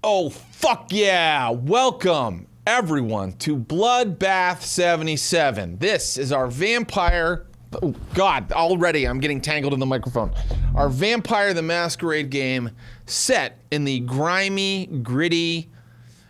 Oh, fuck yeah. Welcome, everyone, to Bloodbath 77. This is our vampire... Oh, God, already I'm getting tangled in the microphone. Our Vampire the Masquerade game set in the grimy, gritty,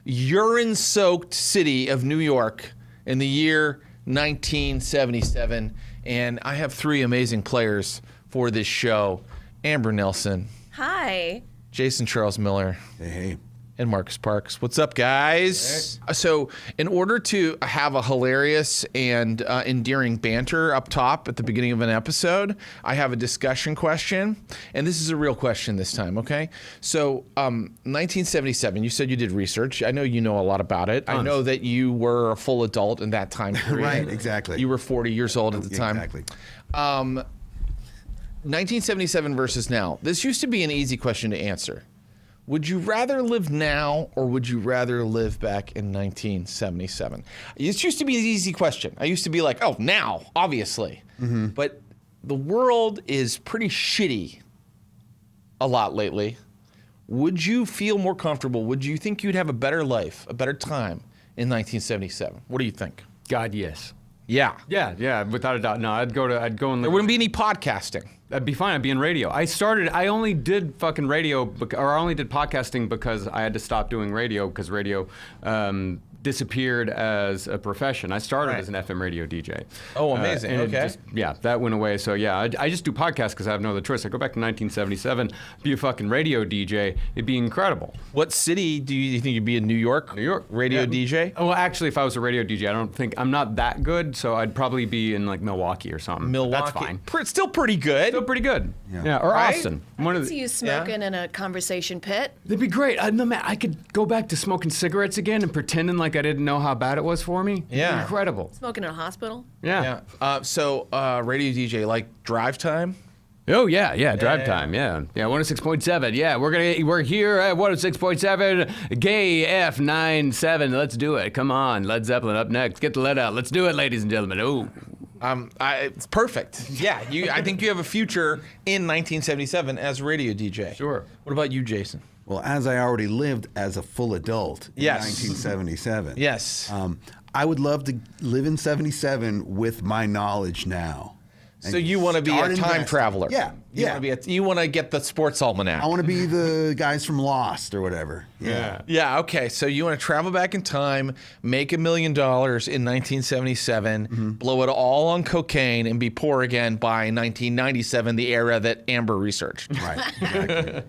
urine-soaked city of New York in the year 1977. And I have three amazing players for this show. Amber Nelson. Hi. Jason Charles Miller. Hey. And Marcus Parks. What's up, guys? Hey. So in order to have a hilarious and endearing banter up top at the beginning of an episode, I have a discussion question. And this is a real question this time, okay? So 1977, you said you did research. I know you know a lot about it. I know that you were a full adult in that time period. Right, exactly. You were 40 years old at the time. Exactly. 1977 versus now. This used to be an easy question to answer. Would you rather live now or would you rather live back in 1977? It used to be an easy question. I used to be like, oh, now, obviously. Mm-hmm. But the world is pretty shitty a lot lately. Would you feel more comfortable? Would you think you'd have a better life, a better time in 1977? What do you think? God, yes. Yeah. Yeah, without a doubt. No, I'd go and live. There wouldn't be any podcasting. That'd be fine. I'd be in radio. I only did fucking radio, or I only did podcasting because I had to stop doing radio because radio disappeared as a profession. I started as an FM radio DJ. Oh, amazing. Okay. That went away. So yeah, I just do podcasts because I have no other choice. I go back to 1977, be a fucking radio DJ. It'd be incredible. What city do you think you'd be in? New York? New York. Radio DJ? Well, actually, if I was a radio DJ, I'm not that good, so I'd probably be in like Milwaukee or something. Milwaukee. That's fine. Still pretty good. Still pretty good. Yeah. Or right? Austin. I see you smoking in a conversation pit. That'd be great. I could go back to smoking cigarettes again and pretending like I didn't know how bad it was for me. Yeah. Incredible. Smoking in a hospital? Yeah. So radio DJ, like drive time? Oh, yeah, drive time, yeah. Yeah, 106.7, yeah, we're here at 106.7, Gay F97, let's do it, come on, Led Zeppelin up next, get the lead out, let's do it, ladies and gentlemen, ooh. It's perfect. Yeah, I think you have a future in 1977 as a radio DJ. Sure. What about you, Jason? Well, as I already lived as a full adult in 1977. Yes. I would love to live in 77 with my knowledge now. So you want to be a time traveler? Yeah. You want to get the sports almanac? I want to be the guys from Lost or whatever. Yeah. Okay. So you want to travel back in time, make $1 million in 1977, blow it all on cocaine, and be poor again by 1997, the era that Amber researched. Right. Exactly.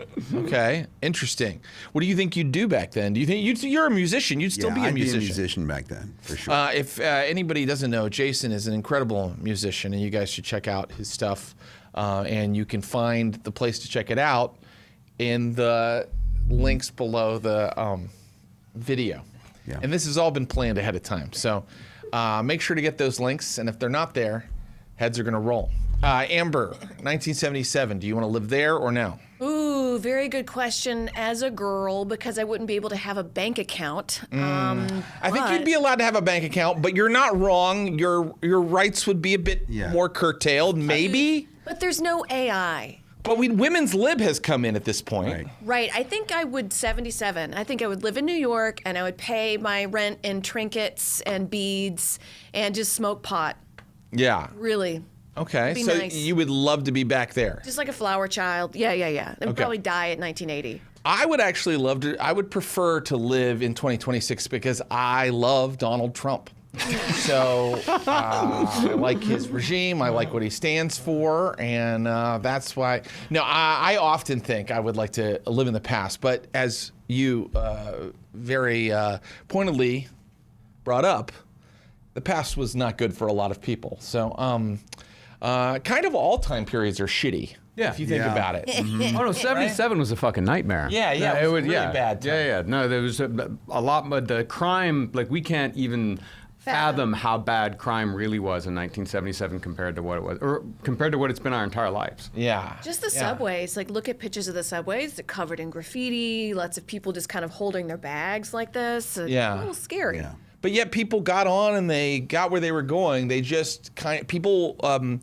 Okay. Interesting. What do you think you'd do back then? Do you think you're a musician? You'd still be a musician. I'd be a musician back then, for sure. If anybody doesn't know, Jason is an incredible musician, and you guys should check out his stuff. And you can find the place to check it out in the links below the video. Yeah. And this has all been planned ahead of time. So make sure to get those links. And if they're not there, heads are going to roll. Amber, 1977, do you want to live there or now? Ooh, very good question as a girl, because I wouldn't be able to have a bank account. I think you'd be allowed to have a bank account, but you're not wrong. Your rights would be a bit more curtailed, maybe. But there's no AI. But Women's Lib has come in at this point. Right. I think I would 77. I think I would live in New York, and I would pay my rent in trinkets and beads and just smoke pot. Yeah. Really. Okay, so nice. You would love to be back there. Just like a flower child. Yeah. And probably die at 1980. I would actually I would prefer to live in 2026 because I love Donald Trump. So I like his regime, I like what he stands for, and that's why. No, I often think I would like to live in the past, but as you very pointedly brought up, the past was not good for a lot of people. So kind of all time periods are shitty. Yeah, if you think about it. Mm-hmm. Oh no, 77 was a fucking nightmare. Yeah, it was really bad time. Yeah. No, there was a lot, but the crime, like we can't even fathom how bad crime really was in 1977 compared to what it was, or compared to what it's been our entire lives. Yeah. Just the subways. Like, look at pictures of the subways. They're covered in graffiti. Lots of people just kind of holding their bags like this. A little scary. Yeah. But yet people got on and they got where they were going. They just people.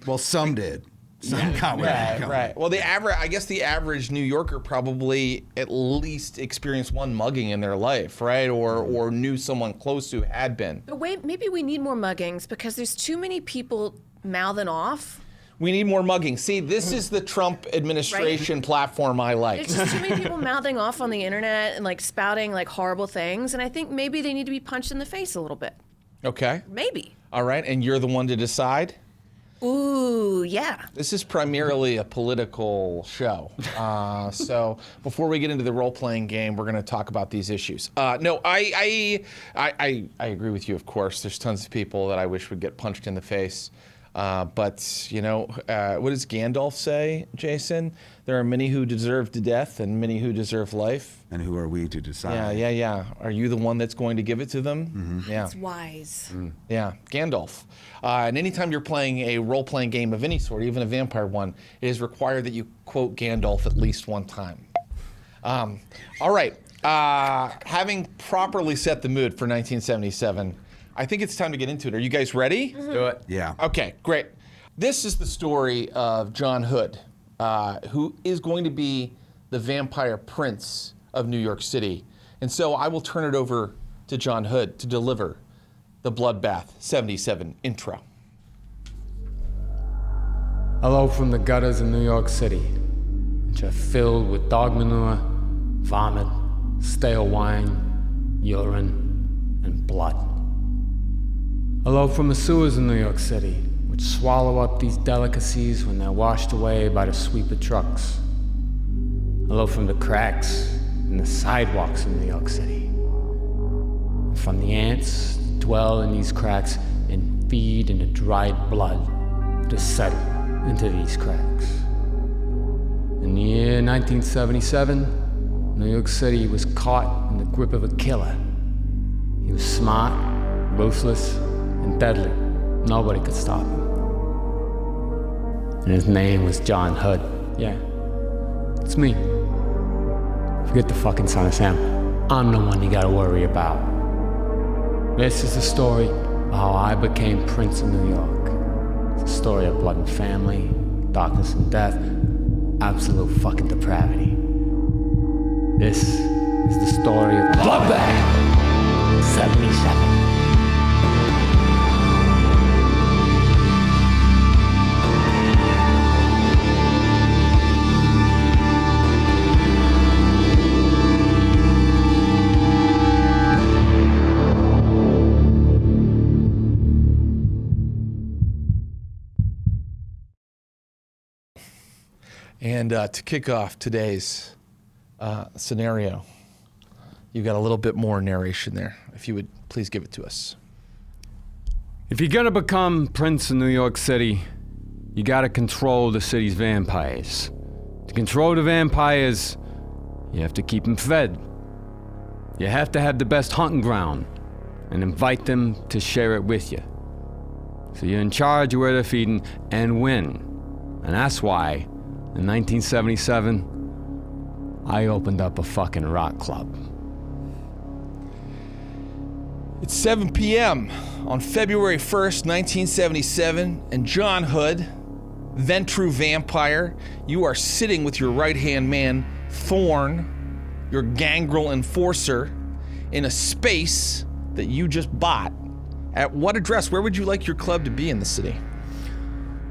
Well, some did. Some kind of Right. Well, I guess the average New Yorker probably at least experienced one mugging in their life, right? Or knew someone close who had been. But wait, maybe we need more muggings because there's too many people mouthing off. We need more mugging. See, this is the Trump administration platform I like. There's just too many people mouthing off on the internet and like spouting like horrible things, and I think maybe they need to be punched in the face a little bit. Okay. Maybe. All right, and you're the one to decide? Ooh, yeah. This is primarily a political show. So before we get into the role-playing game, we're going to talk about these issues. No, I agree with you, of course. There's tons of people that I wish would get punched in the face. But, you know, what does Gandalf say, Jason? There are many who deserve to death and many who deserve life. And who are we to decide? Yeah. Are you the one that's going to give it to them? Mm-hmm. Yeah. It's wise. Yeah, Gandalf. And anytime you're playing a role-playing game of any sort, even a vampire one, it is required that you quote Gandalf at least one time. All right. Having properly set the mood for 1977, I think it's time to get into it. Are you guys ready? Let's do it. Yeah. Okay, great. This is the story of John Hood, who is going to be the vampire prince of New York City. And so I will turn it over to John Hood to deliver the Bloodbath 77 intro. Hello from the gutters of New York City, which are filled with dog manure, vomit, stale wine, urine, and blood. Hello from the sewers of New York City, which swallow up these delicacies when they're washed away by the sweeper trucks. Hello from the cracks in the sidewalks of New York City. And from the ants that dwell in these cracks and feed in the dried blood to settle into these cracks. In the year 1977, New York City was caught in the grip of a killer. He was smart, ruthless, and deadly. Nobody could stop him. And his name was John Hood. Yeah, it's me. Forget the fucking Son of Sam. I'm the one you gotta worry about. This is the story of how I became Prince of New York. It's a story of blood and family, darkness and death, absolute fucking depravity. This is the story of Bloodbath 77. And to kick off today's scenario, you've got a little bit more narration there. If you would please give it to us. If you're gonna become Prince of New York City, you gotta control the city's vampires. To control the vampires, you have to keep them fed. You have to have the best hunting ground and invite them to share it with you. So you're in charge of where they're feeding and when. And that's why, in 1977, I opened up a fucking rock club. It's 7 p.m. on February 1st, 1977, and John Hood, then true vampire, you are sitting with your right-hand man, Thorne, your gangrel enforcer, in a space that you just bought. At what address? Where would you like your club to be in the city?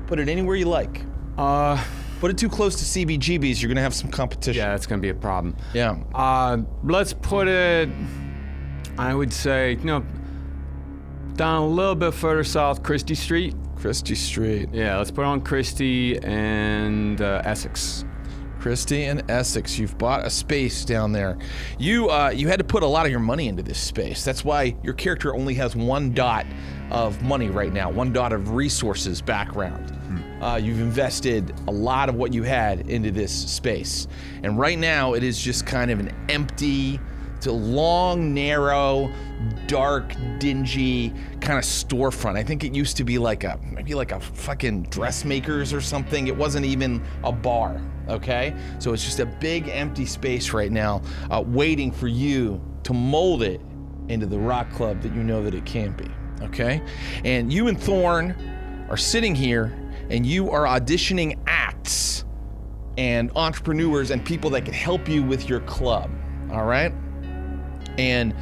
Put it anywhere you like. Put it too close to CBGB's, you're gonna have some competition. Yeah, that's gonna be a problem. Yeah. Let's put it, I would say, down a little bit further south, Christie Street. Christie Street. Yeah, let's put on Christie and Essex. Christie and Essex. You've bought a space down there. You had to put a lot of your money into this space. That's why your character only has 1 dot of money right now, 1 dot of resources background. You've invested a lot of what you had into this space. And right now it is just kind of an empty, it's a long, narrow, dark, dingy kind of storefront. I think it used to be maybe like a fucking dressmaker's or something. It wasn't even a bar, okay? So it's just a big empty space right now, waiting for you to mold it into the rock club that you know that it can be, okay? And you and Thorne are sitting here and you are auditioning acts and entrepreneurs and people that can help you with your club, all right? And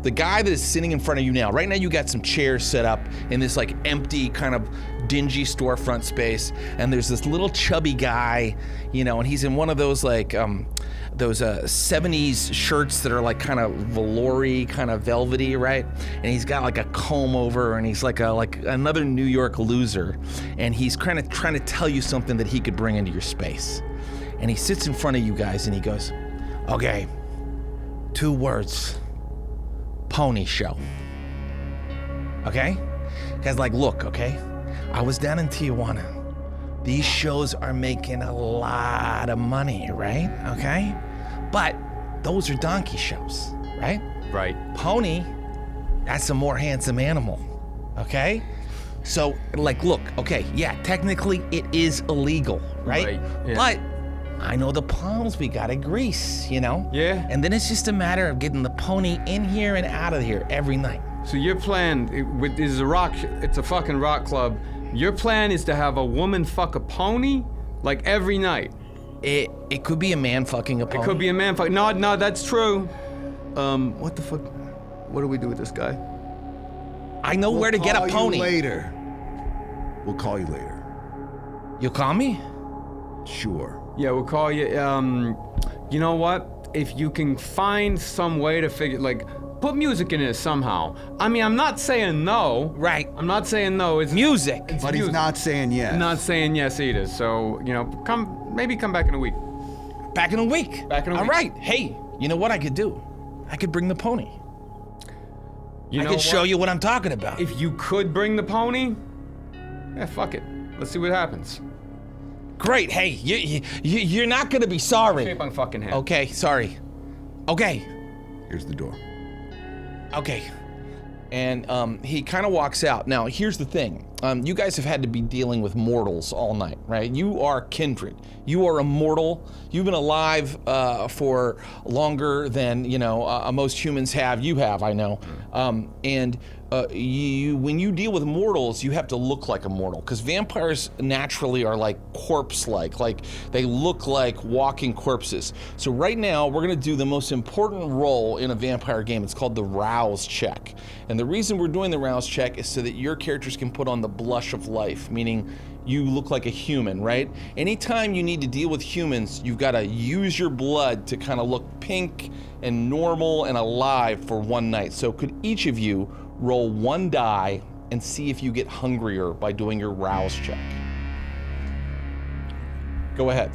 the guy that is sitting in front of you now, right now you got some chairs set up in this like empty kind of dingy storefront space, and there's this little chubby guy, you know, and he's in one of those like those 70s shirts that are like kind of velour-y, kind of velvety, right? And he's got like a comb over, and he's like another New York loser, and he's kind of trying to tell you something that he could bring into your space. And he sits in front of you guys and he goes, okay, 2 words, pony show. Okay? Guys, like, look, okay? I was down in Tijuana. These shows are making a lot of money, right? Okay? But those are donkey shows, right? Right. Pony, that's a more handsome animal, okay? So, like, look, okay, yeah, technically it is illegal, right? Yeah. But I know the palms we gotta grease, you know? Yeah. And then it's just a matter of getting the pony in here and out of here every night. So your plan is it's a fucking rock club. Your plan is to have a woman fuck a pony, like every night. It could be a man fucking a pony. It could be a man fuck. No, that's true. What the fuck? What do we do with this guy? I know where to get a pony. We'll call you later. We'll call you later. You'll call me? Sure. Yeah, we'll call you. You know what? If you can find some way to figure, like, put music in it somehow. I mean, I'm not saying no. Right. I'm not saying no. It's Music. It's But music. he's not saying yes. Not saying yes either. So, you know, maybe come back in a week. Back in a week. Back in a week. All right. Hey, you know what I could do? I could bring the pony. I could show you what I'm talking about. If you could bring the pony, yeah, fuck it. Let's see what happens. Great. Hey, you're not gonna be sorry. Shape on fucking hand. Okay, sorry. Okay. Here's the door. Okay. And he kind of walks out. Now, here's the thing. You guys have had to be dealing with mortals all night, right? You are kindred. You are immortal. You've been alive for longer than, you know, most humans have. You have, I know. And when you deal with mortals, you have to look like a mortal, because vampires naturally are like corpse-like. Like, they look like walking corpses. So right now, we're gonna do the most important role in a vampire game. It's called the rouse check. And the reason we're doing the rouse check is so that your characters can put on the blush of life, meaning you look like a human, right? Anytime you need to deal with humans, you've got to use your blood to kind of look pink and normal and alive for one night. So could each of you roll 1 die and see if you get hungrier by doing your rouse check? Go ahead.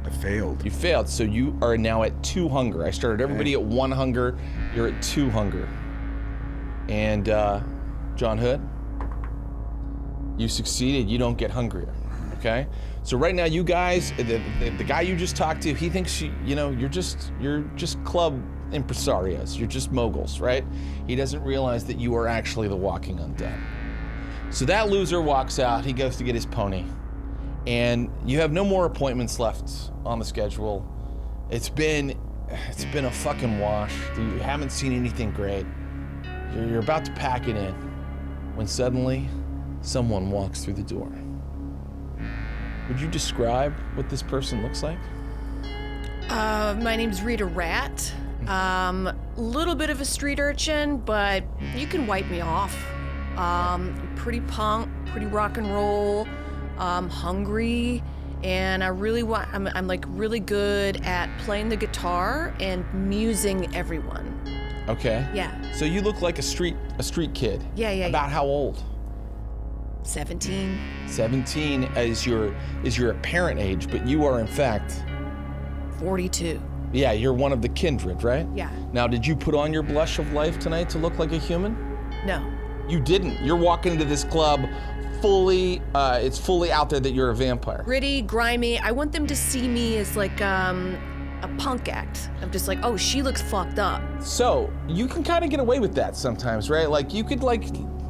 I failed. You failed, so you are now at 2 hunger. I started everybody at 1 hunger. You're at 2 hunger. And John Hood, you succeeded. You don't get hungrier. Okay. So right now, you guys, the guy you just talked to, he thinks you're just club impresarios. You're just moguls, right? He doesn't realize that you are actually the walking undead. So that loser walks out. He goes to get his pony, and you have no more appointments left on the schedule. It's been a fucking wash. You haven't seen anything great. You're about to pack it in when suddenly someone walks through the door. Would you describe what this person looks like? My name's Rita Rat. Little bit of a street urchin, but you can wipe me off. Pretty punk, pretty rock and roll, hungry, and I'm like really good at playing the guitar and musing everyone. Okay. Yeah. So you look like a street kid. Yeah. About how old? 17. 17 is your apparent age, but you are in fact 42. Yeah, you're one of the kindred, right? Yeah. Now, did you put on your blush of life tonight to look like a human? No. You didn't. You're walking into this club fully, it's fully out there that you're a vampire. Gritty, grimy. I want them to see me as like a punk act. I'm just like, oh, she looks fucked up. So, you can kind of get away with that sometimes, right? Like, you could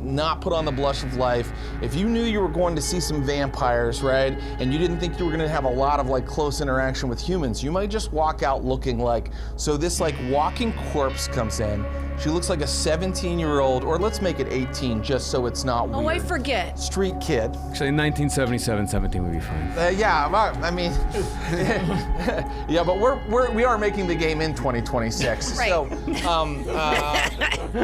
not put on the blush of life if you knew you were going to see some vampires, right? And you didn't think you were going to have a lot of close interaction with humans. You might just walk out looking like, so this walking corpse comes in, She looks like a 17-year-old, or let's make it 18, just so it's not weird. Oh, I forget. Street kid. Actually, 1977, 17 would be fine. Yeah, I mean, yeah, but we are making the game in 2026. Right. So, you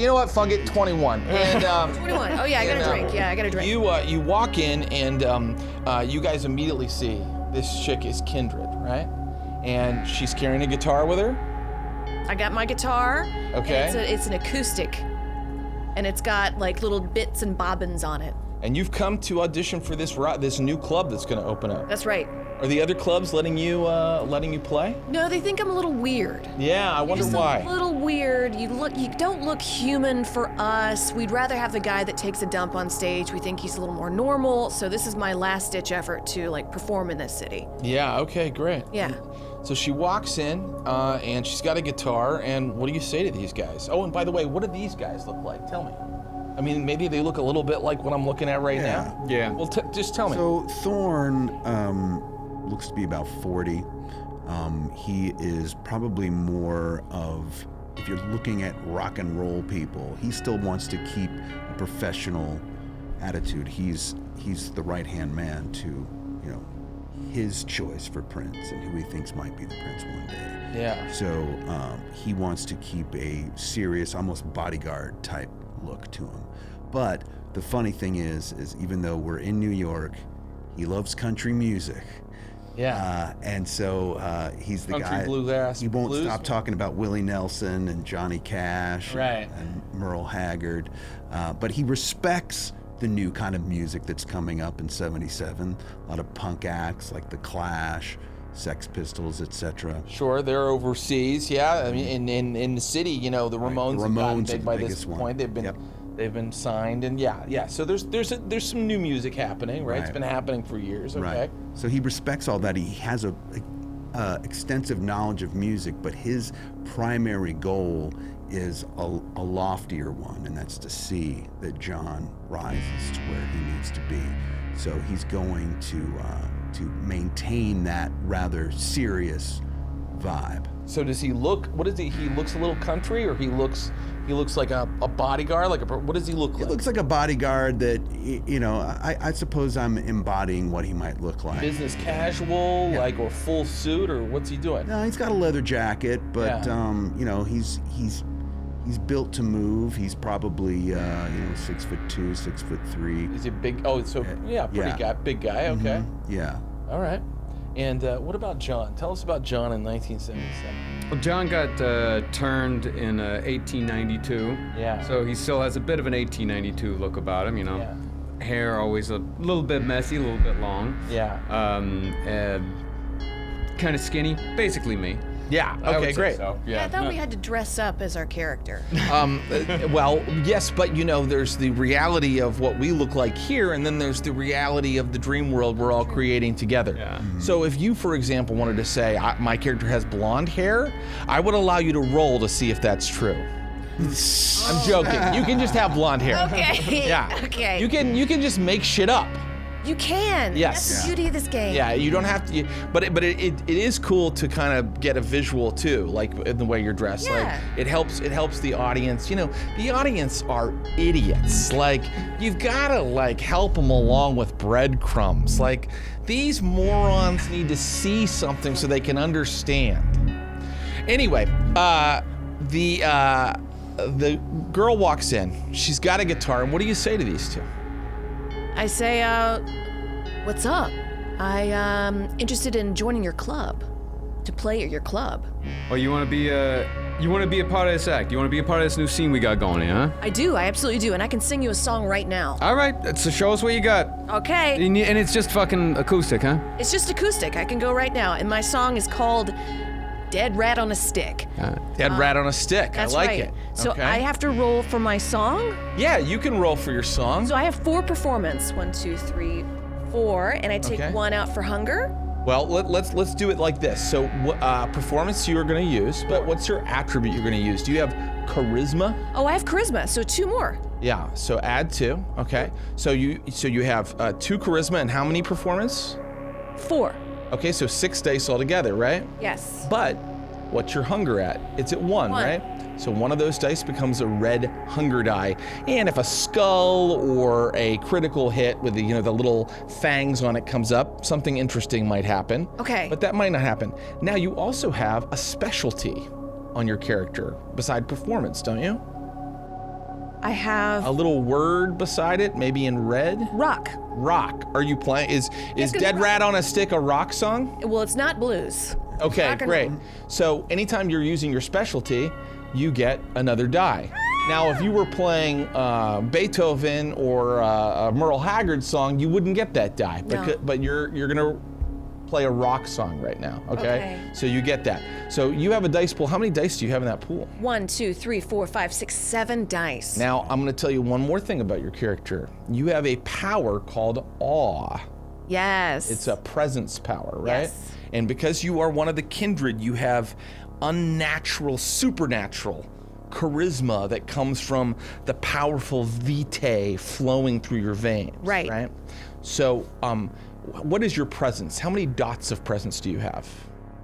know what? Fuck it, 21. And 21. Oh yeah, I got a drink. Yeah, I got a drink. you walk in and you guys immediately see this chick is Kindred, right? And she's carrying a guitar with her. I got my guitar. Okay. And it's an acoustic, and it's got like little bits and bobbins on it. And you've come to audition for this new club that's going to open up. That's right. Are the other clubs letting you play? No, they think I'm a little weird. Yeah, I wonder Just why. a little weird. You don't look human for us. We'd rather have the guy that takes a dump on stage. We think he's a little more normal. So this is my last ditch effort to like perform in this city. Yeah. Okay. Great. Yeah. So she walks in, and she's got a guitar, and what do you say to these guys? Oh, and by the way, what do these guys look like? Tell me. I mean, maybe they look a little bit like what I'm looking at right now. Yeah. Well, just tell me. So Thorne looks to be about 40. He is probably more of, if you're looking at rock and roll people, he still wants to keep a professional attitude. He's the right-hand man to, his choice for Prince and who he thinks might be the Prince one day. Yeah. So he wants to keep a serious, almost bodyguard type look to him. But the funny thing is even though we're in New York, he loves country music. Yeah. And so he's the Country guy. bluegrass, he won't blues? stop talking about Willie Nelson and Johnny Cash Right. and Merle Haggard. But he respects the new kind of music that's coming up in '77. A lot of punk acts like The Clash, Sex Pistols, etc. Sure, they're overseas. Yeah, I mean, in the city, the Ramones have gotten Ramones are big the by this biggest one. point. Yep. They've been signed, and yeah. So there's some new music happening, right? It's Right. been happening for years. Okay. Right. So he respects all that. He has a extensive knowledge of music, but his primary goal is a loftier one, and that's to see that John rises to where he needs to be. So he's going to maintain that rather serious vibe. So does he look? What is he? He looks a little country, or he looks like a bodyguard. What does he look like? It looks like a bodyguard that, I suppose I'm embodying what he might look like. Business casual, or full suit, or what's he doing? No, he's got a leather jacket, but Yeah. he's built to move. He's probably 6'2", 6'3". Is he big? Oh, so pretty Yeah. guy, big guy. Okay. Yeah. All right. And what about John? Tell us about John in 1977. Well, John got turned in 1892. Yeah. So he still has a bit of an 1892 look about him, Yeah. Hair always a little bit messy, a little bit long. Yeah. Kind of skinny, basically me. Yeah. I would Okay. say Great. so. I thought we had to dress up as our character. Well, yes, but there's the reality of what we look like here, and then there's the reality of the dream world we're all creating together. Yeah. So if you, for example, wanted to say, my character has blonde hair, I would allow you to roll to see if that's true. I'm joking. You can just have blonde hair. Okay. Yeah. Okay. You can just make shit up. You can. Yes. That's the beauty of this game. Yeah, you don't have to. But it is cool to kind of get a visual too, like in the way you're dressed. Yeah. Like it helps the audience. The audience are idiots. Like you've got to help them along with breadcrumbs. Like these morons need to see something so they can understand. Anyway, the girl walks in. She's got a guitar, and what do you say to these two? I say, what's up? I'm interested in joining your club, to play at your club. Oh, you want to be a part of this act? You want to be a part of this new scene we got going here, huh? I do, I absolutely do, and I can sing you a song right now. All right, so show us what you got. Okay, And it's just fucking acoustic, huh? it's just acoustic. I can go right now, and my song is called Dead Rat on a Stick. Dead rat on a stick. That's I like right. it. So Okay. I have to roll for my song. Yeah, you can roll for your song. So I have 4 performance. 1, 2, 3, 4, and I take Okay. 1 out for hunger. Well, let's do it like this. So, performance you are going to use, but what's your attribute you're going to use? Do you have charisma? Oh, I have charisma, so 2 more. Yeah. So add 2. Okay. So you have 2 charisma and how many performance? 4. Okay, so 6 dice altogether, right? Yes. But what's your hunger at? It's at 1, 1. right? So one of those dice becomes a red hunger die. And if a skull or a critical hit with the little fangs on it comes up, something interesting might happen. Okay. But that might not happen. Now you also have a specialty on your character beside performance, don't you? I have A little word beside it, maybe in red? rock. Rock. Are you playing? Is 'cause Dead rock- Rat on a Stick a rock song? Well, it's not blues. Okay, Rock and great. roll. So anytime you're using your specialty, you get another die. Now, if you were playing Beethoven or a Merle Haggard song, you wouldn't get that die. No. But you're gonna play a rock song right now, okay? Okay. So you get that. So you have a dice pool. How many dice do you have in that pool? 1, 2, 3, 4, 5, 6, 7 dice. Now, I'm gonna tell you one more thing about your character. You have a power called awe. Yes. It's a presence power, right? Yes. And because you are one of the kindred, you have unnatural, supernatural charisma that comes from the powerful vitae flowing through your veins. Right. Right? So, what is your presence? How many dots of presence do you have?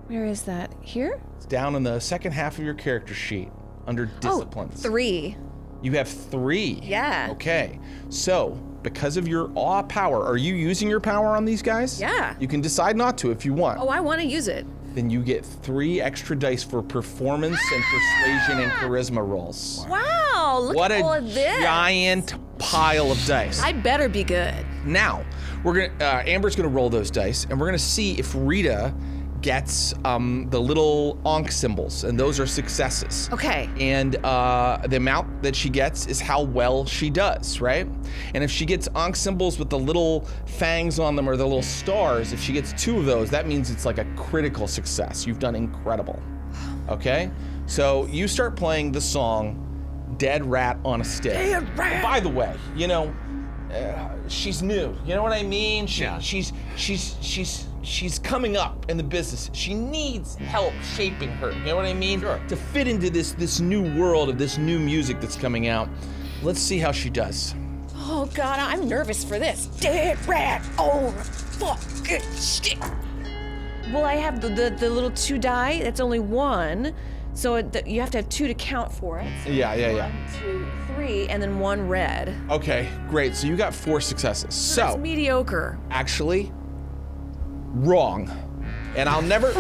Where is that? Here? It's down in the second half of your character sheet under disciplines. Oh, 3. You have 3. Yeah. Okay. So, because of your awe power, are you using your power on these guys? Yeah. You can decide not to if you want. Oh, I want to use it. Then you get 3 extra dice for performance and persuasion and charisma rolls. Wow, look What at all a of this. giant pile of dice. I better be good. Now, we're gonna Amber's gonna roll those dice, and we're gonna see if Rita gets the little Ankh symbols, and those are successes. Okay. And the amount that she gets is how well she does, right? And if she gets Ankh symbols with the little fangs on them or the little stars, if she gets 2 of those, that means it's like a critical success. You've done incredible. Okay? So you start playing the song Dead Rat on a Stick. Dead Rat. By the way, she's new. You know what I mean? She's coming up in the business. She needs help shaping her. You know what I mean? Sure. To fit into this new world of this new music that's coming out. Let's see how she does. Oh, God, I'm nervous for this. Dead rat on a fucking stick. Well, I have the little 2 die. That's only 1. So you have to have 2 to count for it. So Yeah. 1, 2, 3, and then 1 red. Okay, great. So you got 4 successes. That's So mediocre. actually, wrong. And I'll never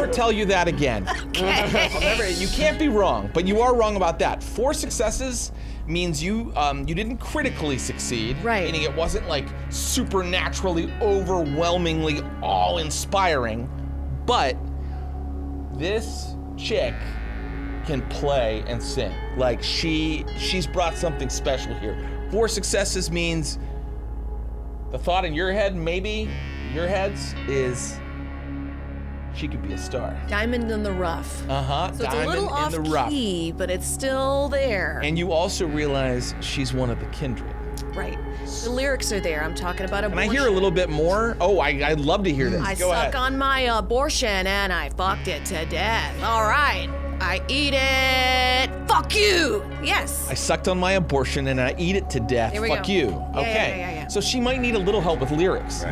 tell you that again. You can't be wrong, but you are wrong about that. 4 successes means you didn't critically succeed. Right. Meaning it wasn't like supernaturally, overwhelmingly awe-inspiring. But this chick can play and sing. Like she's brought something special here. 4 successes means the thought in your head, maybe your heads, is she could be a star. Diamond in the rough. Uh-huh. So it's a Diamond little off in the rough. key, but it's still there. And you also realize she's one of the kindred. Right. The lyrics are there. I'm talking about Can abortion. I hear a little bit more? Oh, I'd love to hear this. I Go suck ahead. on my abortion and I fucked it to death. All right. I eat it. Fuck you. Yes. I sucked on my abortion and I eat it to death. There we Fuck go. you. Yeah, Okay. yeah. So she might need a little help with lyrics. Nah,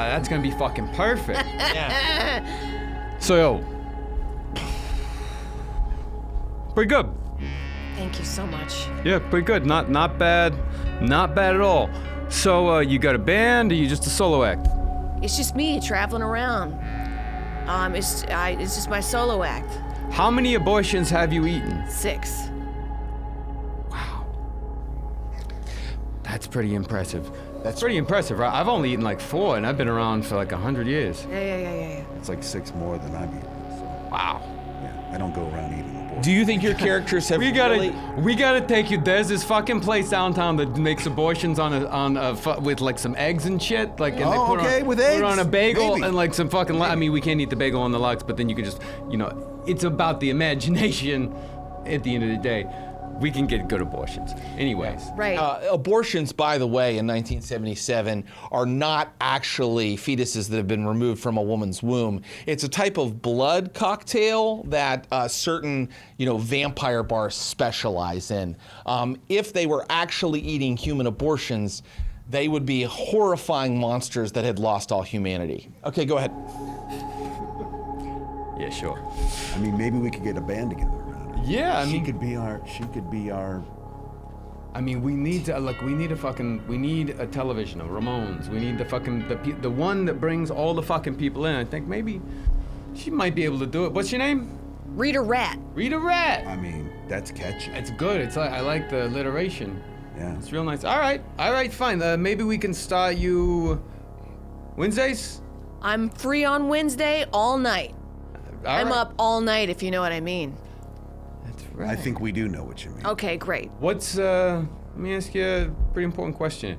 that's gonna be fucking perfect. Yeah. So, yo. Pretty good. Thank you so much. Yeah, pretty good. Not bad. Not bad at all. So, you got a band or you just a solo act? It's just me traveling around. It's just my solo act. How many abortions have you eaten? 6. That's pretty impressive. That's pretty impressive, right? I've only eaten like 4 and I've been around for like 100 years. Yeah. It's like 6 more than I've eaten. So, Wow. yeah, I don't go around eating the board. Do you think your characters have We gotta take you. There's this fucking place downtown that makes abortions with like some eggs and shit. Like, and they Oh, put okay, on, with put eggs, on a bagel maybe. and like some fucking. I mean, we can't eat the bagel on the logs, but then you can just, it's about the imagination. At the end of the day, we can get good abortions. Anyways. Right. Abortions, by the way, in 1977 are not actually fetuses that have been removed from a woman's womb. It's a type of blood cocktail that certain, vampire bars specialize in. If they were actually eating human abortions, they would be horrifying monsters that had lost all humanity. Okay, go ahead. Yeah, sure. I mean, maybe we could get a band together around it. Yeah, I She mean, could be our. I mean, we need a television, a Ramones. We need the one that brings all the fucking people in. I think maybe she might be able to do it. What's your name? Rita Rat. Rita Rat. I mean, that's catchy. It's good. I like the alliteration. Yeah. It's real nice. All right, fine. Maybe we can start you Wednesdays. I'm free on Wednesday all night. I'm up all night, if you know what I mean. That's right. I think we do know what you mean. Okay, great. What's let me ask you a pretty important question.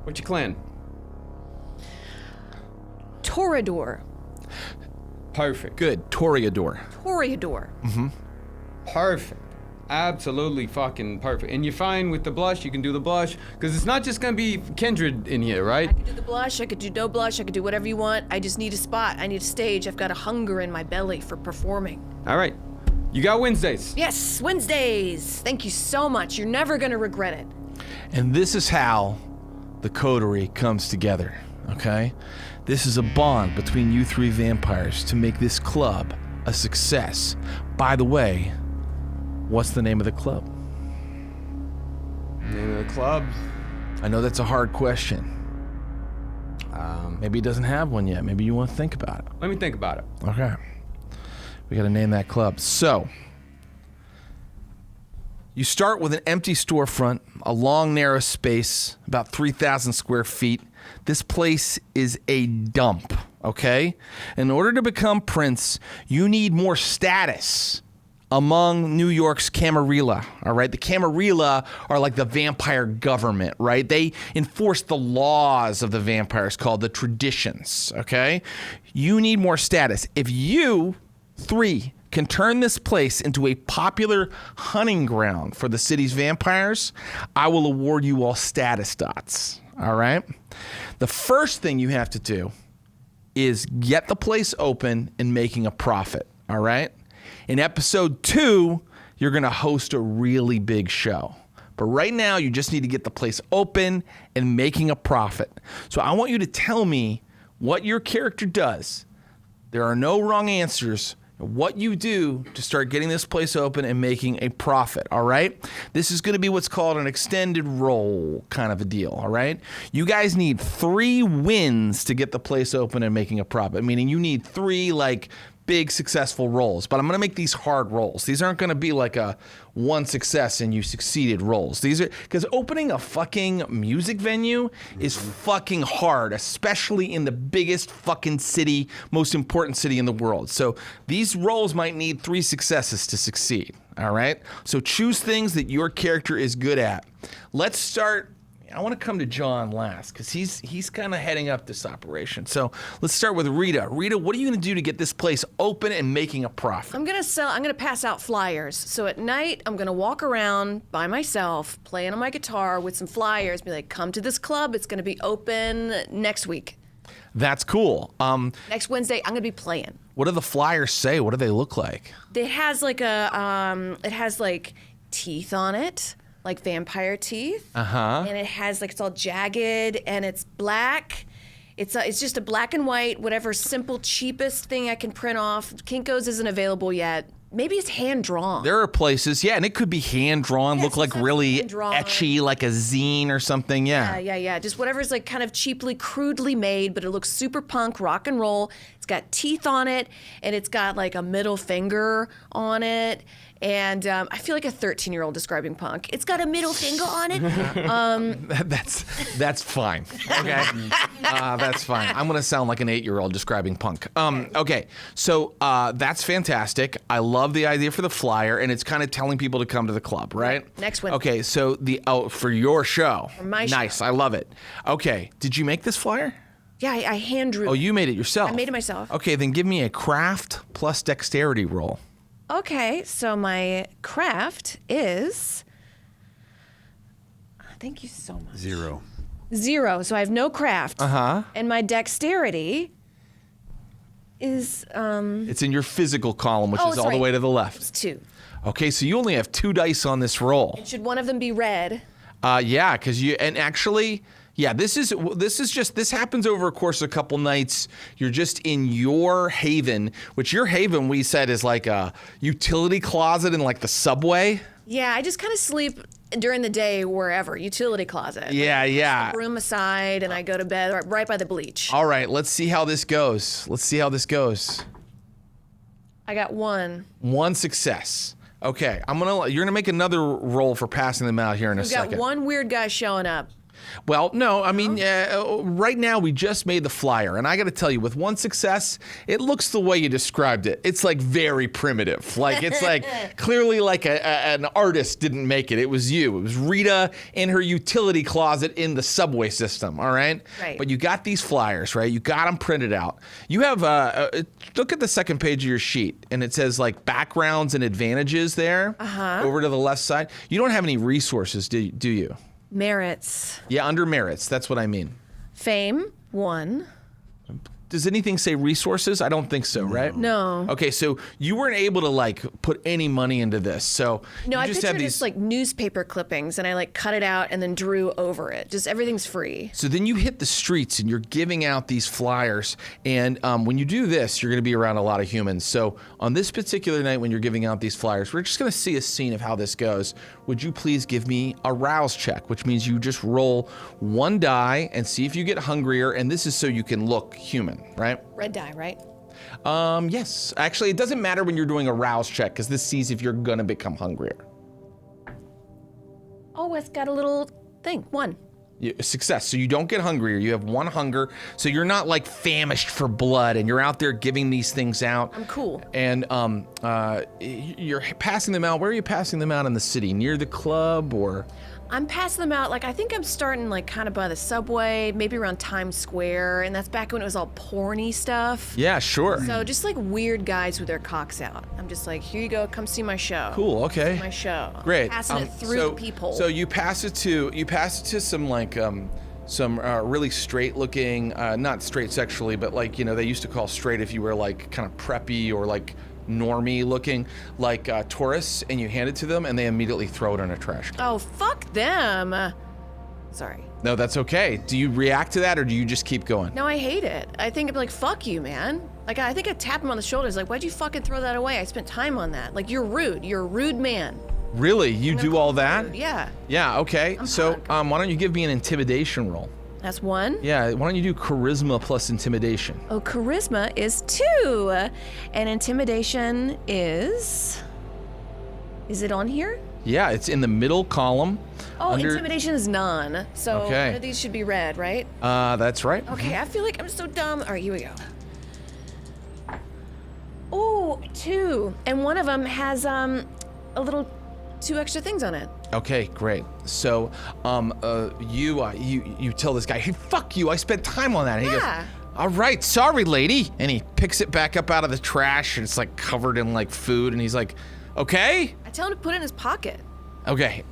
What's your clan? Toreador. Perfect. Good. Toreador. Toreador. Perfect. Absolutely fucking perfect. And you're fine with the blush, you can do the blush, because it's not just gonna be Kindred in here, right? I could do the blush, I could do no blush, I could do whatever you want. I just need a spot, I need a stage. I've got a hunger in my belly for performing. All right. You got Wednesdays. Yes, Wednesdays. Thank you so much. You're never gonna regret it. And this is how the Coterie comes together, okay? This is a bond between you three vampires to make this club a success. By the way, what's the name of the club? Name of the club? I know that's a hard question. Maybe he doesn't have one yet. Maybe you want to think about it. Let me think about it. Okay. We got to name that club. So, you start with an empty storefront, a long, narrow space, about 3,000 square feet. This place is a dump, okay? In order to become prince, you need more status among New York's Camarilla, all right? The Camarilla are like the vampire government, right? They enforce the laws of the vampires called the traditions, okay? You need more status. If you three can turn this place into a popular hunting ground for the city's vampires, I will award you all status dots, all right? The first thing you have to do is get the place open and making a profit, all right? In episode 2, you're gonna host a really big show. But right now, you just need to get the place open and making a profit. So I want you to tell me what your character does. There are no wrong answers. What you do to start getting this place open and making a profit, all right? This is gonna be what's called an extended roll kind of a deal, all right? You guys need 3 wins to get the place open and making a profit, meaning you need 3 like big successful rolls, but I'm gonna make these hard rolls. These aren't gonna be like a 1 success and you succeeded rolls. These are, because opening a fucking music venue is fucking hard, especially in the biggest fucking city, most important city in the world. So these rolls might need 3 successes to succeed, all right? So choose things that your character is good at. Let's start. I want to come to John last because he's kind of heading up this operation. So let's start with Rita. Rita, what are you going to do to get this place open and making a profit? I'm gonna pass out flyers. So at night, I'm gonna walk around by myself, playing on my guitar with some flyers, be like, come to this club, it's gonna be open next week. That's cool. Next Wednesday, I'm gonna be playing. What do the flyers say? What do they look like? It has like teeth on it. Like vampire teeth. And it has like, it's all jagged and it's black. It's just a black and white, whatever simple, cheapest thing I can print off. Kinko's isn't available yet. Maybe it's hand drawn. There are places, yeah, and it could be hand drawn, Yes, look like really hand-drawn. etchy, like a zine or something, yeah. Yeah. Just whatever's like kind of cheaply, crudely made, but it looks super punk, rock and roll. It's got teeth on it, and it's got like a middle finger on it. And I feel like a 13-year-old describing punk. It's got a middle finger on it. That's fine. Okay, that's fine. I'm gonna sound like an 8-year-old describing punk. Okay, so that's fantastic. I love the idea for the flyer, and it's kind of telling people to come to the club, right? Next Wednesday. Okay, so for your show. For my show. Nice, I love it. Okay, did you make this flyer? Yeah, I hand drew. Oh, you made it yourself. I made it myself. Okay, then give me a craft plus dexterity roll. Okay, so my craft is. Thank you so much. 0. 0, so I have no craft. And my dexterity is It's in your physical column, which is all the right. way to the left. 2. Okay, so you only have 2 dice on this roll. Should one of them be red? Yeah, because actually, Yeah, this happens over a course of a couple nights. You're just in your haven, which your haven we said is like a utility closet in like the subway. Yeah, I just kind of sleep during the day wherever, utility closet. Yeah, yeah. Room aside, and I go to bed right by the bleach. All right, let's see how this goes. I got one. One success. Okay, you're gonna make another roll for passing them out here in a second. We got one weird guy showing up. Well, no, I mean, right now we just made the flyer, and I got to tell you, with one success, it looks the way you described it. It's like very primitive. Like it's like clearly like an artist didn't make it. It was you. It was Rita in her utility closet in the subway system. All right. Right. But you got these flyers, right? You got them printed out. You have look at the second page of your sheet, and it says like backgrounds and advantages there. Over to the left side. You don't have any resources, do you? Merits. Yeah, under merits. That's what I mean. Fame, 1. Does anything say resources? I don't think so, right? No. Okay, so you weren't able to like put any money into this. So No, you I just pictured have these. just like newspaper clippings, and I like cut it out and then drew over it. Just everything's free. So then you hit the streets and you're giving out these flyers. And when you do this, you're going to be around a lot of humans. So on this particular night when you're giving out these flyers, we're just going to see a scene of how this goes. Would you please give me a rouse check, which means you just roll one die and see if you get hungrier. And this is so you can look human, right? Red die, right? Yes. Actually, it doesn't matter when you're doing a rouse check because this sees if you're going to become hungrier. Oh, it's got a little thing. 1. Success. So you don't get hungrier. You have one hunger. So you're not like famished for blood and you're out there giving these things out. I'm cool. And you're passing them out. Where are you passing them out in the city? Near the club or? I'm passing them out. Like, I think I'm starting like kind of by the subway, maybe around Times Square. And that's back when it was all porny stuff. Yeah, sure. So just like weird guys with their cocks out. I'm just like, here you go, come see my show. Cool. Okay. See my show. Great. Passing it through the people. So you pass it to some like some really straight looking, not straight sexually, but like, they used to call straight if you were like kind of preppy or like normie looking, like tourists, and you hand it to them and they immediately throw it in a trash can. Oh, fuck them. Sorry. No, that's okay. Do you react to that or do you just keep going? No, I hate it. I think I'm like, fuck you, man. Like, I think I tap him on the shoulders, like, why'd you fucking throw that away? I spent time on that. Like, you're rude. You're a rude man. Really? You do all that? Rude. Yeah. Yeah, okay. So punk. why don't you give me an intimidation roll? That's 1. Yeah, why don't you do charisma plus intimidation? Oh, charisma is 2. And intimidation is it on here? Yeah, it's in the middle column. Oh, intimidation is none. So Okay. one of these should be red, right? That's right. Okay, I feel like I'm so dumb. All right, here we go. Oh, 2. And one of them has a little 2 extra things on it. Okay, great. So, you tell this guy, hey, fuck you, I spent time on that. And he goes, Yeah. all right, sorry, lady. And he picks it back up out of the trash, and it's like covered in like food, and he's like, okay. I tell him to put it in his pocket. Okay,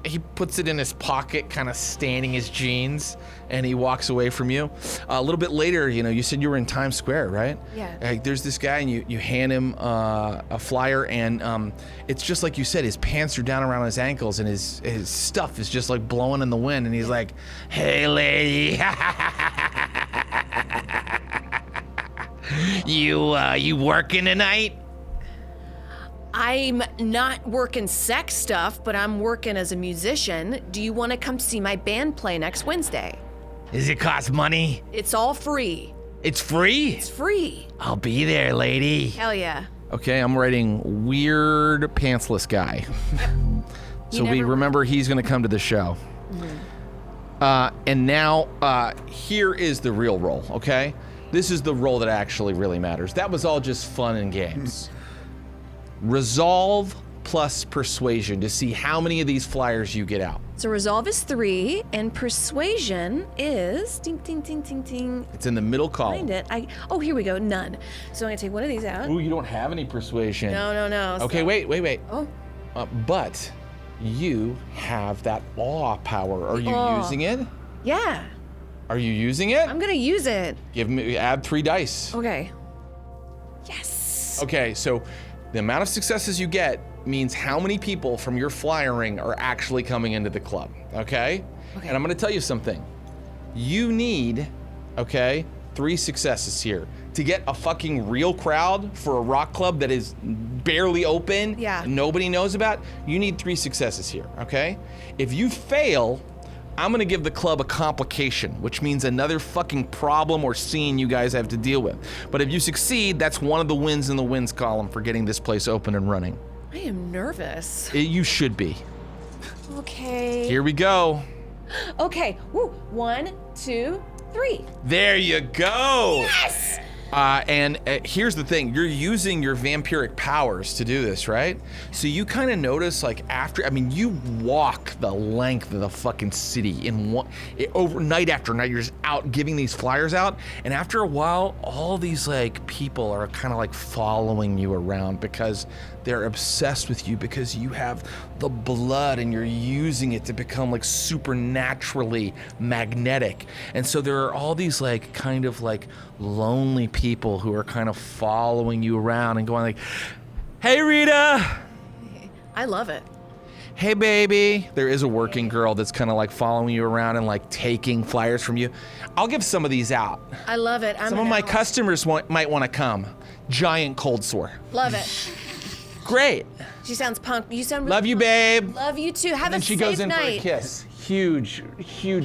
he puts it in his pocket, kind of staining his jeans, and he walks away from you. A little bit later, you said you were in Times Square, right? Yeah. There's this guy, and you hand him a flyer, and it's just like you said, his pants are down around his ankles, and his stuff is just like blowing in the wind, and he's like, hey, lady. You working tonight? I'm not working sex stuff, but I'm working as a musician. Do you want to come see my band play next Wednesday? Does it cost money? It's all free. It's free? It's free. I'll be there, lady. Hell yeah. Okay, I'm writing weird pantsless guy. So we remember he's going to come to the show. And now here is the real role, okay? This is the role that actually really matters. That was all just fun and games. Resolve plus persuasion to see how many of these flyers you get out. So resolve is 3, and persuasion is ding ding ding ding ding. It's in the middle column. Find it. Oh, here we go. None. So I'm gonna take one of these out. Ooh, you don't have any persuasion. No. Okay, So- wait. Oh. But you have that awe power. Are you Awe. using it? Yeah. Are you using it? I'm gonna use it. Add 3 dice. Okay. Yes. Okay, so the amount of successes you get means how many people from your flyering are actually coming into the club, okay? And I'm gonna tell you something. You need, okay, 3 successes here. To get a fucking real crowd for a rock club that is barely open, and nobody knows about, you need 3 successes here, okay? If you fail, I'm gonna give the club a complication, which means another fucking problem or scene you guys have to deal with. But if you succeed, that's one of the wins in the wins column for getting this place open and running. I am nervous. You should be. Okay. Here we go. Okay. Woo. 1, 2, 3. There you go. Yes! And here's the thing, you're using your vampiric powers to do this, right? So you kind of notice, like, you walk the length of the fucking city night after night. You're just out giving these flyers out, and after a while, all these, like, people are kind of like following you around because they're obsessed with you because you have the blood and you're using it to become like supernaturally magnetic. And so there are all these like kind of like lonely people who are kind of following you around and going like, "Hey Rita." I love it. "Hey baby." There is a working girl that's kind of like following you around and like taking flyers from you. I'll give some of these out. I love it. Some of my customers might want to come. Giant cold sore. Love it. Great. She sounds punk. You sound really Love you, babe. Love you too. Have And a she safe goes in night. for a kiss. Huge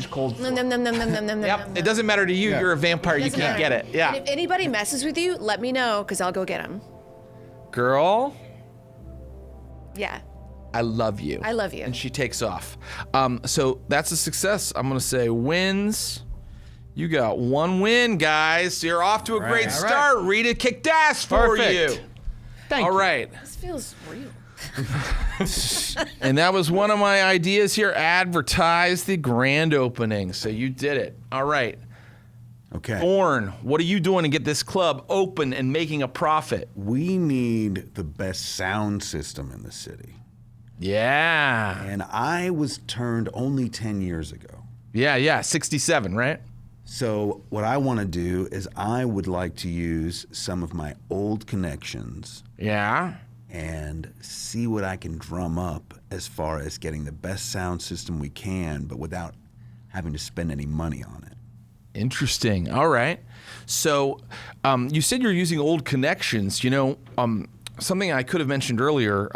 cold sore. Nom, nom, nom, nom, nom, nom, Yep. nom, It doesn't matter to you. Yeah. You're a vampire. You Doesn't can't matter. get it. Yeah. And if anybody messes with you, let me know, because I'll go get them. Girl, Yeah. I love you. I love you. And she takes off. So that's a success. I'm going to say wins. You got 1 win, guys. So you're off to a great start. Rita kicked ass for Perfect. you. Thank All you. right. This feels real. And that was one of my ideas here. Advertise the grand opening. So you did it. All right. Okay. Thorne, what are you doing to get this club open and making a profit? We need the best sound system in the city. Yeah. And I was turned only 10 years ago. Yeah. 67, right? So what I want to do is I would like to use some of my old connections Yeah. and see what I can drum up as far as getting the best sound system we can, but without having to spend any money on it. Interesting. All right. So you said you're using old connections. You know, something I could have mentioned earlier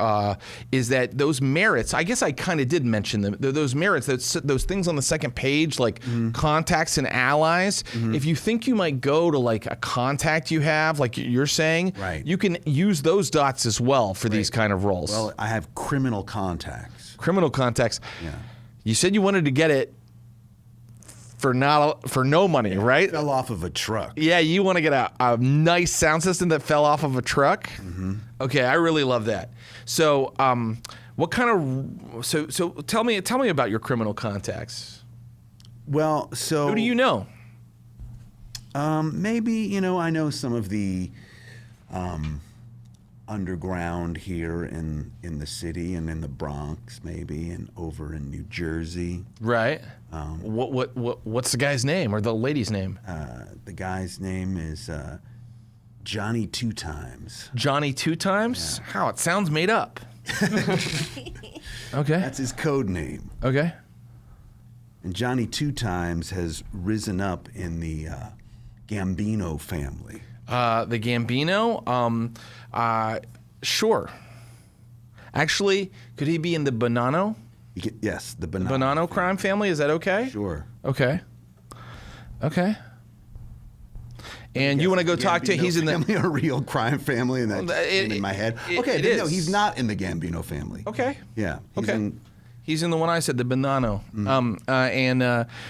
is that those merits, I guess I kind of did mention them, those merits, those things on the second page, like contacts and allies, if you think you might go to like a contact you have, like you're saying, Right. you can use those dots as well for these kind of roles. Well, I have criminal contacts. Criminal contacts. Yeah. You said you wanted to get it for no money, right? Fell off of a truck. Yeah, you want to get a nice sound system that fell off of a truck? Mm-hmm. Okay, I really love that. So, what kind of so tell me about your criminal contacts. Well, so Who do you know? maybe, I know some of the underground here in the city and in the Bronx, maybe, and over in New Jersey. Right. What's the guy's name or the lady's name? The guy's name is Johnny Two Times. Johnny Two Times? Yeah. How it sounds made up. Okay. That's his code name. Okay. And Johnny Two Times has risen up in the Gambino family. The Gambino? Sure. Actually, could he be in the Bonanno? Yes, the Bonanno. Bonanno crime family? Is that okay? Sure. Okay. And you want to go talk to? He's in the family, a real crime family, and that's in my head. Okay, it no, is. he's not in the Gambino family. Okay. Yeah. He's in the one I said, the Bonanno. And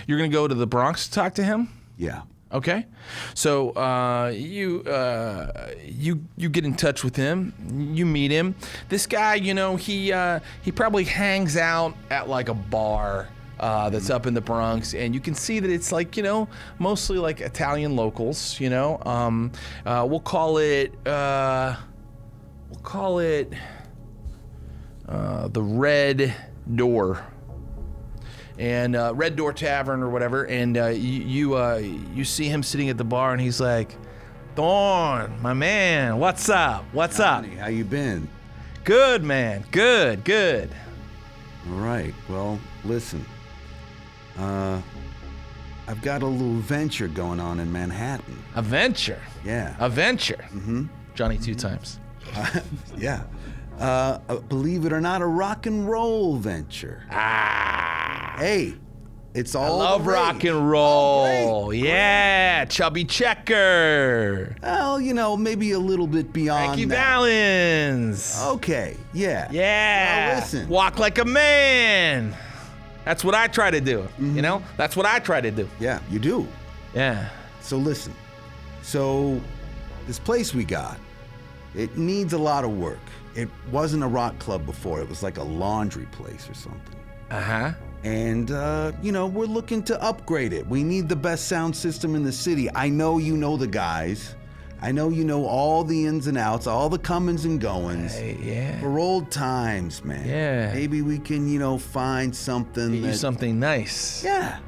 you're gonna go to the Bronx to talk to him. Yeah. Okay. So you get in touch with him. You meet him. This guy, he probably hangs out at like a bar that's up in the Bronx, and you can see that it's like, mostly like Italian locals. We'll call it the Red Door. And Red Door Tavern or whatever, and you see him sitting at the bar, and he's like, "Thorne, my man, what's up? What's up? Johnny, how you been? Good, man. Good. All right. Well, listen. I I've got a little venture going on in Manhattan. A venture. Yeah. A venture. Mm-hmm. Johnny 2 times. Yeah. Believe it or not, a rock and roll venture. Hey, it's all Love the rage. rock and roll. Oh, great. Yeah, Chubby Checker. Well, maybe a little bit beyond Frankie that. Valens. Okay, yeah. Yeah. Now listen. Walk like a man. That's what I try to do. That's what I try to do. Yeah, you do. Yeah. So listen. So this place we got, it needs a lot of work. It wasn't a rock club before. It was like a laundry place or something. Uh-huh. And, we're looking to upgrade it. We need the best sound system in the city. I know you know the guys. I know you know all the ins and outs, all the comings and goings. Yeah. For old times, man. Yeah. Maybe we can, find something Get you something nice. Yeah,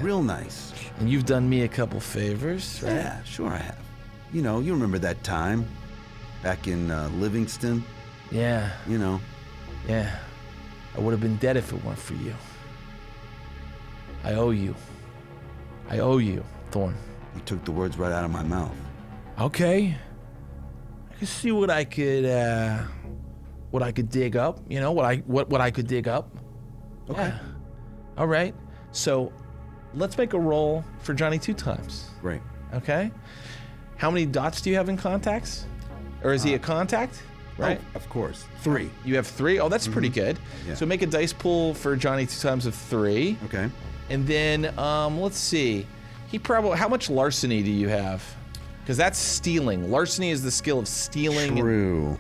real nice. And you've done me a couple favors, right? Yeah, sure I have. You remember that time back in Livingston? Yeah. Yeah. I would have been dead if it weren't for you. I owe you. I owe you, Thorne. You took the words right out of my mouth. Okay. I can see what I could dig up. What I could dig up. Okay. Yeah. All right. So let's make a roll for Johnny 2 times. Great. Okay. How many dots do you have in contacts? Or is he a contact? Right. Oh, of course. 3. You have 3? Oh, that's pretty good. Yeah. So make a dice pool for Johnny 2 times of 3. Okay. And then let's see. How much larceny do you have? Because that's stealing. Larceny is the skill of stealing True.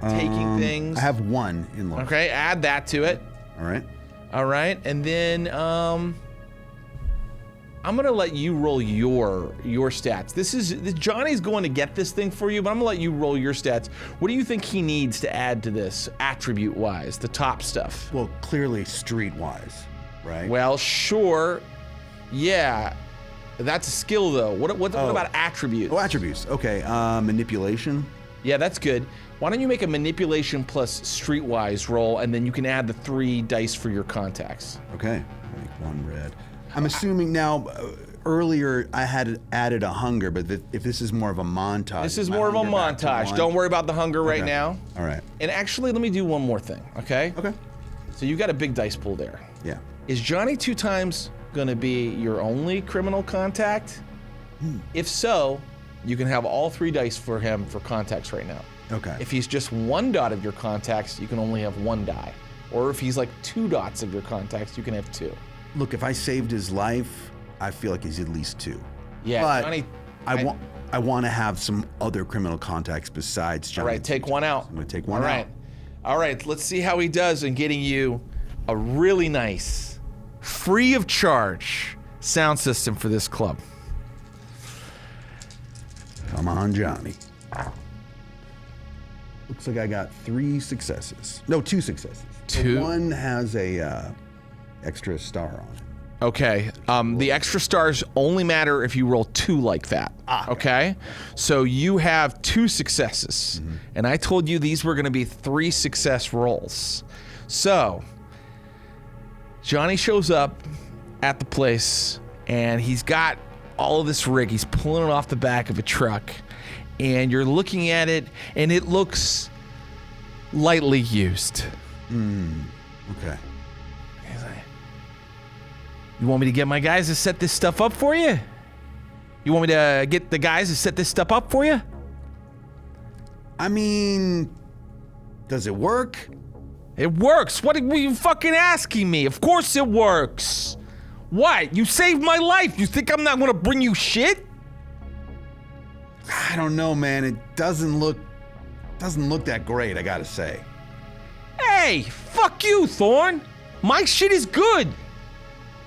and taking things. I have 1 in larceny. Okay, add that to it. All right. All right, and then I'm gonna let you roll your stats. Johnny's going to get this thing for you, but I'm gonna let you roll your stats. What do you think he needs to add to this attribute-wise, the top stuff? Well, clearly street-wise, right? Well, sure. Yeah. That's a skill, though. What about attributes? Oh, attributes. Okay. Manipulation. Yeah, that's good. Why don't you make a manipulation plus streetwise roll, and then you can add the 3 dice for your contacts. Okay. Make 1 red. I'm assuming now. Earlier, I had added a hunger, but if this is more of a montage. This is more of a montage. Don't worry about the hunger right now. All right. And actually, let me do one more thing, okay? Okay. So you've got a big dice pool there. Yeah. Is Johnny 2 times gonna be your only criminal contact? If so, you can have all 3 dice for him for contacts right now. Okay. If he's just 1 dot of your contacts, you can only have 1 die. Or if he's like 2 dots of your contacts, you can have 2. Look, if I saved his life, I feel like he's at least 2. Yeah, but Johnny. I want to have some other criminal contacts besides Johnny. All right, take 1 out. I'm gonna take 1 out. All right, let's see how he does in getting you a really nice, free of charge sound system for this club. Come on, Johnny. Looks like I got 3 successes. No, 2 successes. 2? So 1 has a extra star on it. Okay. The extra stars only matter if you roll 2 like that. Okay. So you have 2 successes, and I told you these were going to be 3 success rolls. So Johnny shows up at the place, and he's got all of this rig. He's pulling it off the back of a truck, and you're looking at it, and it looks lightly used. Okay. He's like, you want me to get my guys to set this stuff up for you? You want me to get the guys to set this stuff up for you? I mean, does it work? It works. What are you fucking asking me? Of course it works. What? You saved my life. You think I'm not gonna bring you shit? I don't know, man. It doesn't look that great, I gotta say. Hey, fuck you, Thorne. My shit is good.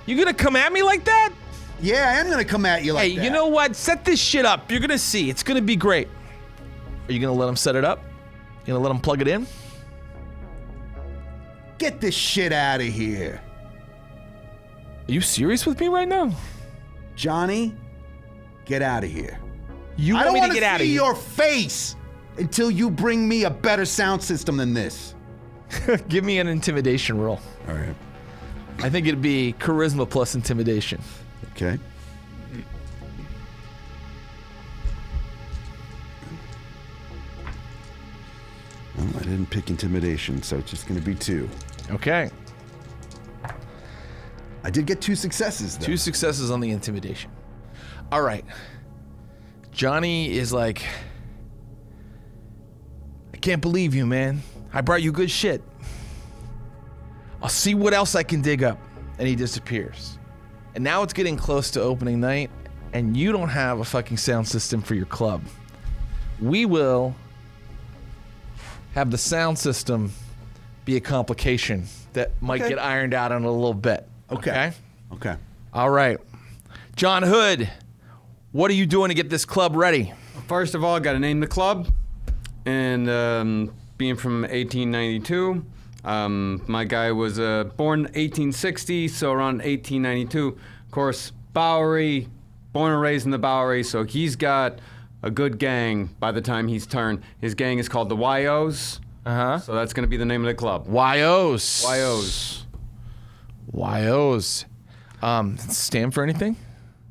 You gonna come at me like that? Yeah, I am gonna come at you like Hey, that. you know what? Set this shit up. You're gonna see. It's gonna be great. Are you gonna let him set it up? You gonna let him plug it in? Get this shit out of here. Are you serious with me right now? Johnny, get out of here. You I want don't me want to to get out of see here? your face until you bring me a better sound system than this. Give me an intimidation roll. All right. I think it'd be charisma plus intimidation. Okay. Well, I didn't pick intimidation, so it's just going to be 2. Okay. I did get 2 successes, though. 2 successes on the intimidation. All right. Johnny is like, I can't believe you, man. I brought you good shit. I'll see what else I can dig up. And he disappears. And now it's getting close to opening night, and you don't have a fucking sound system for your club. We will have the sound system be a complication that might get ironed out in a little bit. Okay? Okay. All right. John Hood, what are you doing to get this club ready? First of all, I got to name the club. And being from 1892, my guy was born 1860, so around 1892. Of course, Bowery, born and raised in the Bowery, so he's got a good gang by the time he's turned. His gang is called the YOs. Uh-huh. So that's going to be the name of the club. YOs. YOs. YOs. Stand for anything?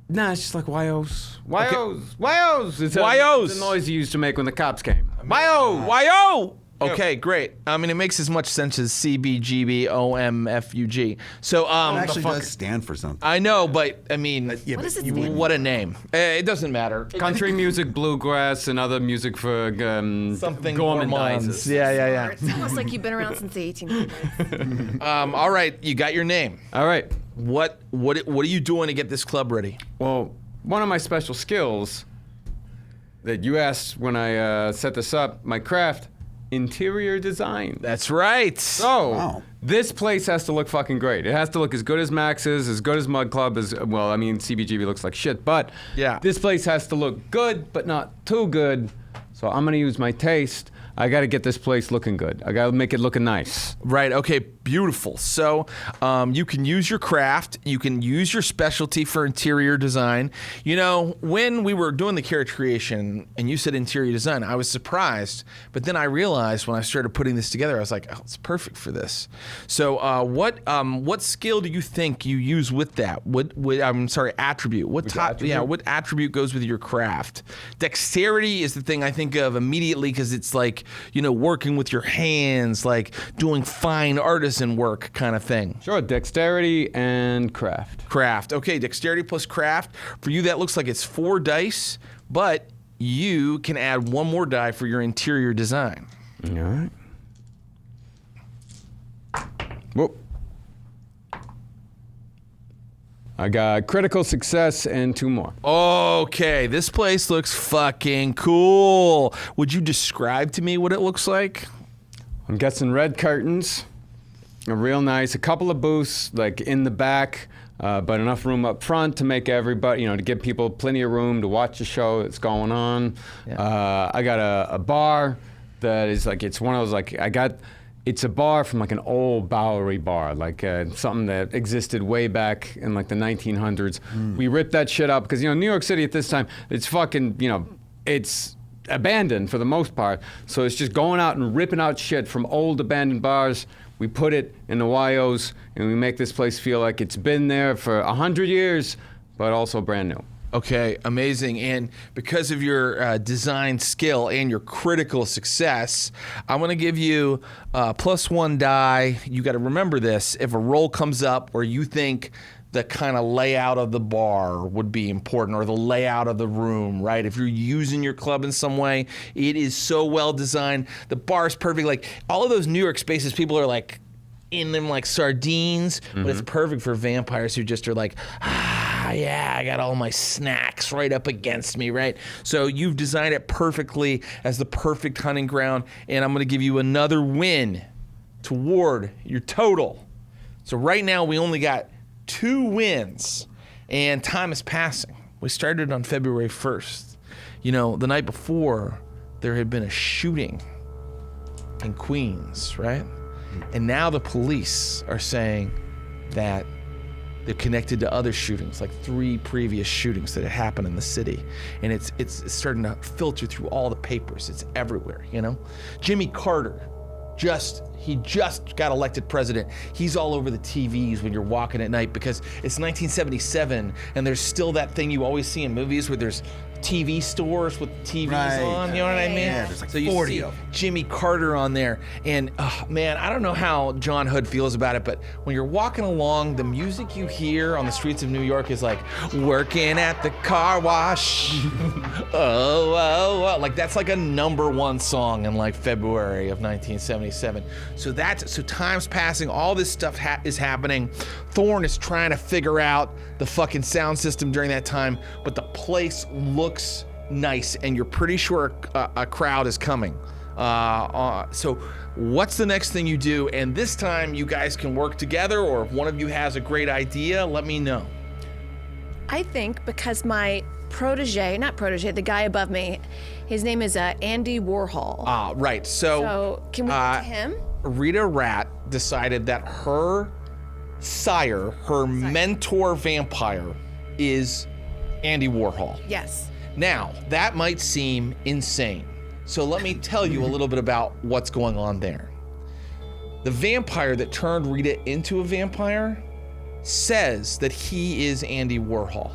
Nah, it's just like YOs. YOs. YOs. It's YOs. It's the noise you used to make when the cops came. YO. YO! Okay, great. I mean, it makes as much sense as CBGBOMFUG. So, It actually does stand for something. I know, but I mean, What does it stand what a name. It doesn't matter. Country music, bluegrass, and other music for Something gormandizers. Yeah. It's almost like you've been around since the 1800s. All right, you got your name. All right. What are you doing to get this club ready? Well, one of my special skills that you asked when I set this up, my craft, interior design. That's right. So, this place has to look fucking great. It has to look as good as Max's, as good as Mud Club, well, I mean, CBGB looks like shit, but Yeah. this place has to look good, but not too good. So I'm gonna use my taste. I gotta get this place looking good. I gotta make it looking nice. Right, okay, beautiful. So you can use your craft, you can use your specialty for interior design. You know, when we were doing the character creation and you said interior design, I was surprised, but then I realized when I started putting this together, I was like, oh, it's perfect for this. So what skill do you think you use with that? Attribute. What attribute goes with your craft? Dexterity is the thing I think of immediately because it's like, you know, working with your hands, like doing fine artisan work kind of thing. Sure, dexterity and craft. Craft. Okay, dexterity plus craft. For you, that looks like it's 4 dice, but you can add 1 more die for your interior design. All right. Whoop. I got critical success and 2 more. Okay, this place looks fucking cool. Would you describe to me what it looks like? I'm guessing red curtains, real nice. A couple of booths, like in the back, but enough room up front to make everybody, you know, to give people plenty of room to watch the show that's going on. Yeah. I got a bar that is like, it's one of those, like, it's a bar from like an old Bowery bar, like something that existed way back in like the 1900s. We ripped that shit up because, you know, New York City at this time, it's fucking, you know, it's abandoned for the most part. So it's just going out and ripping out shit from old abandoned bars. We put it in the YOs and we make this place feel like it's been there for 100 years, but also brand new. Okay, amazing. And because of your design skill and your critical success, I'm going to give you +1 die. You got to remember this. If a roll comes up where you think the kind of layout of the bar would be important or the layout of the room, right? If you're using your club in some way, it is so well designed. The bar is perfect. Like all of those New York spaces, people are like in them like sardines, but it's perfect for vampires who just are like, yeah, I got all my snacks right up against me, right? So you've designed it perfectly as the perfect hunting ground, and I'm gonna give you another win toward your total. So right now we only got 2 wins, and time is passing. We started on February 1st. You know, the night before, there had been a shooting in Queens, right? And now the police are saying that they're connected to other shootings, like 3 previous shootings that had happened in the city. And it's starting to filter through all the papers. It's everywhere, you know? Jimmy Carter, he just got elected president. He's all over the TVs when you're walking at night because it's 1977 and there's still that thing you always see in movies where there's TV stores with TVs Right. on, you know what I mean? Yeah, there's like so you 40 see of them. Jimmy Carter on there, and man, I don't know how John Hood feels about it, but when you're walking along, the music you hear on the streets of New York is like, working at the car wash, oh, like that's like a #1 song in like February of 1977. So time's passing, all this stuff is happening. Thorne is trying to figure out the fucking sound system during that time, but the place looks nice, and you're pretty sure a crowd is coming. So what's the next thing you do? And this time you guys can work together, or if one of you has a great idea, let me know. I think because my the guy above me, his name is Andy Warhol. Right. So can we get to him? Rita Rat decided that her sire, her mentor vampire, is Andy Warhol. Yes. Now, that might seem insane. So let me tell you a little bit about what's going on there. The vampire that turned Rita into a vampire says that he is Andy Warhol.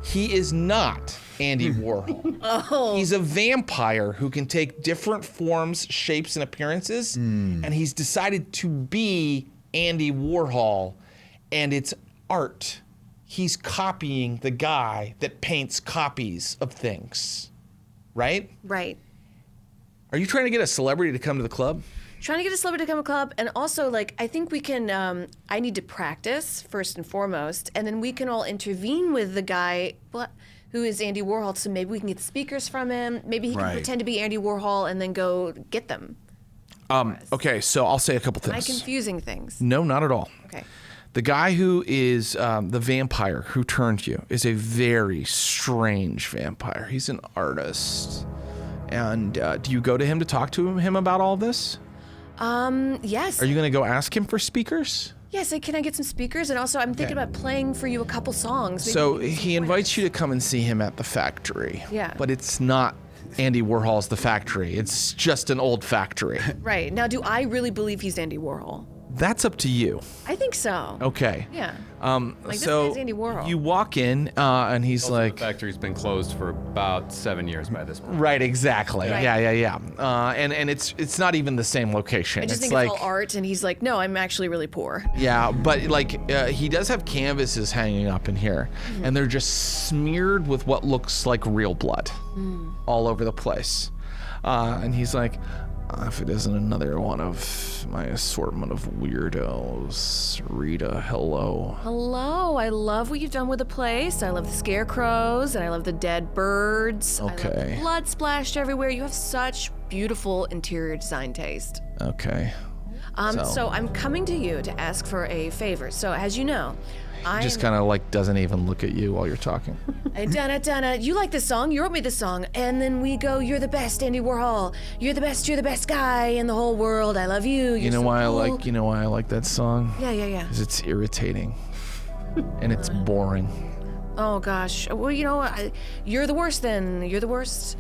He is not Andy Warhol. Oh. He's a vampire who can take different forms, shapes, and appearances, and he's decided to be Andy Warhol, and it's art. He's copying the guy that paints copies of things, right? Right. Are you trying to get a celebrity to come to the club? Trying to get a celebrity to come to club, and also like I think we can. I need to practice first and foremost, and then we can all intervene with the guy who is Andy Warhol. So maybe we can get the speakers from him. Maybe he can pretend to be Andy Warhol and then go get them. Okay, so I'll say a couple Am I things. confusing things? No, not at all. Okay. The guy who is the vampire who turned you is a very strange vampire. He's an artist. And do you go to him to talk to him about all this? Yes. Are you going to go ask him for speakers? Yes. Can I get some speakers? And also, I'm thinking about playing for you a couple songs. Maybe So we can get some he invites points. you to come and see him at the factory. Yeah. But it's not Andy Warhol's The Factory. It's just an old factory. Right. Now, do I really believe he's Andy Warhol? That's up to you. I think so. Okay. Yeah. Like, So this guy's Andy Warhol. you walk in and he's Also, like, the factory's been closed for about 7 years by this point. right, exactly. Right. Yeah. And it's not even the same location. I just think like, it's all art, and he's like, no, I'm actually really poor. yeah, but like he does have canvases hanging up in here, and they're just smeared with what looks like real blood all over the place. And he's like, if it isn't another one of my assortment of weirdos, Rita, hello. Hello, I love what you've done with the place. I love the scarecrows, and I love the dead birds. I love Okay. the blood splashed everywhere. You have such beautiful interior design taste. Okay. So I'm coming to you to ask for a favor. So as you know, I Just kind of like doesn't even look at you while you're talking. Donna, you like this song? You wrote me this song, and then we go, "You're the best, Andy Warhol. You're the best guy in the whole world. I love you. You're You know so why cool." I like that song? Yeah. Because it's irritating, and it's boring. Oh gosh. Well, you know, you're the worst. Then you're the worst.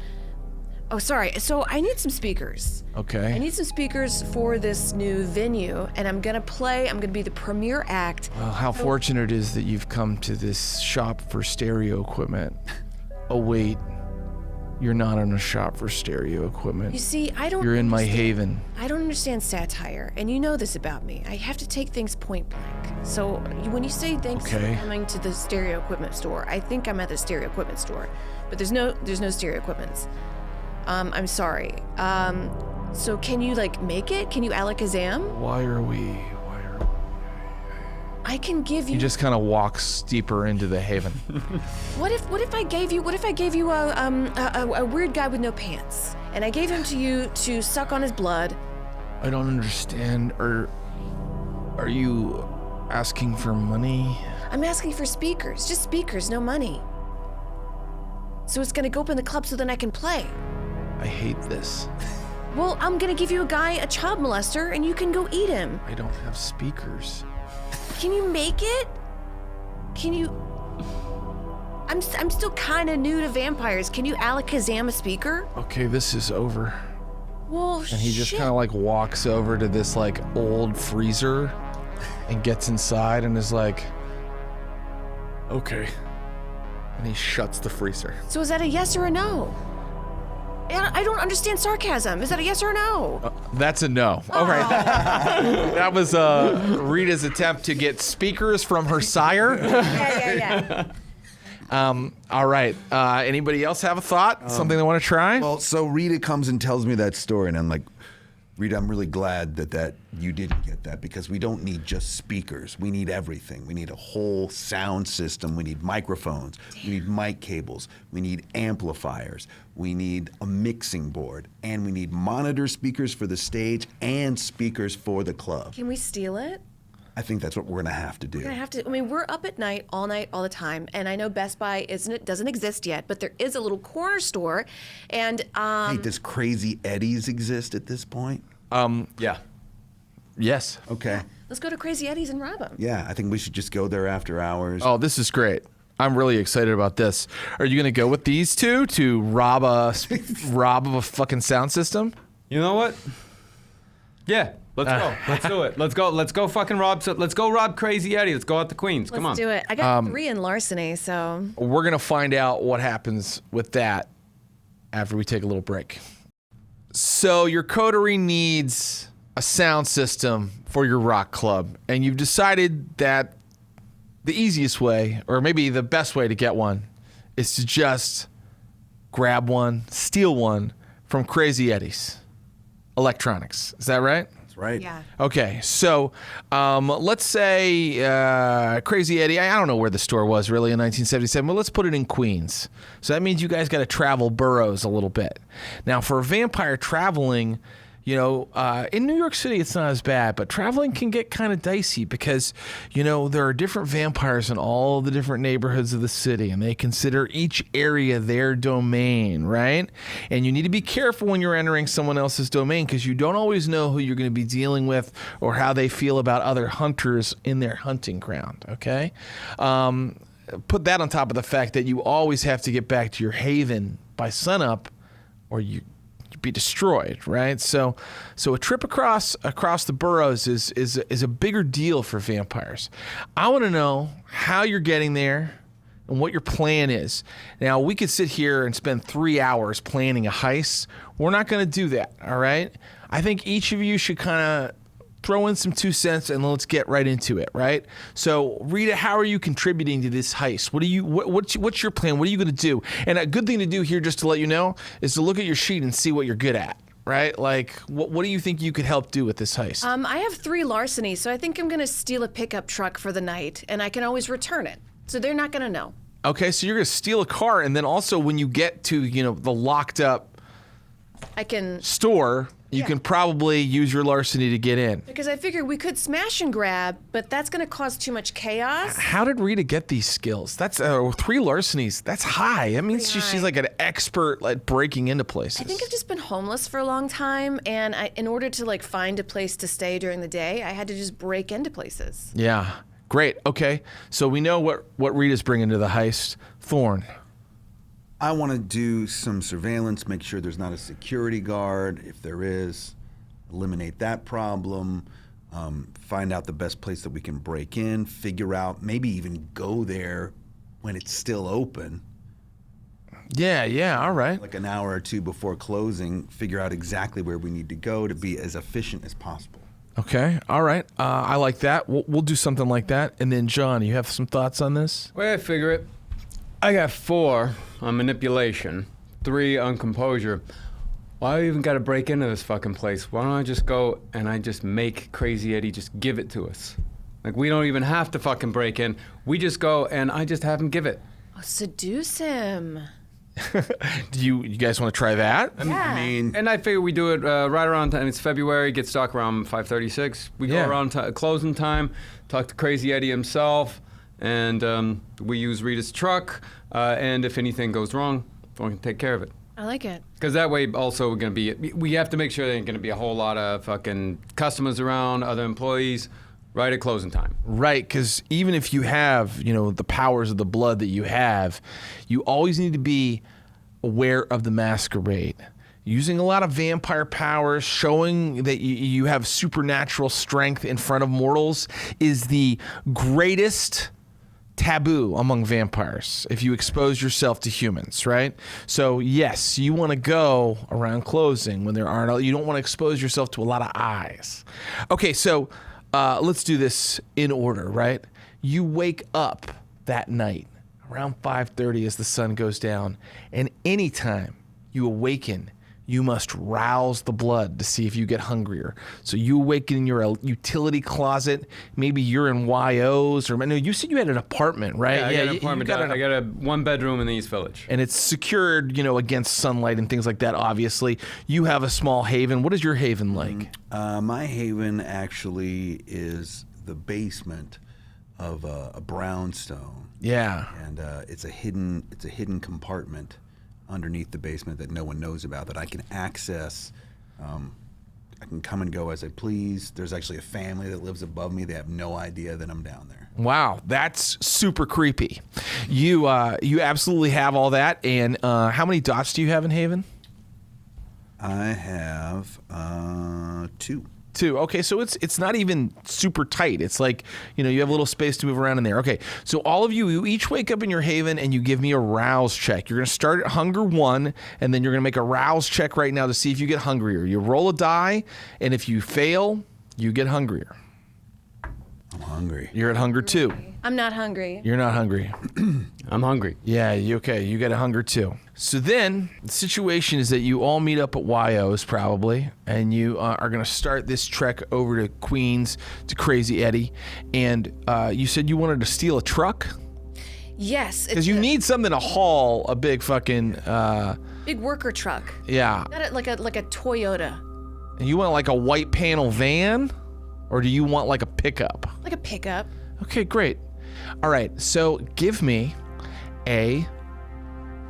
Oh, sorry. So I need some speakers. Okay. I need some speakers for this new venue, and I'm gonna be the premier act. Well, how fortunate it is that you've come to this shop for stereo equipment. Oh wait, you're not in a shop for stereo equipment. You see, I don't. You're in my understand- haven. I don't understand satire, and you know this about me. I have to take things point blank. So when you say thanks Okay. for coming to the stereo equipment store, I think I'm at the stereo equipment store, but there's no stereo equipments. I'm sorry. So can you like make it? Can you alakazam? Why are we? I can give you. He just kind of walks deeper into the haven. What if I gave you a weird guy with no pants, and I gave him to you to suck on his blood? I don't understand. Are you asking for money? I'm asking for speakers, just speakers, no money. So it's gonna go up in the club so then I can play. I hate this. Well, I'm gonna give you a guy, a child molester, and you can go eat him. I don't have speakers. Can you make it? Can you? I'm still kind of new to vampires. Can you alakazam a speaker? Okay, this is over. Well, And he just shit. kind of like walks over to this like old freezer and gets inside and is like, okay, And he shuts the freezer. So is that a yes or a no? I don't understand sarcasm. Is that a yes or a no? That's a no. All right. That was Rita's attempt to get speakers from her sire. Yeah. All right. Anybody else have a thought? Something they want to try? Well, so Rita comes and tells me that story, and I'm like, Rita, I'm really glad that you didn't get that, because we don't need just speakers. We need everything. We need a whole sound system. We need microphones. We need mic cables. We need amplifiers. We need a mixing board. And we need monitor speakers for the stage and speakers for the club. Can we steal it? I think that's what we're going to have to do. We're gonna have to. I mean, we're up at night, all the time, and I know Best Buy doesn't exist yet, but there is a little corner store, and Hey, does Crazy Eddie's exist at this point? Yeah. Yes. Okay. let's go to Crazy Eddie's and rob him. Yeah, I think we should just go there after hours. Oh, this is great. I'm really excited about this. Are you going to go with these two to rob a fucking sound system? You know what? Yeah, let's go. Let's do it. Let's go fucking rob. Let's go rob Crazy Eddie. Let's go out the Queens. Come on. Let's do it. I got 3 in larceny, so. We're going to find out what happens with that after we take a little break. So your coterie needs a sound system for your rock club, and you've decided that the easiest way, or maybe the best way to get one, is to just grab one, steal one from Crazy Eddie's Electronics. Is that right? That's right. Yeah. Okay, so let's say Crazy Eddie, I don't know where the store was really in 1977, but let's put it in Queens. So that means you guys got to travel boroughs a little bit. Now, for a vampire traveling, you know, in New York City, it's not as bad, but traveling can get kind of dicey because, you know, there are different vampires in all the different neighborhoods of the city, and they consider each area their domain, right? And you need to be careful when you're entering someone else's domain because you don't always know who you're going to be dealing with or how they feel about other hunters in their hunting ground, okay? Put that on top of the fact that you always have to get back to your haven by sunup or you be destroyed, right? So a trip across the boroughs is a bigger deal for vampires. I want to know how you're getting there and what your plan is. Now, we could sit here and spend 3 hours planning a heist. We're not going to do that, all right? I think each of you should kind of throw in some 2 cents and let's get right into it, right? So, Rita, how are you contributing to this heist? What's your plan? What are you going to do? And a good thing to do here, just to let you know, is to look at your sheet and see what you're good at, right? Like, what do you think you could help do with this heist? I have 3 larceny, so I think I'm going to steal a pickup truck for the night, and I can always return it. So they're not going to know. Okay, so you're going to steal a car, and then also when you get to, you know, the locked up store, you can probably use your larceny to get in. Because I figured we could smash and grab, but that's going to cause too much chaos. How did Rita get these skills? That's 3 larcenies. That's high. That means she's like an expert at breaking into places. I think I've just been homeless for a long time, and in order to like find a place to stay during the day, I had to just break into places. Yeah, great. Okay, so we know what Rita's bringing to the heist. Thorne. I want to do some surveillance, make sure there's not a security guard. If there is, eliminate that problem, find out the best place that we can break in, figure out, maybe even go there when it's still open. Yeah, all right. Like an hour or 2 before closing, figure out exactly where we need to go to be as efficient as possible. Okay, all right. I like that. We'll do something like that. And then, John, you have some thoughts on this? Well, I figure it. I got 4 on manipulation, 3 on composure. Why do I even got to break into this fucking place? Why don't I just go and I just make Crazy Eddie just give it to us? Like, we don't even have to fucking break in. We just go and I just have him give it. Oh, seduce him. Do you guys want to try that? Yeah. And I figure we do it right around time. It's February, get stock around 5:36. We go around closing time, talk to Crazy Eddie himself, and we use Rita's truck, and if anything goes wrong, we can take care of it. I like it. Because that way also we have to make sure there ain't going to be a whole lot of fucking customers around, other employees, right at closing time. Right, because even if you have, you know, the powers of the blood that you have, you always need to be aware of the masquerade. Using a lot of vampire powers, showing that you have supernatural strength in front of mortals is the greatest taboo among vampires if you expose yourself to humans, right? So yes, you want to go around closing when there aren't. You don't want to expose yourself to a lot of eyes. Okay, so let's do this in order, right? You wake up that night around 5:30 as the sun goes down, and anytime you awaken, you must rouse the blood to see if you get hungrier. So you awaken in your utility closet. Maybe you're in YOs, or no, you said you had an apartment, right? Yeah, I got an apartment. I got a 1-bedroom in the East Village. And it's secured, against sunlight and things like that, obviously. You have a small haven. What is your haven like? My haven actually is the basement of a brownstone. Yeah. And it's a hidden compartment underneath the basement that no one knows about, that I can access. I can come and go as I please. There's actually a family that lives above me. They have no idea that I'm down there. Wow, that's super creepy. You absolutely have all that. And how many dots do you have in Haven? I have 2. 2. Okay, so it's not even super tight. It's like, you have a little space to move around in there. Okay, so all of you each wake up in your haven and you give me a rouse check. You're going to start at hunger 1, and then you're going to make a rouse check right now to see if you get hungrier. You roll a die, and if you fail, you get hungrier. I'm hungry. You're at hunger 2. I'm not hungry. You're not hungry. I'm hungry. Yeah, okay, you got a hunger 2. So then the situation is that you all meet up at YO's probably, and you are going to start this trek over to Queens to Crazy Eddie. And you said you wanted to steal a truck? Yes. Because you need something to haul a big fucking... big worker truck. Yeah. Not like a Toyota. And you want like a white panel van? Or do you want like a pickup? Like a pickup. Okay, great. All right, so give me a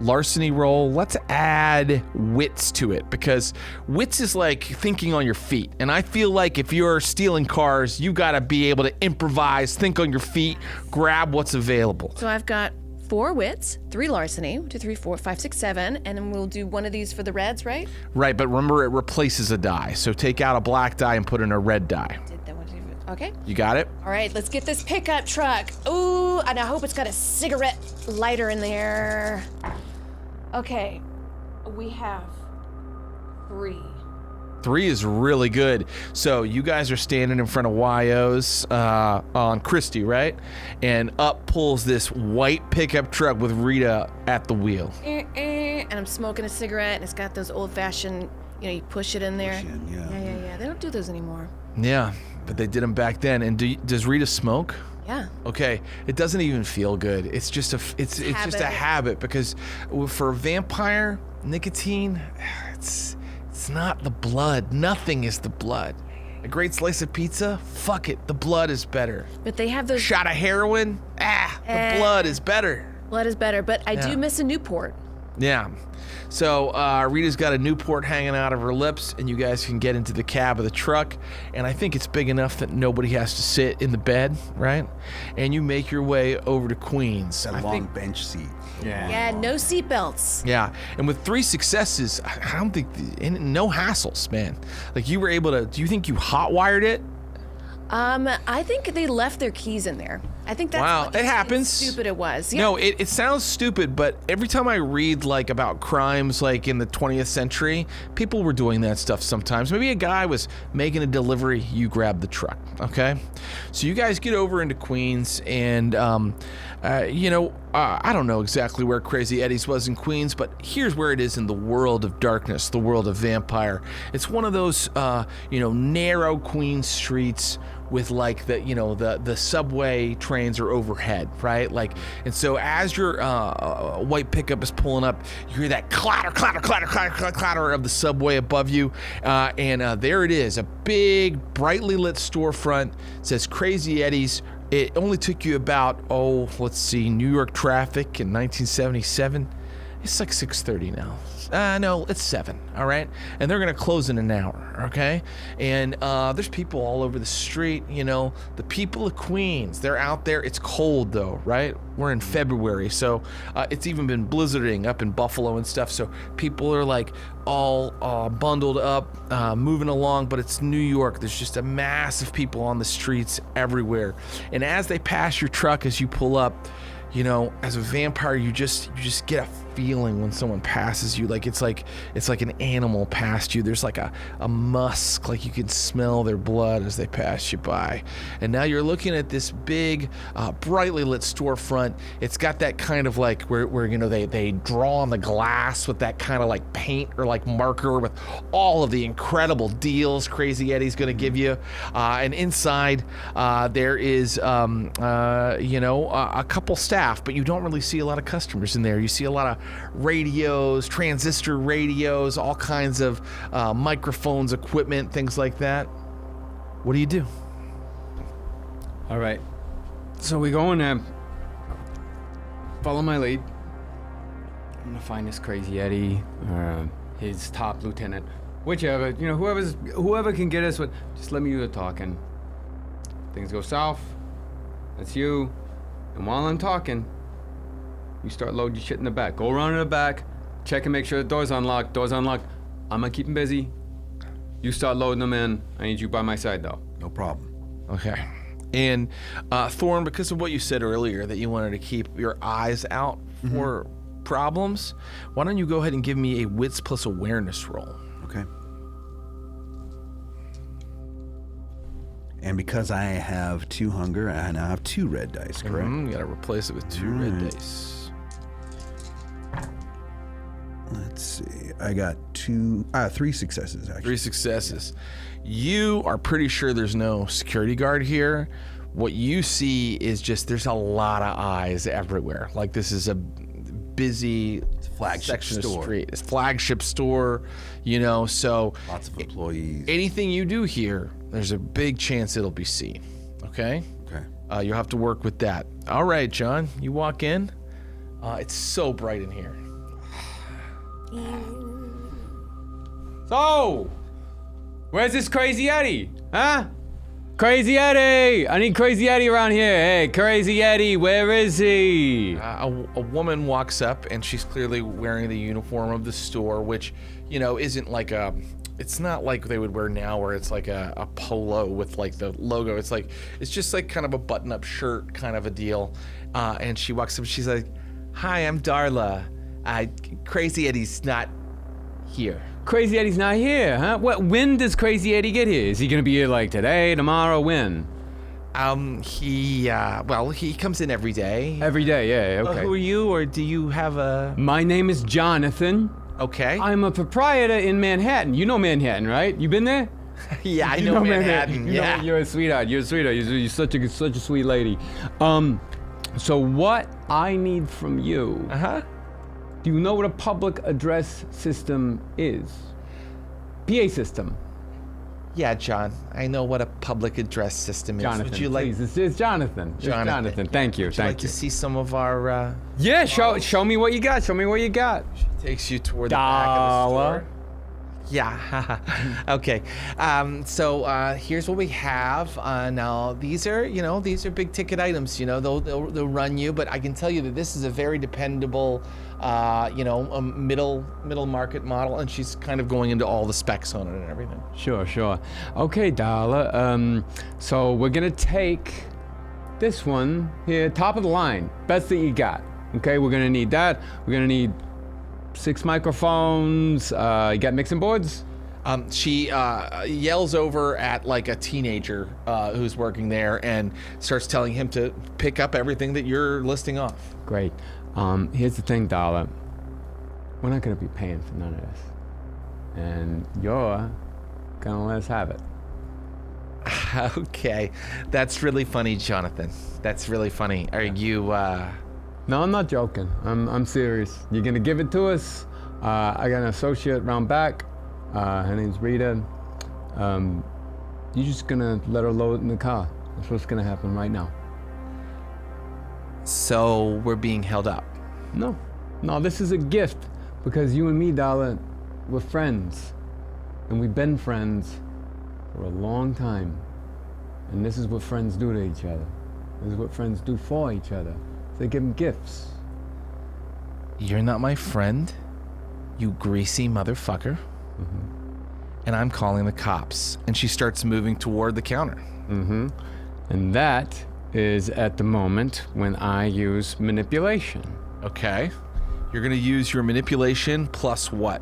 larceny roll. Let's add wits to it, because wits is like thinking on your feet. And I feel like if you're stealing cars, you got to be able to improvise, think on your feet, grab what's available. So I've got 4 wits, 3 larceny, 1, 2, 3, 4, 5, 6, 7, and then we'll do one of these for the reds, right? Right, but remember it replaces a die. So take out a black die and put in a red die. Okay. You got it? All right, let's get this pickup truck. Ooh, and I hope it's got a cigarette lighter in there. Okay, we have 3. 3 is really good. So you guys are standing in front of YO's on Christie, right? And up pulls this white pickup truck with Rita at the wheel. And I'm smoking a cigarette, and it's got those old-fashioned, you push it in there. Yeah. They don't do those anymore. Yeah, but they did them back then. And does Rita smoke? Yeah. Okay, it doesn't even feel good. It's just it's just a habit, because for a vampire, nicotine, it's not the blood. Nothing is the blood. A great slice of pizza, fuck it, the blood is better. But they have those. Shot of heroin, the blood is better. Blood is better, but I do miss a Newport. Yeah. So Rita's got a Newport hanging out of her lips, and you guys can get into the cab of the truck. And I think it's big enough that nobody has to sit in the bed, right? And you make your way over to Queens. That long bench seat. Yeah, no seatbelts. Yeah, and with 3 successes, I don't think, no hassles, man. Like, you were able to, do you think you hotwired it? I think they left their keys in there. I think that's Wow, how it happens. Stupid it was. Yeah. No, it sounds stupid, but every time I read like about crimes like in the 20th century, people were doing that stuff sometimes. Maybe a guy was making a delivery, you grab the truck, okay? So you guys get over into Queens, and I don't know exactly where Crazy Eddie's was in Queens, but here's where it is in the world of darkness, the world of vampire. It's one of those narrow Queens streets with like the subway trains are overhead, right? Like, and so as your white pickup is pulling up, you hear that clatter, clatter, clatter, clatter, clatter, clatter of the subway above you, and there it is, a big, brightly lit storefront. It says Crazy Eddie's. It only took you about, New York traffic in 1977. It's like 6:30 now. No, it's 7, all right? And they're gonna close in an hour, okay? And there's people all over the street, you know, the people of Queens, they're out there. It's cold though, right? We're in February, so it's even been blizzarding up in Buffalo and stuff, so people are like all bundled up, moving along, but it's New York. There's just a mass of people on the streets everywhere. And as they pass your truck, as you pull up, you know, as a vampire, you just get a feeling when someone passes you, like it's like an animal passed you. There's like a musk, like you can smell their blood as they pass you by. And now you're looking at this big, brightly lit storefront. It's got that kind of like where you know they draw on the glass with that kind of like paint or like marker with all of the incredible deals Crazy Eddie's gonna give you. And inside there is you know, a couple staff, but you don't really see a lot of customers in there. You see a lot of radios, transistor radios, all kinds of microphones, equipment, things like that. What do you do? All right. So we go in there. Follow my lead. I'm gonna find this Crazy Eddie, his top lieutenant, whichever. You know, whoever can get us. Just let me do the talking. Things go south. That's you. And while I'm talking, you start loading your shit in the back. Go around in the back, check and make sure the door's unlocked. Door's unlocked. I'm gonna keep them busy. You start loading them in. I need you by my side, though. No problem. Okay. And Thorne, because of what you said earlier, that you wanted to keep your eyes out for problems, why don't you go ahead and give me a wits plus awareness roll? Okay. And because I have 2 hunger, I now have 2 red dice, correct? You gotta replace it with 2 red dice. Let's see. I got 3 successes, actually. 3 successes. You are pretty sure there's no security guard here. What you see is just there's a lot of eyes everywhere. Like this is a busy flagship section store. of street. It's flagship store, you know, so Lots of employees. anything you do here, there's a big chance it'll be seen. Okay? Okay. You'll have to work with that. All right, John, you walk in. It's so bright in here. So, where's this Crazy Eddie? Huh? Crazy Eddie! I need Crazy Eddie around here. Hey, Crazy Eddie, where is he? A woman walks up and she's clearly wearing the uniform of the store, which, you know, isn't like it's not like they would wear now where it's like a polo with like the logo. It's just like kind of a button-up shirt kind of a deal. And she walks up and she's like, "Hi, I'm Darla. Crazy Eddie's not here." Crazy Eddie's not here, huh? When does Crazy Eddie get here? Is he gonna be here like today, tomorrow, when? He comes in every day. Every day, yeah, okay. Who are you, or do you have a... My name is Jonathan. Okay. I'm a proprietor in Manhattan. You know Manhattan, right? You been there? Yeah, I know Manhattan. You Yeah. know, you're a sweetheart. You're such a sweet lady. So what I need from you... Uh-huh. Do you know what a public address system is? PA system. Yeah, John. I know what a public address system is. Jonathan, Would you like... please. It's Jonathan. It's Jonathan. Thank you. Would you like to see some of our... Yeah, show me what you got. Show me what you got. Takes you toward the back of the store. Yeah. Okay. So here's what we have. Now these are big ticket items. You know, they'll run you, but I can tell you that this is a very dependable, a middle market model, and she's kind of going into all the specs on it and everything. Sure. Okay, Darla. So we're gonna take this one here, top of the line, best that you got. Okay, we're gonna need that. We're gonna need 6 microphones. You got mixing boards? She yells over at like a teenager who's working there and starts telling him to pick up everything that you're listing off. Great. Here's the thing, Darla. We're not gonna be paying for none of this. And you're gonna let us have it. Okay. That's really funny, Jonathan. That's really funny. Are you, No, I'm not joking. I'm serious. You're gonna give it to us. I got an associate round back. Her name's Rita. You're just gonna let her load it in the car. That's what's gonna happen right now. So we're being held up? No, No, this is a gift because you and me, Darla, we're friends. And we've been friends for a long time. And this is what friends do to each other. This is what friends do for each other. They give them gifts. You're not my friend, you greasy motherfucker. And I'm calling the cops. And she starts moving toward the counter. And that is at the moment when I use manipulation. Okay. You're gonna use your manipulation plus what?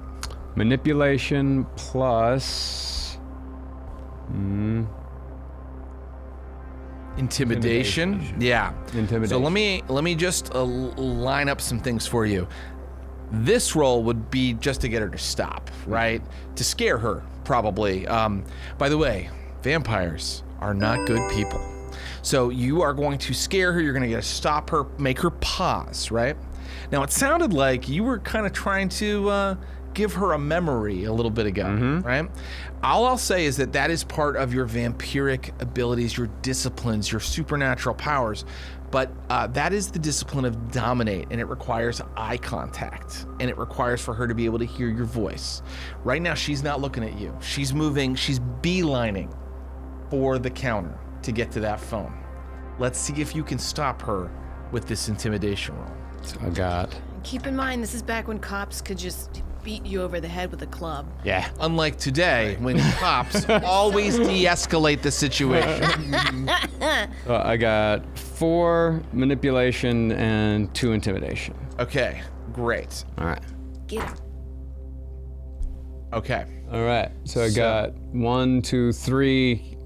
Manipulation plus... Intimidation? Yeah. Intimidation. So let me just line up some things for you. This roll would be just to get her to stop, right? To scare her, probably. By the way, vampires are not good people. So you are going to scare her, you're gonna get to stop her, make her pause, right? Now it sounded like you were kind of trying to give her a memory a little bit ago, right? All I'll say is that is part of your vampiric abilities, your disciplines, your supernatural powers, but that is the discipline of dominate, and it requires eye contact, and it requires for her to be able to hear your voice. Right now, she's not looking at you. She's moving, she's beelining for the counter to get to that phone. Let's see if you can stop her with this intimidation roll. So I got... Keep in mind, this is back when cops could just beat you over the head with a club. Yeah. Unlike today, when cops always de-escalate the situation. So I got 4 manipulation and 2 intimidation. Okay, great. All right. Get him. Okay. All right. So I got 1, 2, 3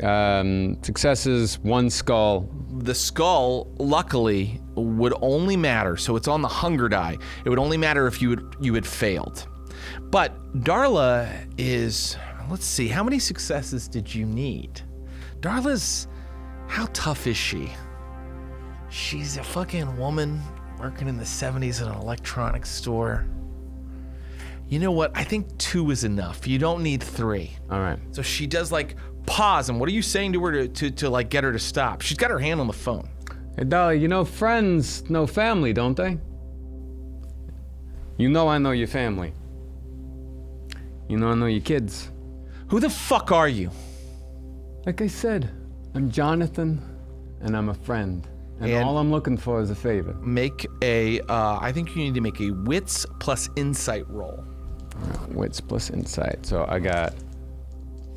successes, 1 skull. The skull, luckily, would only matter, so it's on the hunger die. It would only matter if you had failed. But Darla is, let's see, how many successes did you need? Darla's, how tough is she? She's a fucking woman working in the 70s in an electronics store. You know what? I think 2 is enough. You don't need 3. All right. So she does like pause, and what are you saying to her to like get her to stop? She's got her hand on the phone. Hey, Dolly, you know friends know family, don't they? You know I know your family. You know I know your kids. Who the fuck are you? Like I said, I'm Jonathan, and I'm a friend. And all I'm looking for is a favor. Make a, I think you need to make a wits plus insight roll. Wits plus insight. So I got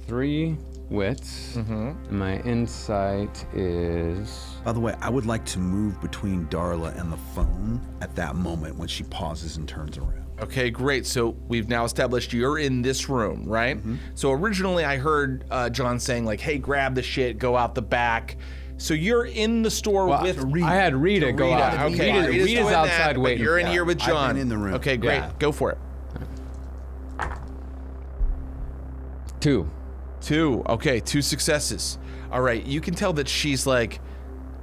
3 wits. And my insight is... By the way, I would like to move between Darla and the phone at that moment when she pauses and turns around. Okay, great. So we've now established you're in this room, right? So originally I heard John saying like, hey, grab the shit, go out the back. So you're in the store with Rita. I had Rita go out. Okay, Rita's outside but waiting. you're in here with John. I've been in the room. Okay, great. Yeah. Go for it. 2. 2. Okay, 2 successes. All right, you can tell that she's like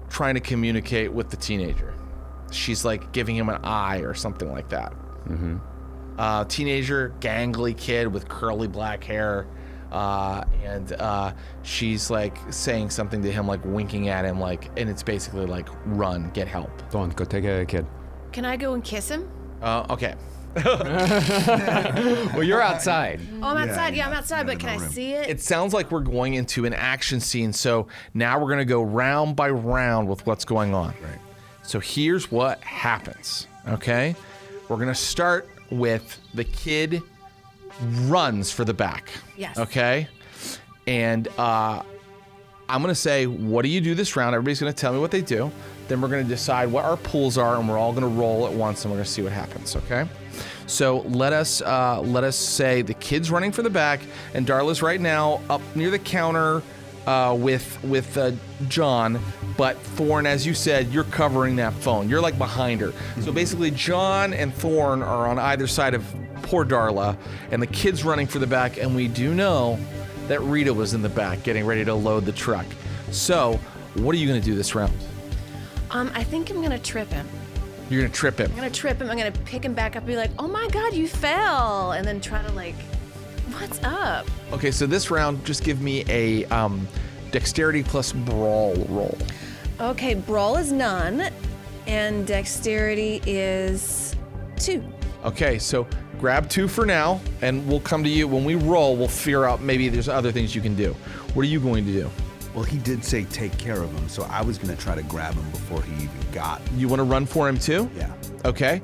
trying to communicate with the teenager. She's like giving him an eye or something like that. Teenager, gangly kid with curly black hair. And she's like saying something to him, like winking at him, like, and it's basically like, run, get help. Thorne, go take care of the kid. Can I go and kiss him? Okay. Well, you're outside. Oh, I'm outside. Yeah, I'm outside, but in can I the room. see it? It sounds like we're going into an action scene. So now we're going to go round by round with what's going on. Right. So here's what happens. Okay. We're going to start with the kid runs for the back. Yes. Okay. And I'm going to say, what do you do this round? Everybody's going to tell me what they do. Then we're going to decide what our pools are, and we're all going to roll at once, and we're going to see what happens. Okay. So let us say the kid's running for the back, and Darla's right now up near the counter with John. But Thorne, as you said, you're covering that phone. You're like behind her. So basically, John and Thorne are on either side of poor Darla, and the kid's running for the back. And we do know that Rita was in the back, getting ready to load the truck. So, what are you going to do this round? I think I'm gonna trip him. You're going to trip him. I'm gonna trip him. I'm gonna pick him back up and be like, oh my God, you fell. And then try to like, what's up? Okay, so this round, just give me a dexterity plus brawl roll. Okay, brawl is none, and dexterity is 2. Okay, so grab 2 for now, and we'll come to you. When we roll, we'll figure out maybe there's other things you can do. What are you going to do? Well, he did say take care of him, so I was going to try to grab him before he even got. You want to run for him too? Yeah. Okay.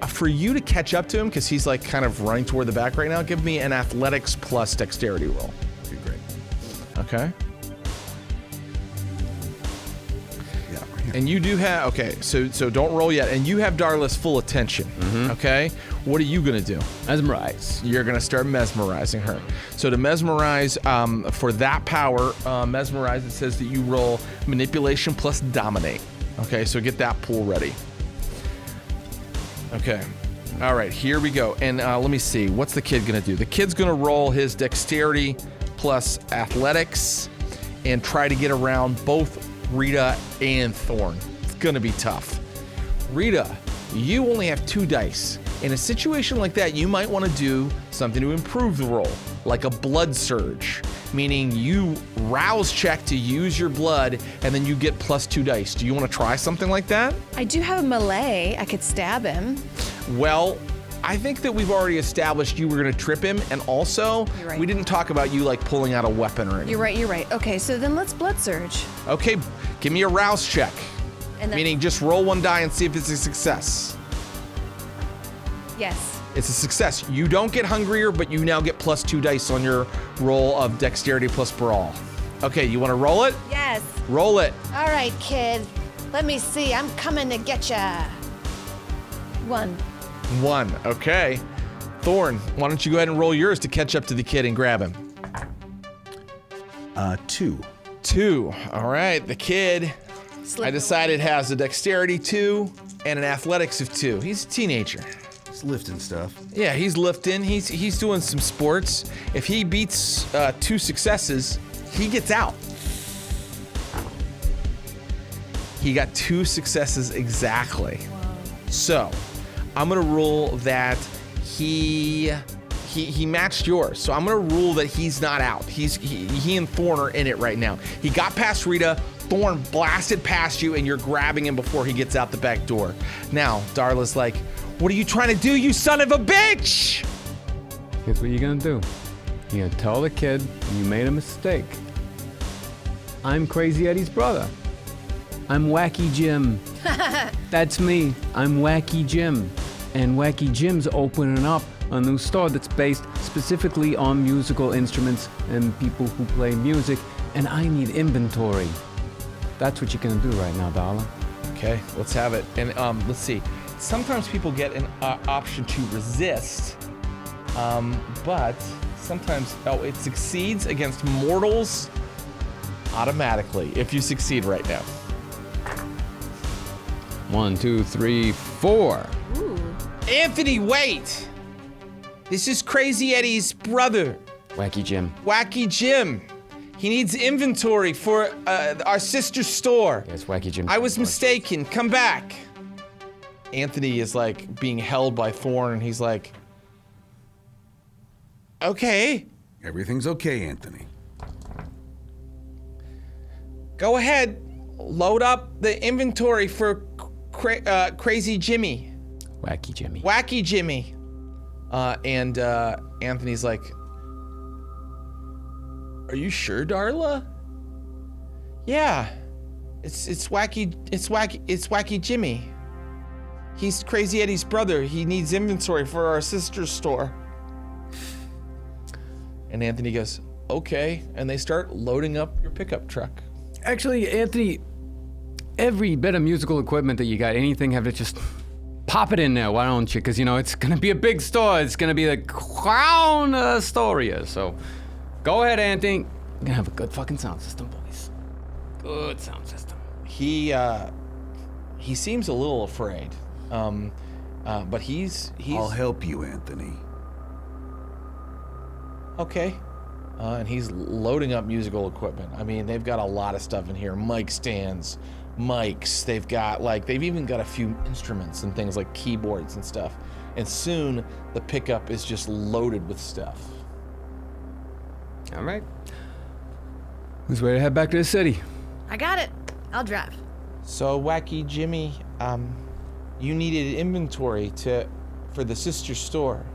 For you to catch up to him, because he's like kind of running toward the back right now, give me an athletics plus dexterity roll. Okay, great. Okay. Yeah, right here. And you do have, okay, so don't roll yet. And you have Darla's full attention, okay? What are you gonna do? Mesmerize. You're gonna start mesmerizing her. So to mesmerize, for that power, mesmerize, it says that you roll manipulation plus dominate. Okay, so get that pool ready. Okay, all right, here we go. And let me see, what's the kid gonna do? The kid's gonna roll his dexterity plus athletics and try to get around both Rita and Thorne. It's gonna be tough. Rita, you only have 2 dice. In a situation like that, you might want to do something to improve the roll, like a blood surge, meaning you rouse check to use your blood and then you get plus 2 dice. Do you want to try something like that? I do have a melee. I could stab him. Well, I think that we've already established you were going to trip him, and also You're right. we didn't talk about you like pulling out a weapon or anything. You're right. Okay, so then let's blood surge. Okay, give me a rouse check, And then, meaning just roll 1 die and see if it's a success. yes. It's a success. You don't get hungrier, but you now get plus 2 dice on your roll of dexterity plus brawl. Okay, you want to roll it? Yes. Roll it. All right, kid. Let me see. I'm coming to get ya. 1. 1. Okay. Thorne, why don't you go ahead and roll yours to catch up to the kid and grab him? 2. 2. All right, the kid, I decided, has a dexterity 2 and an athletics of 2. He's a teenager. He's lifting stuff. Yeah, he's lifting. He's doing some sports. If he beats 2 successes, he gets out. He got 2 successes exactly. So, I'm gonna rule that he matched yours. So I'm gonna rule that he's not out. He and Thorne are in it right now. He got past Rita. Thorne blasted past you, and you're grabbing him before he gets out the back door. Now, Darla's like, "What are you trying to do, you son of a bitch?" Here's what you're gonna do. You're gonna tell the kid you made a mistake. I'm Crazy Eddie's brother. I'm Wacky Jim. That's me. I'm Wacky Jim. And Wacky Jim's opening up a new store that's based specifically on musical instruments and people who play music, and I need inventory. That's what you're gonna do right now, Darla. Okay, let's have it. And let's see. Sometimes people get an option to resist, but sometimes, it succeeds against mortals automatically if you succeed right now. 1, 2, 3, 4. Ooh. Anthony, wait! This is Crazy Eddie's brother, Wacky Jim. Wacky Jim. He needs inventory for our sister's store. Yes, Wacky Jim. I was mistaken. Come back. Anthony is like being held by Thorne, and he's like, okay, Everything's okay, Anthony. go ahead. Load up the inventory for Crazy Jimmy. Wacky Jimmy. Wacky Jimmy. And Anthony's like, are you sure, Darla? Yeah. It's Wacky Jimmy. He's Crazy Eddie's brother. He needs inventory for our sister's store. And Anthony goes, okay. And they start loading up your pickup truck. Actually, Anthony, every bit of musical equipment that you got, anything, have to just pop it in there, why don't you? Because, you know, it's going to be a big store. It's going to be the Crown Astoria. So go ahead, Anthony. You're going to have a good fucking sound system, boys. Good sound system. He seems a little afraid. But he's I'll help you, Anthony. okay. And he's loading up musical equipment. I mean, they've got a lot of stuff in here. Mic stands, mics. They've even got a few instruments and things like keyboards and stuff. And soon the pickup is just loaded with stuff. All right. Who's ready to head back to the city? I got it. I'll drive. So, Wacky Jimmy, you needed inventory for the sister store.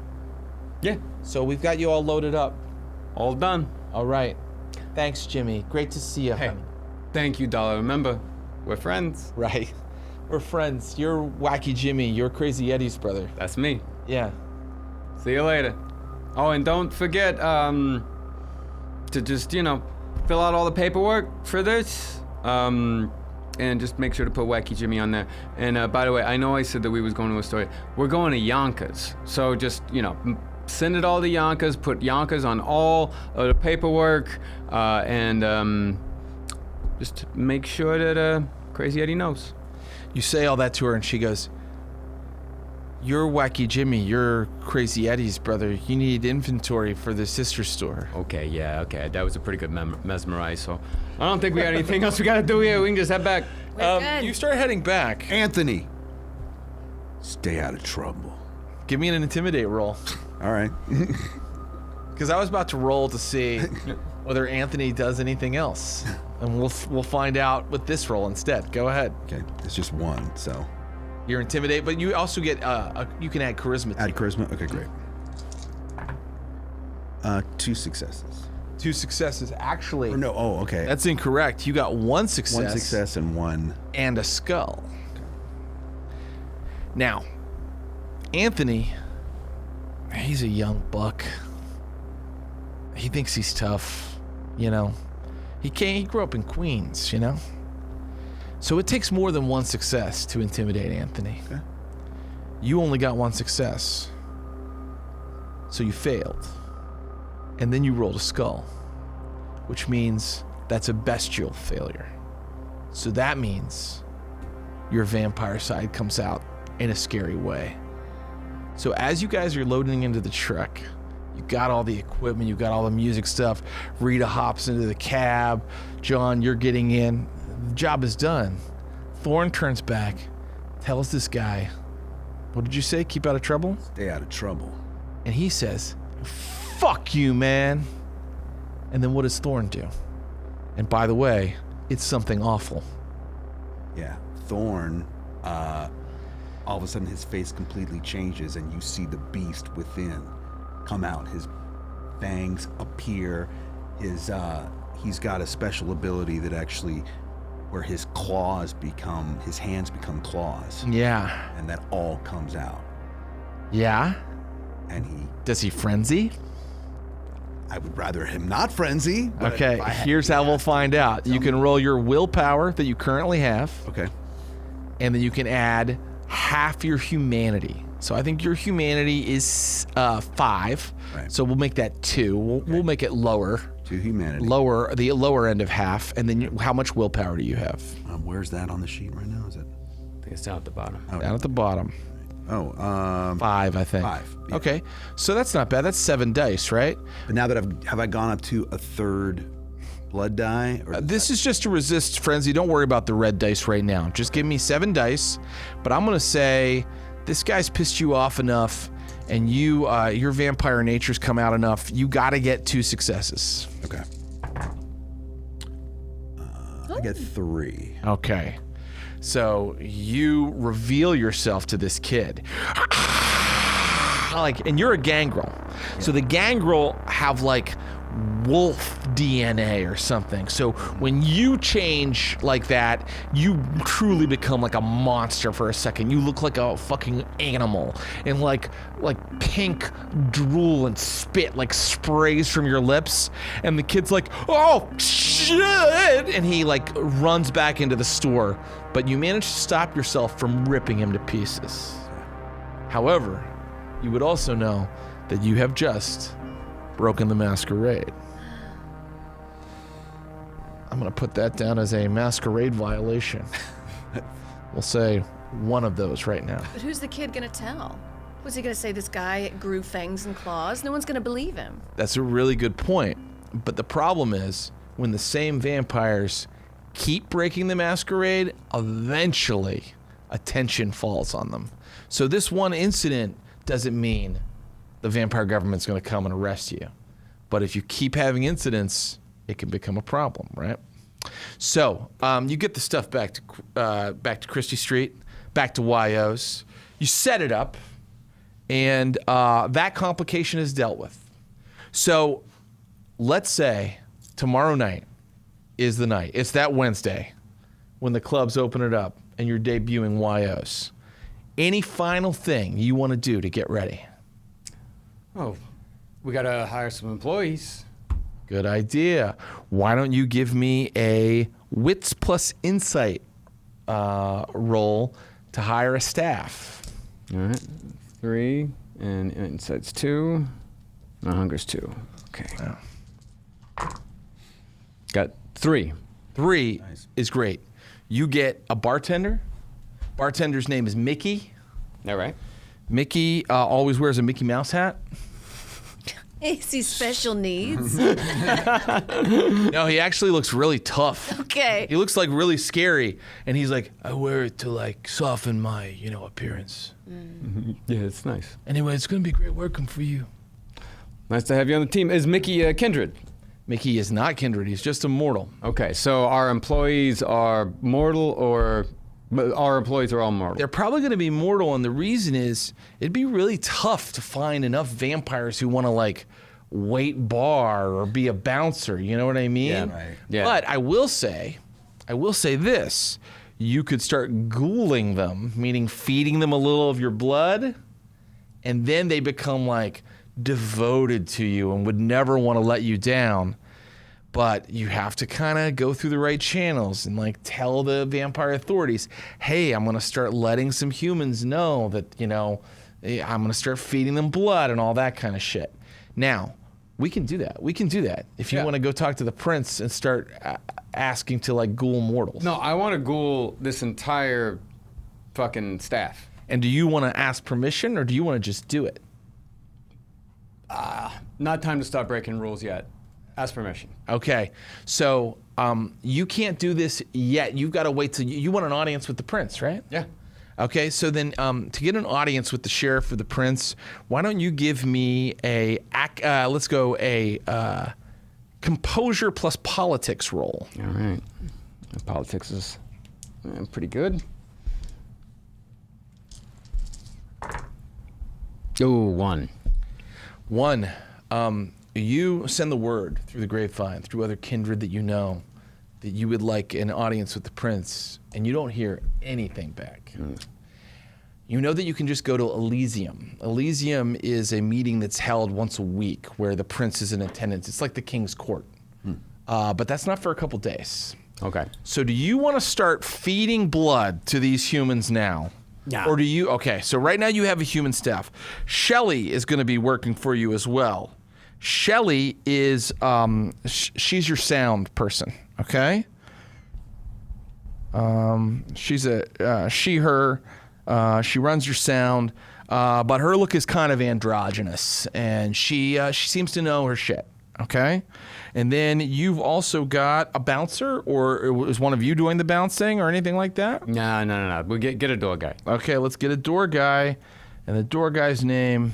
Yeah, So we've got you all loaded up. all done. All right. Thanks, Jimmy. Great to see you, Hey, honey. thank you, Dollar. Remember, we're friends. Right. We're friends. You're Wacky Jimmy. You're Crazy Eddie's brother. That's me. Yeah. See you later. Oh, and don't forget to just, fill out all the paperwork for this. And just make sure to put Wacky Jimmy on there. And by the way, I know I said that we was going to Astoria. We're going to Yonkers. So just, send it all to Yonkers. Put Yonkers on all of the paperwork. And just make sure that Crazy Eddie knows. You say all that to her, and she goes, "You're Wacky Jimmy. You're Crazy Eddie's brother. You need inventory for the sister store." Okay, yeah, okay. That was a pretty good mesmerize. So I don't think we got anything else we got to do here. We can just head back. We're good. You start heading back. Anthony, stay out of trouble. Give me an intimidate roll. All right. Because I was about to roll to see whether Anthony does anything else. And we'll find out with this roll instead. Go ahead. Okay, it's just one, so. You're intimidate, but you also get, you can add charisma to Add it. charisma? Okay, great. 2 successes. 2 successes. Actually, Or no, oh, okay. that's incorrect. You got 1 success. 1 success and 1. And a skull. Now, Anthony, he's a young buck. He thinks he's tough, He grew up in Queens, So it takes more than 1 success to intimidate Anthony. Okay. You only got 1 success. So you failed. And then you rolled a skull, which means that's a bestial failure. So that means your vampire side comes out in a scary way. So as you guys are loading into the truck, you got all the equipment, you got all the music stuff. Rita hops into the cab. John, you're getting in. The job is done. Thorne turns back, tells this guy, what did you say? Keep out of trouble? Stay out of trouble. And he says, fuck you, man. And then what does Thorne do? And by the way, it's something awful. Yeah. Thorne, all of a sudden his face completely changes and you see the beast within come out. His fangs appear. He's got a special ability that actually, where his hands become claws. Yeah. And that all comes out. Yeah? And Does he frenzy? I would rather him not frenzy. But Okay, if I had here's to how we'll ask- find out. You can roll your willpower that you currently have, Okay. and then you can add half your humanity. So I think your humanity is 5. Right. So we'll make that 2. We'll make it lower. 2 humanity. The lower end of half. And then how much willpower do you have? Where's that on the sheet right now? Is it? I think it's down at the bottom. Oh, Down at the bottom. 5. 5, I think. 5. Yeah. Okay, so that's not bad. That's 7 dice, right? But now that have I gone up to a 3rd blood die? Or This is just to resist frenzy. Don't worry about the red dice right now. Just give me 7 dice. But I'm gonna say this guy's pissed you off enough, and your vampire nature's come out enough. You got to get 2 successes. Okay. I get 3. Okay. So you reveal yourself to this kid. And you're a gangrel. Yeah. So the gangrel have wolf DNA or something. So when you change like that, you truly become like a monster for a second. You look like a fucking animal, and like pink drool and spit sprays from your lips, and the kid's like, oh shit, and he runs back into the store, but you manage to stop yourself from ripping him to pieces. However, you would also know that you have just broken the masquerade. I'm gonna put that down as a masquerade violation. We'll say one of those right now. But who's the kid gonna tell? What's he gonna say? This guy grew fangs and claws? No one's gonna believe him. That's a really good point. But the problem is, when the same vampires keep breaking the masquerade, eventually attention falls on them. So this one incident doesn't mean the vampire government's going to come and arrest you. But if you keep having incidents, it can become a problem, right? So you get the stuff back to Christie Street, back to YOs. You set it up, and that complication is dealt with. So let's say tomorrow night is the night. It's that Wednesday when the clubs open it up and you're debuting YOs. Any final thing you want to do to get ready? Oh, we got to hire some employees. Good idea. Why don't you give me a wits plus insight roll to hire a staff? All right. 3, and insight's 2. And hunger's 2. Okay. Yeah. Got 3. 3 is great. You get a bartender. Bartender's name is Mickey. All right. Mickey always wears a Mickey Mouse hat. Is he special needs? No, he actually looks really tough. Okay. He looks like really scary, and he's like, I wear it to like soften my, appearance. Yeah, it's nice. Anyway, it's gonna be great working for you. Nice to have you on the team. Is Mickey kindred? Mickey is not kindred. He's just a mortal. Okay, so our employees are mortal, or our employees are all mortal? They're probably going to be mortal, and the reason is it'd be really tough to find enough vampires who want to like wait bar or be a bouncer. You know what I mean? Yeah. Right. Yeah. But I will say this: you could start ghouling them, meaning feeding them a little of your blood, and then they become like devoted to you and would never want to let you down. But you have to kind of go through the right channels and like tell the vampire authorities, hey, I'm going to start letting some humans know that, I'm going to start feeding them blood and all that kind of shit. Now, we can do that. If you want to go talk to the prince and start asking to like ghoul mortals. No, I want to ghoul this entire fucking staff. And do you want to ask permission or do you want to just do it? Not time to start breaking rules yet. Ask permission. Okay, so you can't do this yet. You've got to wait till you want an audience with the prince, right? Yeah. Okay, so then to get an audience with the sheriff or the prince, why don't you give me a composure plus politics roll? All right. Politics is pretty good. Oh, 1. 1. You send the word through the grapevine, through other kindred that you know, that you would like an audience with the prince, and you don't hear anything back. You know that you can just go to Elysium. Elysium is a meeting that's held once a week where the prince is in attendance. It's like the king's court. But that's not for a couple days. Okay. So do you want to start feeding blood to these humans now? Yeah. Or do you, okay, so right now you have a human staff. Shelly is going to be working for you as well. Shelly is, she's your sound person, okay? She's a she, her. She runs your sound, but her look is kind of androgynous, and she seems to know her shit, okay? And then you've also got a bouncer, or is one of you doing the bouncing or anything like that? No. We'll get a door guy. Okay, let's get a door guy, and the door guy's name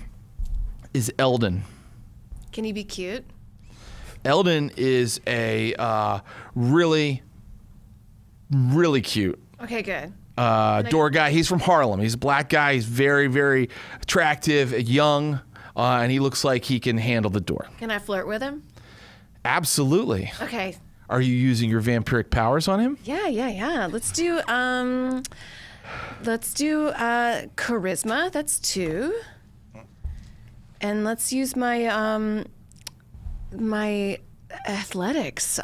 is Eldon. Can he be cute? Eldon is a really, really cute Okay, good. door guy. He's from Harlem. He's a black guy. He's very, very attractive, young, and he looks like he can handle the door. Can I flirt with him? Absolutely. Okay. Are you using your vampiric powers on him? Yeah. Let's do charisma. That's 2. And let's use my my athletics.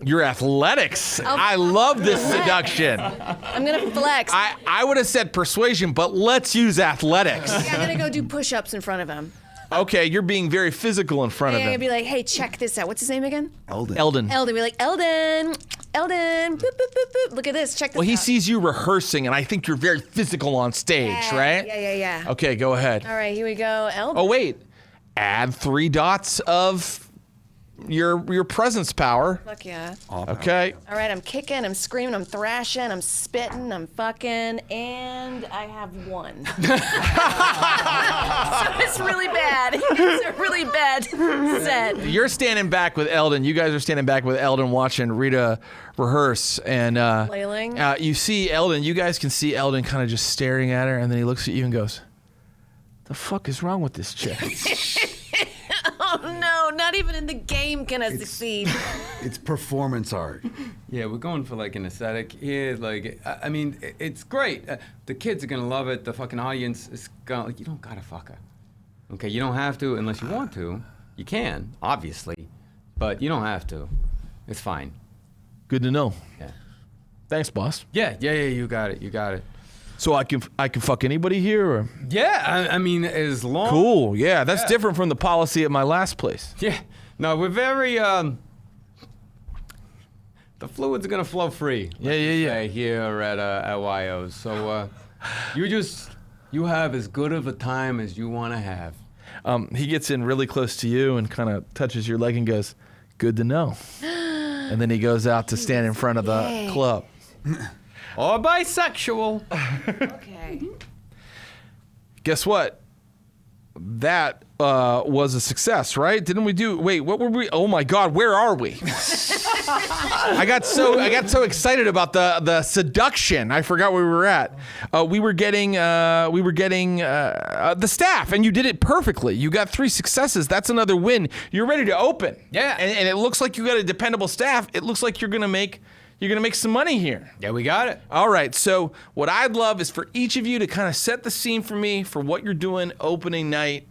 Your athletics. I love this seduction. I'm gonna flex. I would have said persuasion, but let's use athletics. I'm gonna go do push-ups in front of him. Okay, you're being very physical in front of I'm gonna him. be like, hey, check this out. What's his name again? Eldon. Be like, Eldon, boop, boop, boop. Look at this. Check this out. Well, he sees you rehearsing, and I think you're very physical on stage, right? Yeah. Okay, go ahead. All right, here we go. Eldon. Oh, wait. Add 3 dots of your presence power. Fuck yeah. Okay. All right, I'm kicking, I'm screaming, I'm thrashing, I'm spitting, I'm fucking, and I have 1. So it's really bad. bad. It's a really bad set. You're standing back with Eldon. You guys are standing back with Eldon watching Rita rehearse. And Flailing. You see Eldon. You guys can see Eldon kind of just staring at her. And then he looks at you and goes, the fuck is wrong with this chick? Oh, no. Not even in the game can I succeed. It's performance art. Yeah, we're going for like an aesthetic here. Like, I mean, it's great. The kids are gonna love it. The fucking audience is gonna. Like, you don't gotta fuck her. Okay, you don't have to unless you want to. You can, obviously, but you don't have to. It's fine. Good to know. Yeah. Thanks, boss. Yeah. You got it. So I can fuck anybody here? Or? Yeah, I mean, as long. Cool. Yeah, that's different from the policy at my last place. Yeah. No, we're very. The fluid's gonna flow free. Yeah. Here at YO's. So you have as good of a time as you want to have. He gets in really close to you and kind of touches your leg and goes, good to know. And then he goes out to stand in front of the club. Or bisexual. Okay. Guess what? That was a success, right? Didn't we do? Wait, what were we? Oh my God, where are we? I got so excited about the seduction. I forgot where we were at. We were getting the staff, and you did it perfectly. You got 3 successes. That's another win. You're ready to open. Yeah. And it looks like you got a dependable staff. It looks like you're gonna make some money here. Yeah, we got it. All right, so what I'd love is for each of you to kind of set the scene for me for what you're doing opening night.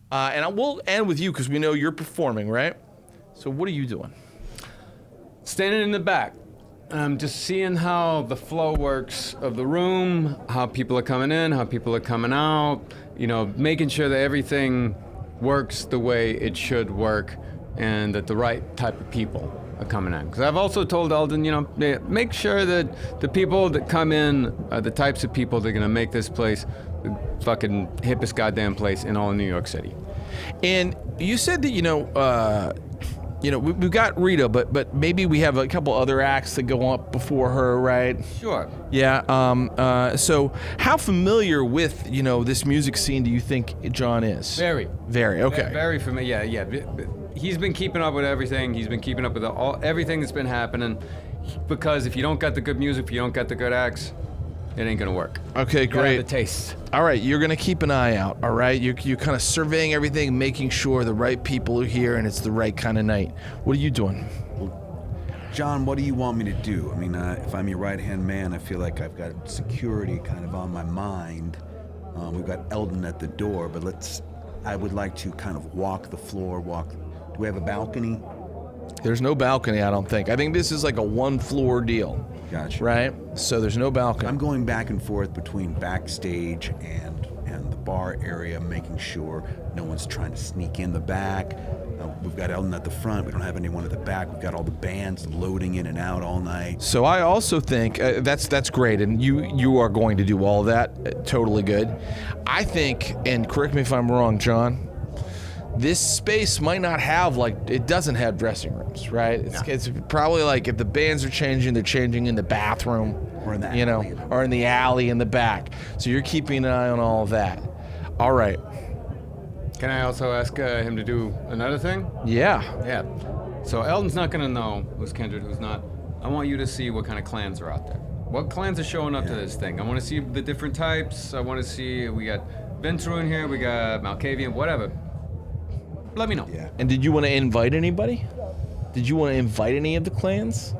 And we'll end with you because we know you're performing, right? So what are you doing? Standing in the back. Just seeing how the flow works of the room, how people are coming in, how people are coming out, making sure that everything works the way it should work and that the right type of people are coming in. Because I've also told Eldon, make sure that the people that come in are the types of people that are going to make this place the fucking hippest goddamn place in all of New York City. And you said that, we've got Rita, but maybe we have a couple other acts that go up before her, right? Sure. Yeah. So how familiar with, this music scene do you think John is? Very. Very, okay. Very familiar, yeah. He's been keeping up with everything. He's been keeping up with everything that's been happening. Because if you don't got the good music, if you don't got the good acts, it ain't gonna work. Okay, You gotta great. have the taste. All right, you're gonna keep an eye out, all right? You're kind of surveying everything, making sure the right people are here and it's the right kind of night. What are you doing? John, what do you want me to do? I mean, if I'm your right-hand man, I feel like I've got security kind of on my mind. We've got Eldon at the door, but I would like to kind of walk the floor, do we have a balcony? There's no balcony, I don't think. I think this is like a 1-floor deal. Gotcha. Right? So there's no balcony. I'm going back and forth between backstage and the bar area, making sure no one's trying to sneak in the back. We've got Eldon at the front. We don't have anyone at the back. We've got all the bands loading in and out all night. So I also think that's great, and you are going to do all that. Totally good. I think, and correct me if I'm wrong, John, this space might not have it doesn't have dressing rooms, right? It's probably like if the bands are changing, they're changing in the bathroom, Or in the alley. or in the alley in the back. So you're keeping an eye on all of that. All right. Can I also ask him to do another thing? Yeah. Yeah. So Eldon's not gonna know who's kindred, who's not. I want you to see what kind of clans are out there. What clans are showing up to this thing? I want to see the different types. I want to see, we got Ventru in here, we got Malkavian, whatever. Let me know. Yeah. And did you want to invite anybody? Did you want to invite any of the clans?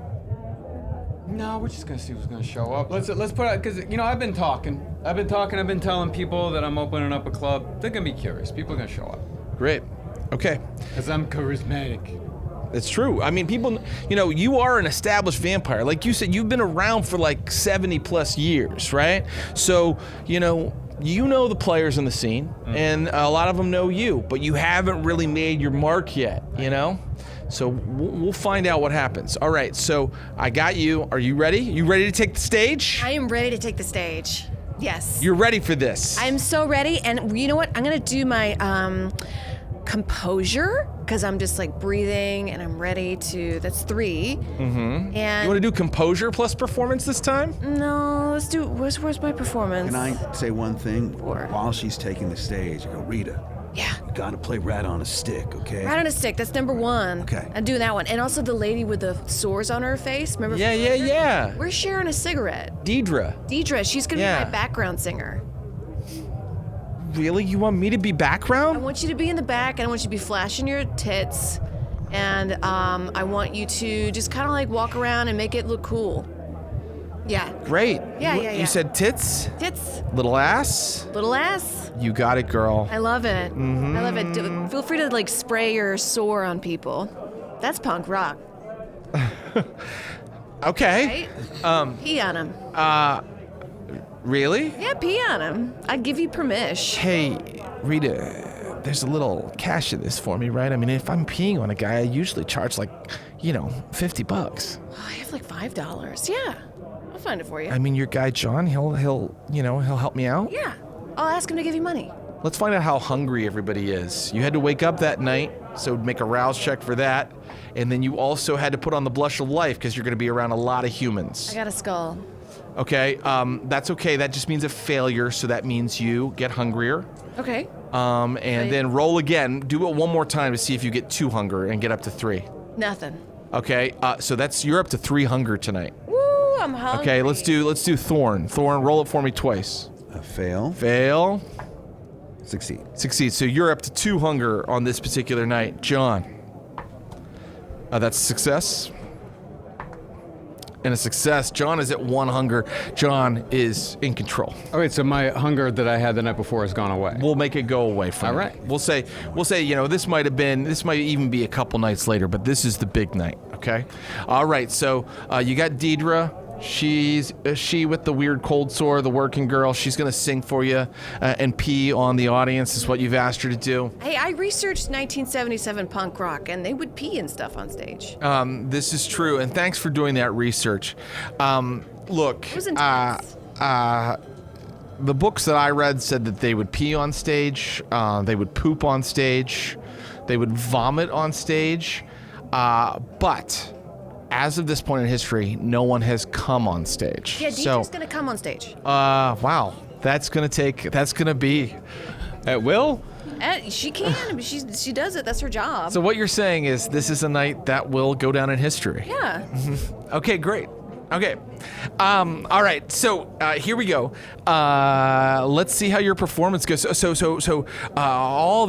No, we're just gonna see who's gonna show up. Let's put out, because I've been talking. I've been telling people that I'm opening up a club. They're gonna be curious. People are gonna show up. Great. Okay. Because I'm charismatic. It's true. I mean, people, you are an established vampire. Like you said, you've been around for like 70 plus years, right? So, you know the players in the scene, and a lot of them know you, but you haven't really made your mark yet, So we'll find out what happens. All right, so I got you. Are you ready? You ready to take the stage? I am ready to take the stage. Yes. You're ready for this. I'm so ready, and you know what? I'm gonna do my composure, because I'm just like breathing and I'm ready to, that's 3. Mm-hmm. And you want to do composure plus performance this time? No, where's my performance? Can I say one thing? Sure. While she's taking the stage, I go, Rita, Yeah. You gotta play rat on a stick, okay? Rat on a stick, that's number 1. Okay. I'm doing that one. And also the lady with the sores on her face. Remember? Yeah. We're sharing a cigarette. Deidre. She's gonna Yeah. be my background singer. Really? You want me to be I background? want you to be in the back, and I want you to be flashing your tits. And I want you to just kind of like walk around and make it look cool. Yeah. Great. Yeah. You said tits? Tits, Little ass? little ass. You got it, girl. I love it. I love it. Feel free to like spray your sore on people. That's punk rock, Okay. right? Pee on them. Really? Yeah, pee on them. I'd give you permission. Hey, Rita, there's a little cash in this for me, right? I mean, if I'm peeing on a guy, I usually charge like, $50. Oh, I have like $5. Yeah, I'll find it for you. I mean, your guy John, he'll help me out. Yeah, I'll ask him to give you money. Let's find out how hungry everybody is. You had to wake up that night, so make a rouse check for that. And then you also had to put on the blush of life because you're going to be around a lot of humans. I got a skull. Okay, that's okay. That just means a failure, so that means you get hungrier. Okay. And Right. then roll again. Do it one more time to see if you get 2 hunger and get up to 3. Nothing. Okay, so you're up to 3 hunger tonight. Woo, I'm hungry. Okay, let's do Thorne. Thorne, roll it for me twice. A fail. Fail. Succeed. Succeed. So you're up to 2 hunger on this particular night. John. That's a success. And a success. John is at 1 hunger. John is in control. All right, so my hunger that I had the night before has gone away. We'll make it go away from All you. right. We'll say, this might even be a couple nights later, but this is the big night, okay? All right, so you got Deidre. She's she with the weird cold sore, the working girl. She's gonna sing for you and pee on the audience is what you've asked her to do. Hey, I researched 1977 punk rock, and they would pee and stuff on stage. This is true, and thanks for doing that research. Look, It was intense. the books that I read said that they would pee on stage, they would poop on stage, they would vomit on stage, but as of this point in history, no one has come on stage. Yeah, DJ's gonna come on stage. Wow, that's gonna be at will. She can. She does it. That's her job. So what you're saying is this is a night that will go down in history. Yeah. Okay, great. Okay. All right. So here we go. Let's see how your performance goes. So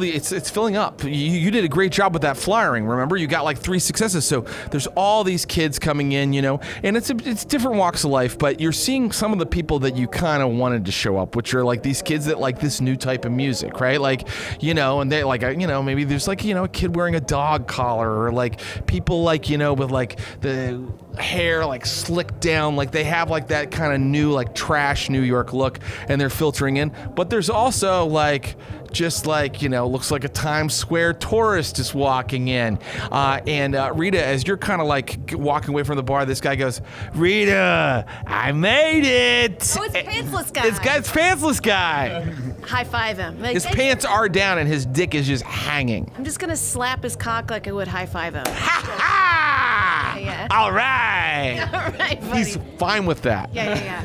it's filling up. You did a great job with that flyering. Remember, you got like 3 successes. So there's all these kids coming in, and it's different walks of life. But you're seeing some of the people that you kind of wanted to show up, which are like these kids that like this new type of music, right? Like, and they like, maybe there's like, a kid wearing a dog collar, or like people like, with like the hair like slicked down, like they have like that kind of new like trash New York look, and they're filtering in. But there's also like just like looks like a Times Square tourist is walking in, and Rita, as you're kind of like walking away from the bar, this guy goes, "Rita, I made it." Oh, it's pantsless guy. It's pantsless guy. High five him. Like, His pants are down and his dick is just hanging. I'm just gonna slap his cock like I would high five him. Ha ha! Yeah. All right. All right, buddy. He's fine with that. Yeah.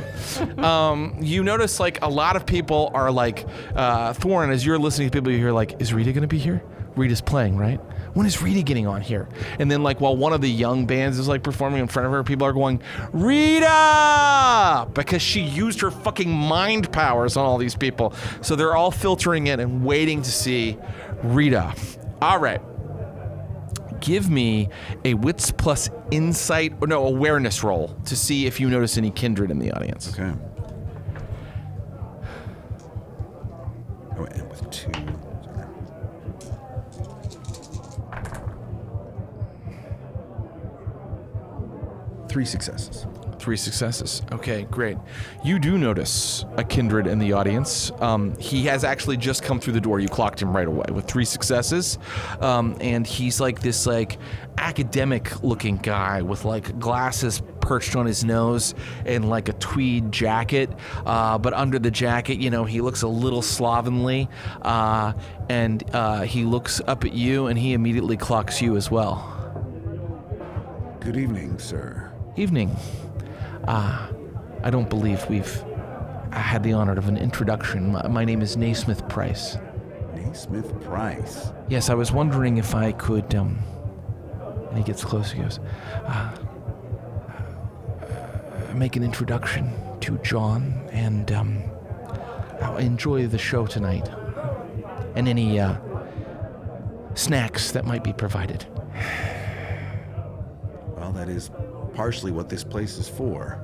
You notice like a lot of people are like, Thorne, as you're listening to people, you hear like, is Rita gonna be here? Rita's playing, right? When is Rita getting on here? And then like while one of the young bands is like performing in front of her, people are going, Rita! Because she used her fucking mind powers on all these people. So they're all filtering in and waiting to see Rita. All right. Give me a wits plus insight, or no, awareness roll to see if you notice any kindred in the audience. Okay. Oh, and with 2. Sorry. 3 successes. 3 successes. Okay, great. You do notice a kindred in the audience. He has actually just come through the door. You clocked him right away with 3 successes. And he's like this like academic looking guy with like glasses perched on his nose and like a tweed jacket. But under the jacket, he looks a little slovenly. And he looks up at you and he immediately clocks you as well. Good evening, sir. Evening. I don't believe we've had the honor of an introduction. My name is Naismith Price. Naismith Price. Yes, I was wondering if I could, and he gets closer, he goes, make an introduction to John, and I'll enjoy the show tonight, and any snacks that might be provided. Well, that is partially what this place is for.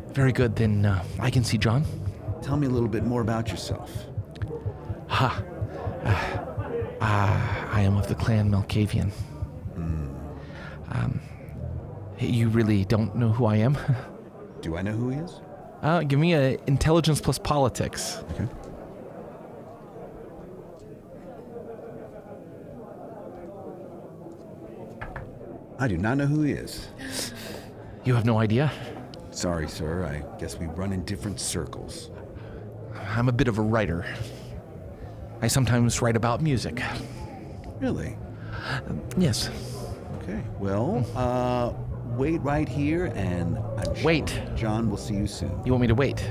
Very good, then I can see John. Tell me a little bit more about yourself. I am of the clan Malkavian. You really don't know who I am? Do I know who he is? Give me a intelligence plus politics. Okay. I do not know who he is. You have no idea? Sorry, sir. I guess we run in different circles. I'm a bit of a writer. I sometimes write about music. Really? Yes. Okay. Well, wait right here, and I'm sure Wait. John will see you soon. You want me to wait?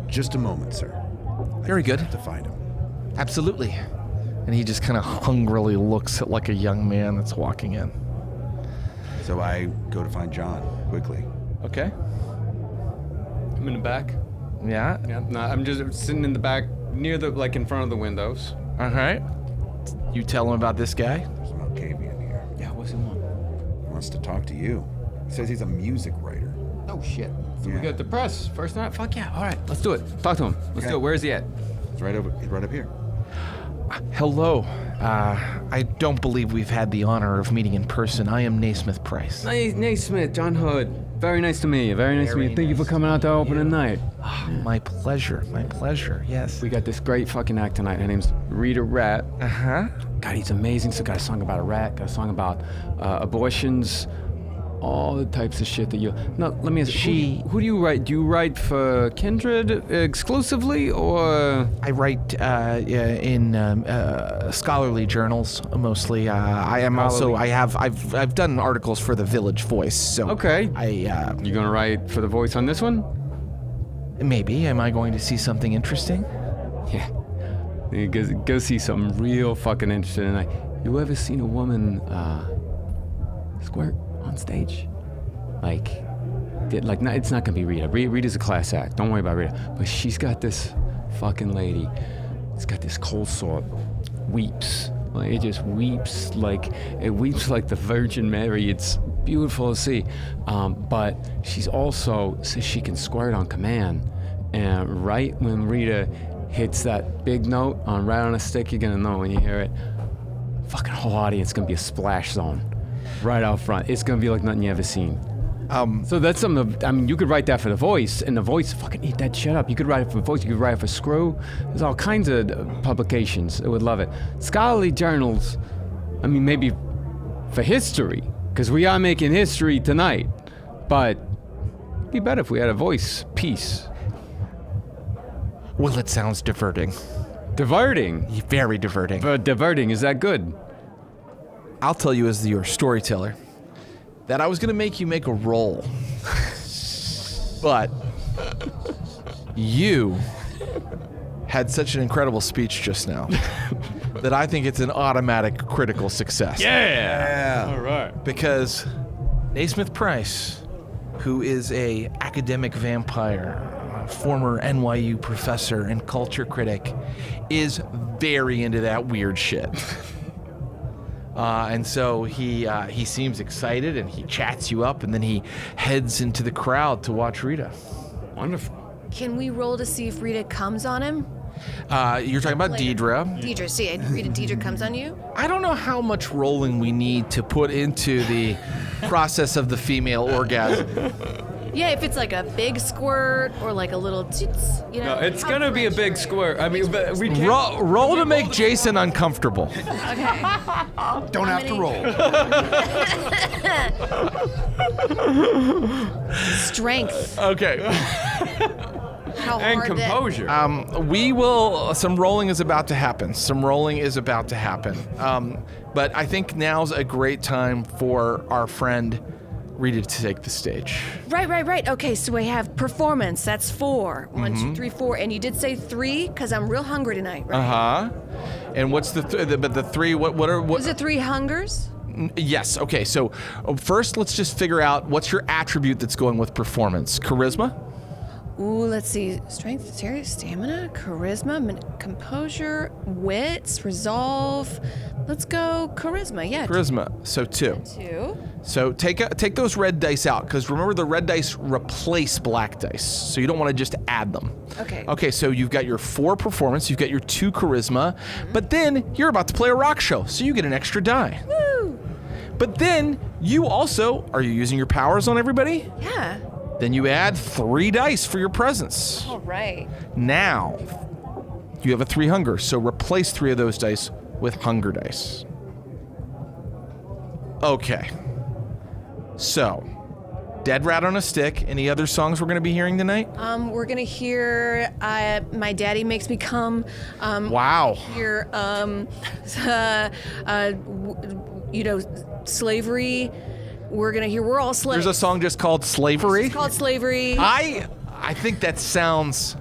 Just a moment, sir. Very good. To find him. Absolutely. And he just kind of hungrily looks at like a young man that's walking in. So I go to find John quickly. Okay. I'm in the back. Yeah. Yeah, no, I'm just sitting in the back near the, like in front of the windows. All right. You tell him about this guy? There's an Malkavian here. Yeah, what's he want? He wants to talk to you. He says he's a music writer. Oh, shit. So Yeah. we got the press. First night? Fuck yeah. All right, let's do it. Talk to him. Let's Okay. do it. Where is he at? He's right up here. Hello. I don't believe we've had the honor of meeting in person. I am Naismith Price. Naismith, John Hood. Very nice to meet you. Very nice to meet you. Thank you for coming out to opening night. My pleasure. My pleasure. Yes. We got this great fucking act tonight. Her name's Rita Rat. Uh-huh. God, he's amazing. So got a song about a rat, got a song about abortions, all the types of shit that you... No, let me ask you, who do you write? Do you write for Kindred exclusively, or... I write in scholarly journals mostly. I've done articles for the Village Voice. So Okay. You gonna write for the voice on this one? maybe. Am I going to see something interesting? Yeah. You go see something real fucking interesting tonight. You ever seen a woman squirt on stage? It's not gonna be Rita. Rita's a class act. Don't worry about Rita. But she's got this fucking lady. It's got this cold sore. Weeps. Like, it just weeps like the Virgin Mary. It's beautiful to see. But she's also says she can squirt on command. And right when Rita hits that big note right on a stick, you're gonna know when you hear it. Fucking whole audience gonna be a splash zone right out front. It's gonna be like nothing you ever seen. So that's something. You could write that for the voice, and the voice fucking eat that shit up. You could write it for voice. You could write it for Screw. There's all kinds of publications. I would love it. Scholarly journals. Maybe for history, because we are making history tonight. But it'd be better if we had a voice piece. Well, it sounds diverting. Diverting. Very diverting. But diverting, is that good? I'll tell you as your storyteller that I was going to make you make a roll. But you had such an incredible speech just now that I think it's an automatic critical success. Yeah. All right. Because Naismith Price, who is a academic vampire, a former NYU professor and culture critic, is very into that weird shit. And so he seems excited, and he chats you up, and then he heads into the crowd to watch Rita. Wonderful. Can we roll to see if Rita comes on him? You're talking about Later. Deidre. Deidre, see, Rita Deidre comes on you? I don't know how much rolling we need to put into the process of the female orgasm. Yeah, if it's like a big squirt or like a little toots, you know. No, it's how gonna be a big squirt. But we can't. Roll to make Jason uncomfortable. Okay. Don't have to roll. Strength. Okay. How And hard that- composure. We will. Some rolling is about to happen. But I think now's a great time for our friend Rita to take the stage. Right. Okay, so we have performance. That's 4. 1, 2, 3, 4. And you did say 3 because I'm real hungry tonight, right? Uh-huh. And what's the 3, what are... Was it 3 hungers? Yes, okay, so first let's just figure out what's your attribute that's going with performance. Charisma? Ooh, let's see. Strength, stamina, charisma, composure, wits, resolve. Let's go charisma, yeah. Charisma, so 2. 2. So take those red dice out, because remember the red dice replace black dice, so you don't want to just add them. Okay. Okay, so you've got your 4 performance, you've got your 2 charisma, but then you're about to play a rock show, so you get an extra die. Woo! But then you also, are you using your powers on everybody? Yeah. Then you add 3 dice for your presence. All right. Now, you have a 3 hunger, so replace 3 of those dice with hunger dice. Okay. So, Dead Rat on a Stick. Any other songs we're going to be hearing tonight? We're gonna hear My Daddy Makes Me Come. Wow. Hear slavery. We're gonna hear We're All Slaves. There's a song just called Slavery. It's called Slavery. I think that sounds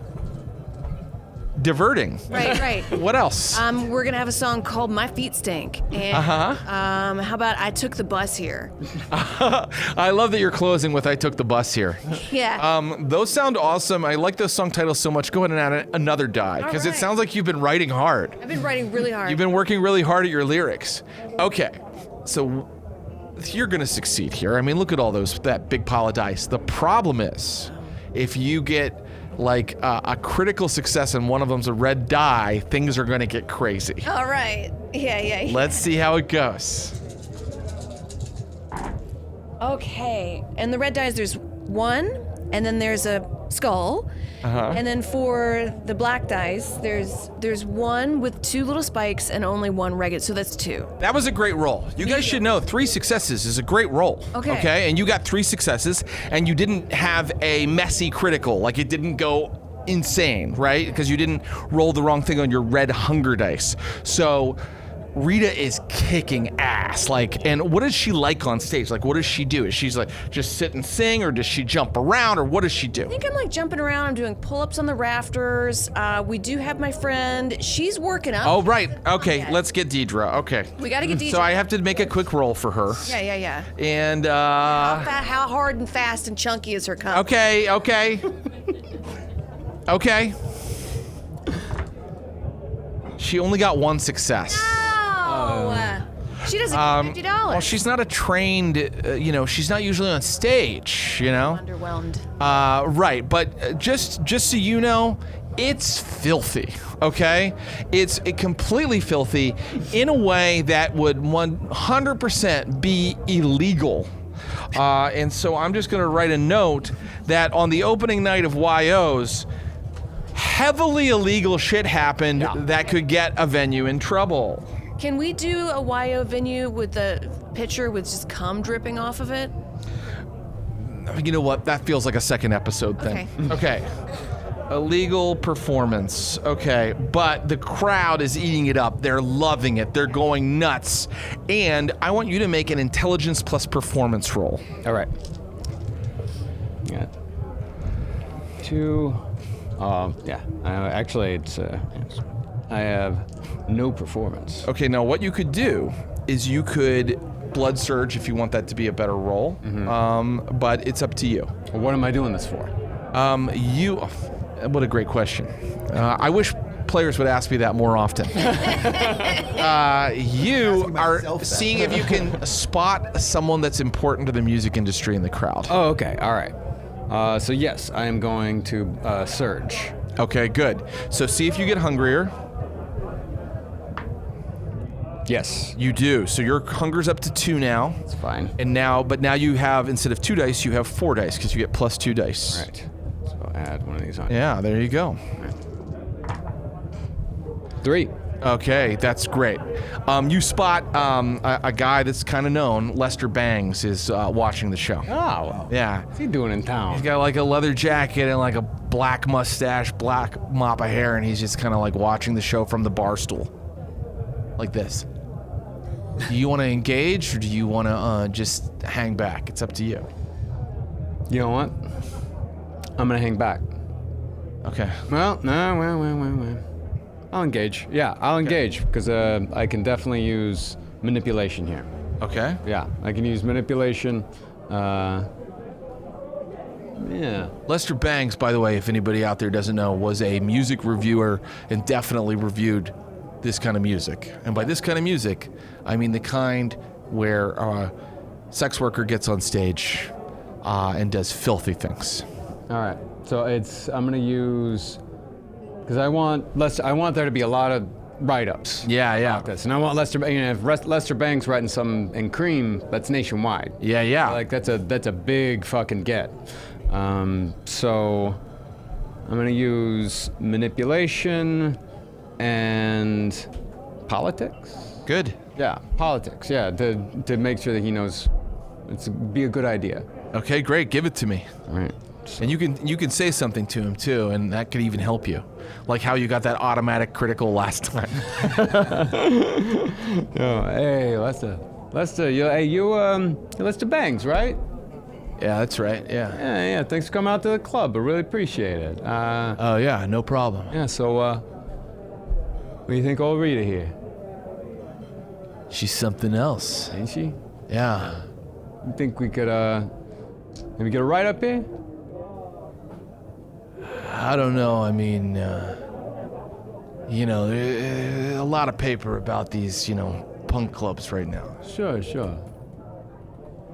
diverting. Right. What else? We're gonna have a song called My Feet Stink. And how about I Took the Bus Here? I love that you're closing with I Took the Bus Here. Yeah. Those sound awesome. I like those song titles so much. Go ahead and add another die, because it right. sounds like you've been writing hard. I've been writing really hard. You've been working really hard at your lyrics. Okay, so you're gonna succeed here. I mean, look at all that big pile of dice. The problem is, if you get like a critical success and one of them's a red die, things are gonna get crazy. All right. Yeah. Let's see how it goes. Okay. And the red dice, there's 1, and then there's a skull. And then for the black dice, there's 1 with 2 little spikes and only 1 regular, so that's 2. That was a great roll. You guys should know 3 successes is a great roll. Okay. And you got 3 successes, and you didn't have a messy critical. Like, it didn't go insane, right? Because you didn't roll the wrong thing on your red hunger dice. So Rita is kicking ass. Like, and what is she like on stage? Like, what does she do? Is she like just sit and sing, or does she jump around, or what does she do? I think I'm like jumping around. I'm doing pull-ups on the rafters. We do have my friend. She's working up. Oh, right. Okay, let's get Deidre. Okay. We gotta get Deidre. So I have to make a quick roll for her. Yeah. And, How hard and fast and chunky is her cum? Okay. She only got 1 success. She doesn't get $50. Well, she's not a trained, she's not usually on stage, Underwhelmed. Right, but just so you know, it's filthy, okay? It's completely filthy in a way that would 100% be illegal. And so I'm just going to write a note that on the opening night of YOs, heavily illegal shit happened that could get a venue in trouble. Can we do a YO venue with the pitcher with just cum dripping off of it? You know what? That feels like a second episode thing. Okay. Illegal performance. Okay. But the crowd is eating it up. They're loving it. They're going nuts. And I want you to make an intelligence plus performance roll. All right. Got 2. Actually, it's. I have no performance. Okay, now what you could do is you could blood surge if you want that to be a better roll, but it's up to you. Well, what am I doing this for? What a great question. I wish players would ask me that more often. You are seeing if you can spot someone that's important to the music industry in the crowd. Oh, okay, all right. So yes, I am going to surge. Okay, good. So see if you get hungrier. Yes. You do. So your hunger's up to 2 now. That's fine. But now you have, instead of 2 dice, you have 4 dice because you get plus 2 dice. All right. So add one of these on. Yeah, there you go. 3. Okay, that's great. You spot a guy that's kind of known, Lester Bangs, is watching the show. Oh. Yeah. What's he doing in town? He's got like a leather jacket and like a black mustache, black mop of hair, and he's just kind of like watching the show from the bar stool. Like this. Do you want to engage, or do you want to just hang back? It's up to you. You know what? I'm gonna hang back. Okay. Well, I'll engage. Yeah, I'll engage because I can definitely use manipulation here. Okay. Yeah, I can use manipulation. Yeah. Lester Bangs, by the way, if anybody out there doesn't know, was a music reviewer and definitely reviewed this kind of music. And by this kind of music, I mean the kind where a sex worker gets on stage and does filthy things. All right. So I'm gonna use because I want there to be a lot of write-ups. Yeah. About this, and I want Lester. If Lester Bangs writing something in cream, that's nationwide. Yeah. Like that's a big fucking get. So I'm gonna use manipulation and politics. Good. Yeah, politics. Yeah, to make sure that he knows be a good idea. Okay, great. Give it to me. All right. And you can say something to him too, and that could even help you, like how you got that automatic critical last time. Oh, hey, Lester, Lester Bangs, right? Yeah, that's right. Yeah. Yeah. Thanks for coming out to the club. I really appreciate it. Oh yeah, no problem. Yeah. So, what do you think, old Rita here? She's something else. Ain't she? Yeah. You think we could maybe get a write up here? I don't know. I mean, a lot of paper about these, punk clubs right now. Sure.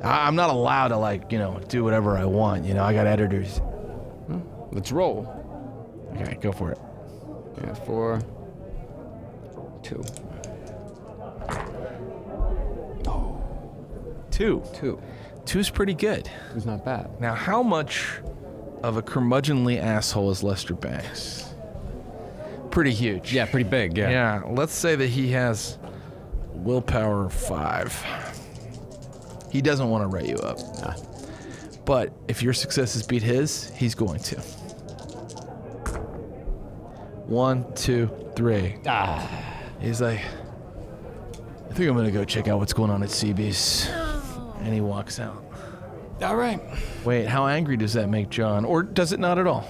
I'm not allowed to do whatever I want. I got editors. Let's roll. Okay, go for it. Yeah, 4, 2. Two. 2. Two's pretty good. It's not bad. Now, how much of a curmudgeonly asshole is Lester Bangs? Pretty huge. Yeah, pretty big. Yeah. Yeah, let's say that he has willpower 5. He doesn't want to write you up. Nah. But if your successes beat his, he's going to. 1, 2, 3. He's like, I think I'm going to go check out what's going on at CB's. And he walks out. All right. Wait, how angry does that make John? Or does it not at all?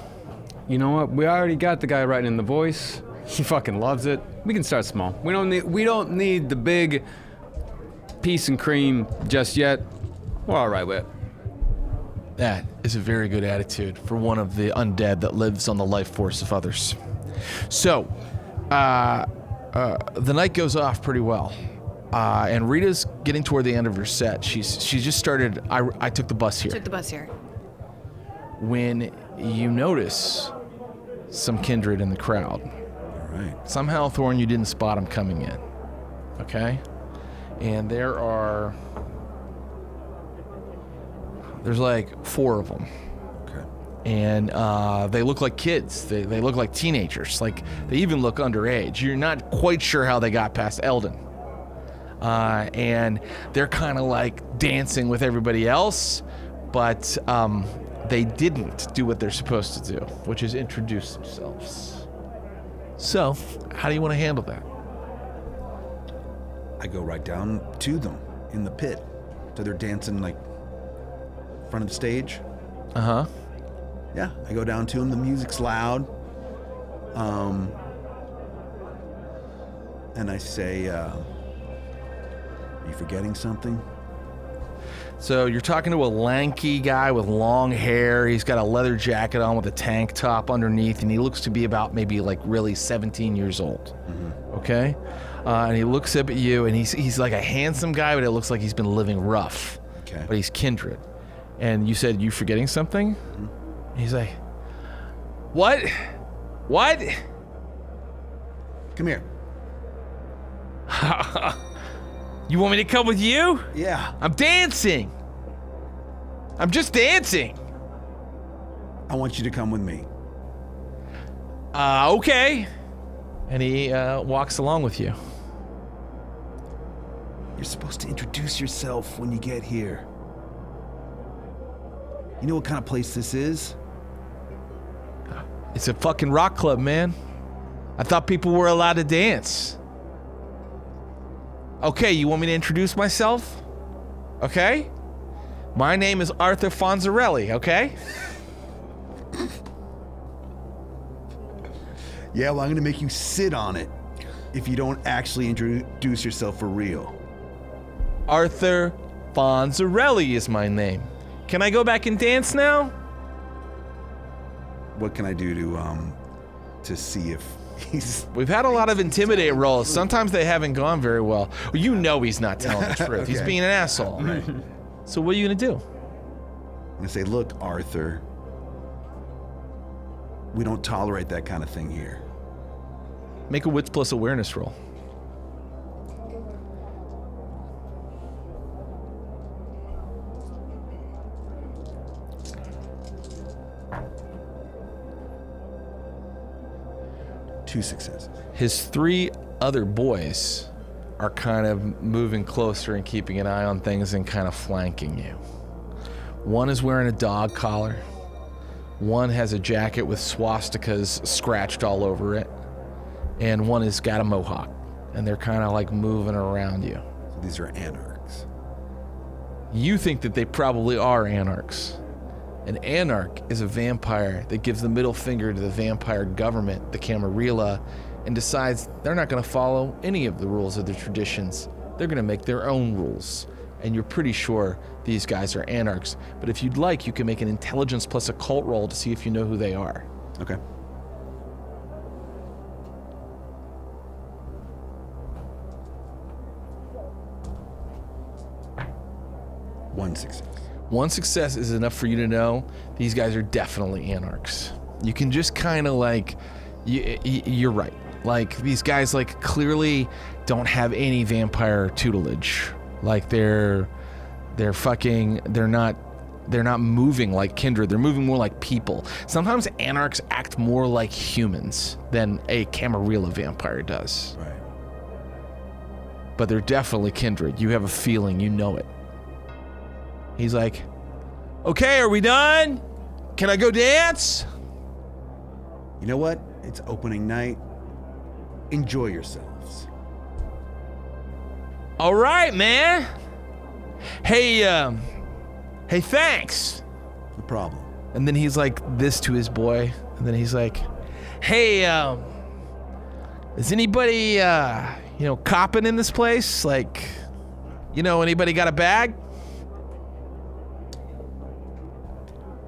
You know what? We already got the guy writing in the voice. He fucking loves it. We can start small. We don't need the big piece and cream just yet. We're all right with it. That is a very good attitude for one of the undead that lives on the life force of others. So, the night goes off pretty well. And Rita's getting toward the end of her set. She just started, I took the bus here. Took the bus here. When you notice some kindred in the crowd. All right. Somehow, Thorne, you didn't spot him coming in. Okay? And there's like 4 of them. Okay. And they look like kids. They look like teenagers. Like, they even look underage. You're not quite sure how they got past Eldon. And they're kind of like dancing with everybody else, but they didn't do what they're supposed to do, which is introduce themselves. So, how do you want to handle that? I go right down to them in the pit. So they're dancing like in front of the stage. Uh-huh. Yeah, I go down to them. The music's loud. And I say, are you forgetting something? So you're talking to a lanky guy with long hair. He's got a leather jacket on with a tank top underneath, and he looks to be about maybe like really 17 years old. Mm-hmm. Okay? And he looks up at you, and he's like a handsome guy, but it looks like he's been living rough. Okay. But he's kindred. And you said, you forgetting something? Mm-hmm. He's like, what? What? Come here. You want me to come with you? Yeah. I'm dancing. I'm just dancing. I want you to come with me. Okay. And he walks along with you. You're supposed to introduce yourself when you get here. You know what kind of place this is? It's a fucking rock club, man. I thought people were allowed to dance. Okay, you want me to introduce myself? Okay? My name is Arthur Fonzarelli, okay? Yeah, well, I'm gonna make you sit on it if you don't actually introduce yourself for real. Arthur Fonzarelli is my name. Can I go back and dance now? What can I do to see if he's... We've had a lot of intimidate rolls. Sometimes they haven't gone very well. Well, you know he's not telling the truth. Okay. He's being an asshole. Right. So what are you gonna do? I'm gonna say, look, Arthur, we don't tolerate that kind of thing here. Make a wits plus awareness roll. Two successes. His 3 other boys are kind of moving closer and keeping an eye on things and kind of flanking you. One is wearing a dog collar. One has a jacket with swastikas scratched all over it. And one has got a mohawk. And they're kind of like moving around you. So these are anarchs. You think that they probably are anarchs. An anarch is a vampire that gives the middle finger to the vampire government, the Camarilla, and decides they're not going to follow any of the rules of the traditions. They're going to make their own rules. And you're pretty sure these guys are anarchs. But if you'd like, you can make an intelligence plus occult roll to see if you know who they are. Okay. One success. One success is enough for you to know these guys are definitely anarchs. You can just kind of like, you're right. Like these guys like clearly don't have any vampire tutelage. Like they're not moving like kindred. They're moving more like people. Sometimes anarchs act more like humans than a Camarilla vampire does. Right. But they're definitely kindred. You have a feeling, you know it. He's like, okay, are we done? Can I go dance? You know what? It's opening night. Enjoy yourselves. All right, man. Hey, thanks. No problem. And then he's like this to his boy. And then he's like, hey, is anybody, copping in this place? Like, anybody got a bag?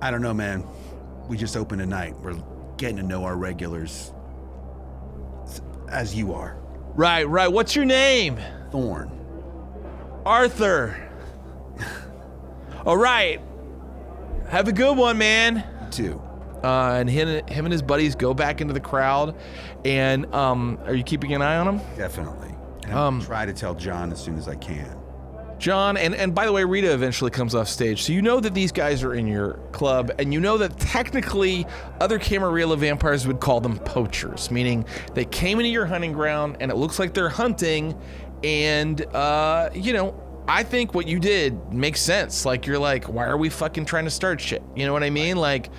I don't know, man. We just opened tonight. We're getting to know our regulars as you are. Right. What's your name? Thorne. Arthur. All right. Have a good one, man. Two. And him and his buddies go back into the crowd. And are you keeping an eye on him? Definitely. And I'm gonna try to tell John as soon as I can. John, and by the way, Rita eventually comes off stage. So you know that these guys are in your club, and you know that technically other Camarilla vampires would call them poachers, meaning they came into your hunting ground and it looks like they're hunting, and I think what you did makes sense. Like you're like, why are we fucking trying to start shit? You know what I mean? Like,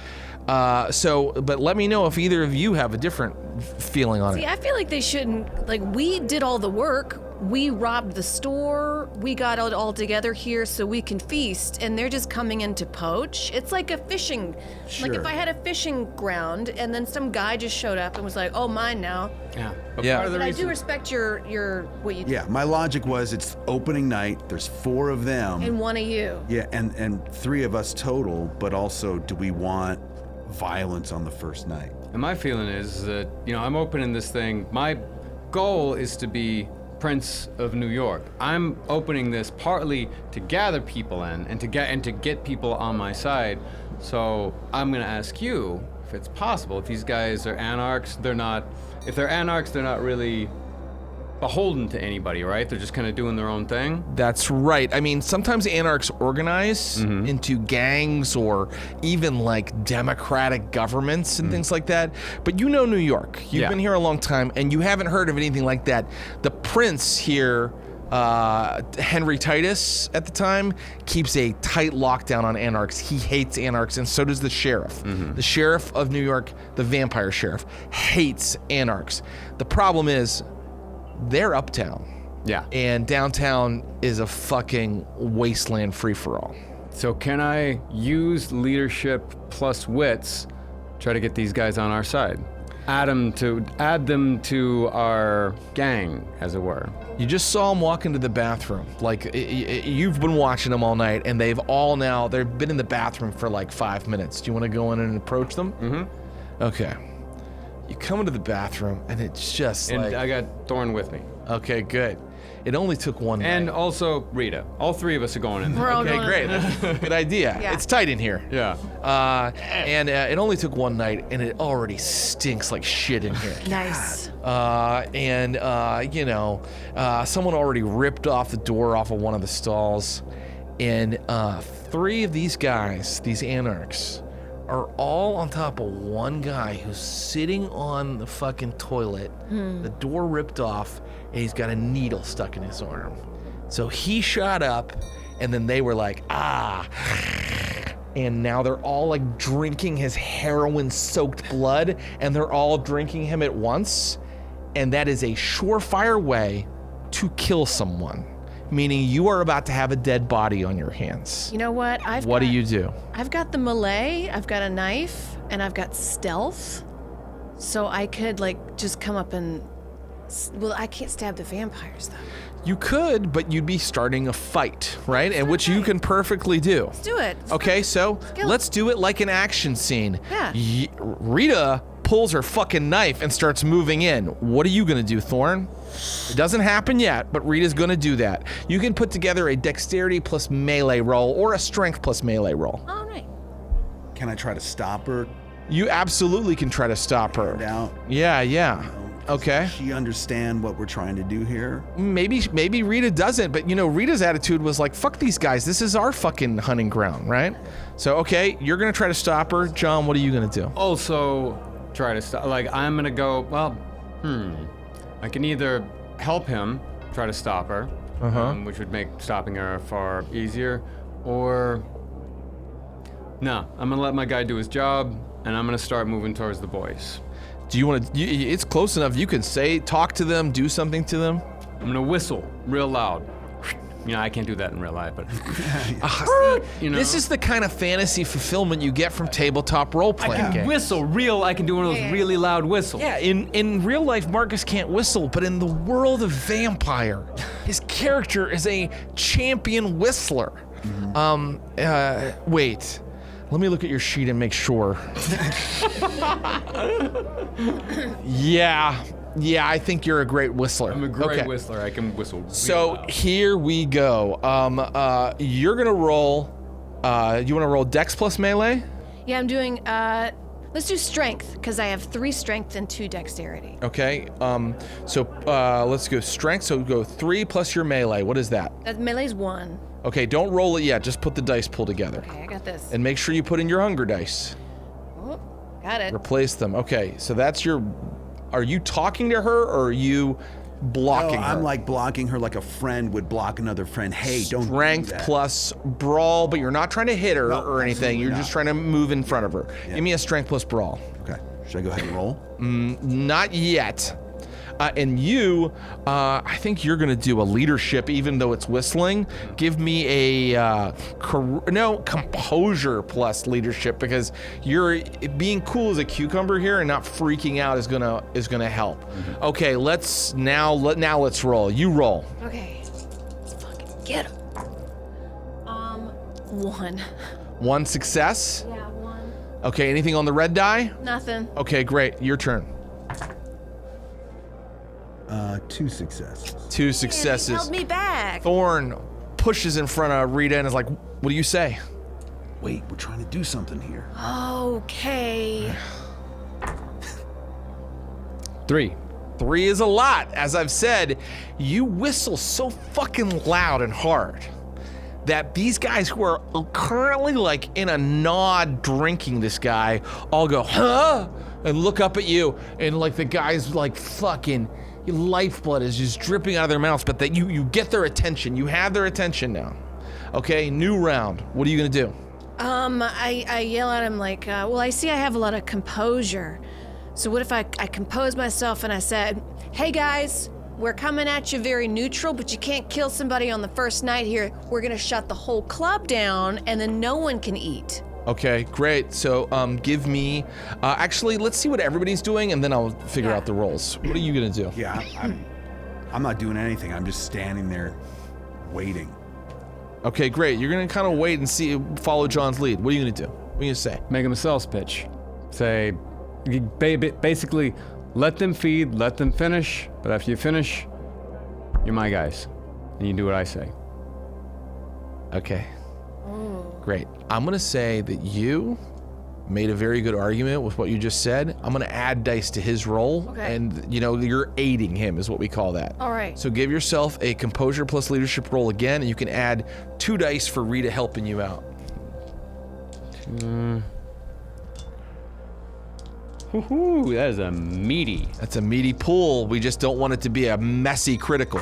but let me know if either of you have a different feeling on it. See, I feel like they shouldn't, like we did all the work. We robbed the store, we got it all together here so we can feast, and they're just coming in to poach. It's like a fishing, like if I had a fishing ground and then some guy just showed up and was like, oh, mine now. Yeah. But I do respect your what you Yeah, my logic was it's opening night, there's 4 of them. and one of you. Yeah, and 3 of us total, but also do we want violence on the first night? And my feeling is that, I'm opening this thing. My goal is to be Prince of New York. I'm opening this partly to gather people in and to get people on my side. So I'm gonna ask you if it's possible. If these guys are anarchs, if they're anarchs, they're not really beholden to anybody, right? They're just kind of doing their own thing. That's right. I mean, sometimes anarchs organize into gangs or even like democratic governments and things like that. But you know New York. You've been here a long time and you haven't heard of anything like that. The prince here, Henry Titus at the time, keeps a tight lockdown on anarchs. He hates anarchs, and so does the sheriff. The sheriff of New York, the vampire sheriff, hates anarchs. The problem is, they're uptown. Yeah. And downtown is a fucking wasteland free-for-all. So can I use leadership plus wits, try to get these guys on our side? Add them to our gang, as it were. You just saw them walk into the bathroom. Like, you've been watching them all night, and they've been in the bathroom for like 5 minutes. Do you want to go in and approach them? Mm-hmm. Okay. You come into the bathroom, and it's just And like... I got Thorne with me. Okay, good. It only took one And night. also Rita. All three of us are going in there. We're all Okay, going- great. That's a good idea. Yeah. It's tight in here. Yeah. And it only took one night, and it already stinks like shit in here. Nice. Someone already ripped off the door off of one of the stalls, and 3 of these guys, these anarchs, are all on top of one guy who's sitting on the fucking toilet, the door ripped off, and he's got a needle stuck in his arm. So he shot up, and then they were like, and now they're all like drinking his heroin-soaked blood, and they're all drinking him at once, and that is a surefire way to kill someone, meaning you are about to have a dead body on your hands. You know what? What do you do? I've got the melee, I've got a knife, and I've got stealth. So I could like just come up and... Well, I can't stab the vampires though. You could, but you'd be starting a fight, right? And which you can perfectly do. Let's do it. Okay, so Kill it. let's do it like an action scene. Yeah. Rita pulls her fucking knife and starts moving in. What are you gonna do, Thorne? It doesn't happen yet, but Rita's gonna do that. You can put together a dexterity plus melee roll or a strength plus melee roll. All right. Can I try to stop her? You absolutely can try to stop her. Out. Yeah. Okay. Does she understand what we're trying to do here? Maybe Rita doesn't, but Rita's attitude was like, fuck these guys, this is our fucking hunting ground, right? So, okay, you're gonna try to stop her. John, what are you gonna do? Also, try to stop. Like, I'm gonna go, I can either help him try to stop her, which would make stopping her far easier, or no, I'm gonna let my guy do his job, and I'm gonna start moving towards the boys. Do you want to, it's close enough, you can talk to them, do something to them? I'm gonna whistle real loud. I can't do that in real life, but This is the kind of fantasy fulfillment you get from tabletop role-playing I can games. whistle real. I can do one of those really loud whistles. Yeah, in real life, Marcus can't whistle, but in the world of vampire, his character is a champion whistler. Wait. Let me look at your sheet and make sure. Yeah, I think you're a great whistler. I'm a great Okay. whistler. I can whistle. Real So loud. here we go. You're gonna roll. You want to roll Dex plus melee? Yeah, I'm doing, let's do strength, because I have 3 strength and 2 dexterity. Okay. Let's go strength. So go 3 plus your melee. What is that? That melee's 1. Okay, don't roll it yet. Just put the dice pool together. Okay, I got this. And make sure you put in your hunger dice. Oh, got it. Replace them. Okay, so that's your... Are you talking to her or are you blocking her? I'm like blocking her like a friend would block another friend. Hey, don't do Strength that. plus brawl, but you're not trying to hit her No, or anything. absolutely You're not. just trying to move in front of her. Give me a strength plus brawl. Okay, should I go ahead and roll? Not yet. And you, I think you're gonna do a leadership, even though it's whistling. Give me a composure plus leadership, because you're being cool as a cucumber here and not freaking out is gonna help. Okay, let's roll. You roll. Okay. Let's fucking get him. 1. 1 success. Yeah, 1. Okay, anything on the red die? Nothing. Okay, great. Your turn. 2 successes. 2 Man, successes. he held me back. Thorne pushes in front of Rita and is like, what do you say? Wait, we're trying to do something here. Okay. 3. 3 is a lot. As I've said, you whistle so fucking loud and hard that these guys who are currently like in a nod drinking this guy all go, huh? And look up at you, and like the guy's like fucking lifeblood is just dripping out of their mouths, but that you get their attention. You have their attention now. Okay, new round. What are you gonna do? I yell at him like, well, I see I have a lot of composure. So what if I compose myself and I said, hey guys, we're coming at you very neutral, but you can't kill somebody on the first night here. We're gonna shut the whole club down, and then no one can eat. Okay, great. So give me, actually, let's see what everybody's doing, and then I'll figure out the roles. What are you gonna do? Yeah, I'm not doing anything. I'm just standing there waiting. Okay, great. You're gonna kind of wait and see, follow John's lead. What are you gonna do? What are you gonna say? Make him a sales pitch. Say, basically, let them feed, let them finish, but after you finish, you're my guys. And you do what I say. Okay. Great. I'm gonna say that you made a very good argument with what you just said. I'm gonna add dice to his roll, Okay. and you're aiding him is what we call that. All right. So give yourself a composure plus leadership roll again, and you can add 2 dice for Rita helping you out. Woohoo, that is a meaty. That's a meaty pool. We just don't want it to be a messy critical.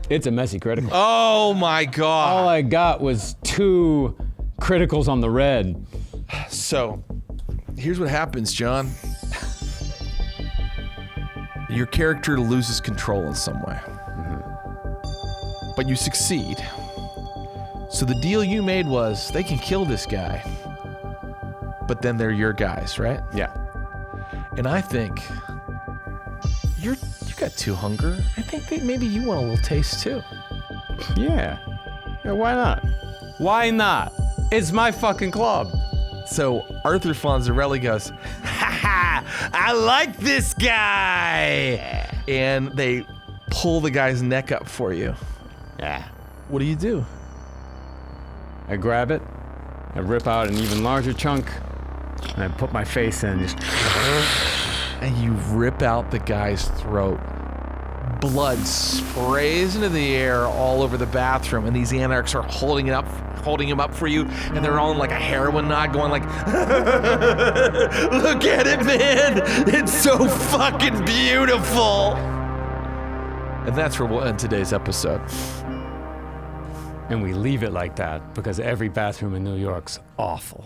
It's a messy critical. Oh my All God. I got was 2 criticals on the red. So, here's what happens, John. Your character loses control in some way. But you succeed. So the deal you made was they can kill this guy, but then they're your guys, right? Yeah. And I think you got 2 hunger. I think that maybe you want a little taste too. Yeah. Yeah, why not? Why not? It's my fucking club. So Arthur Fonzarelli goes, "Ha ha! I like this guy!" And they pull the guy's neck up for you. Yeah. What do you do? I grab it, I rip out an even larger chunk, and I put my face in. Just And you rip out the guy's throat. Blood sprays into the air all over the bathroom, and these anarchs are holding him up for you, and they're all in like a heroin knot going like, "Look at it, man! It's so fucking beautiful!" And that's where we'll end today's episode. and we leave it like that because every bathroom in New York's awful.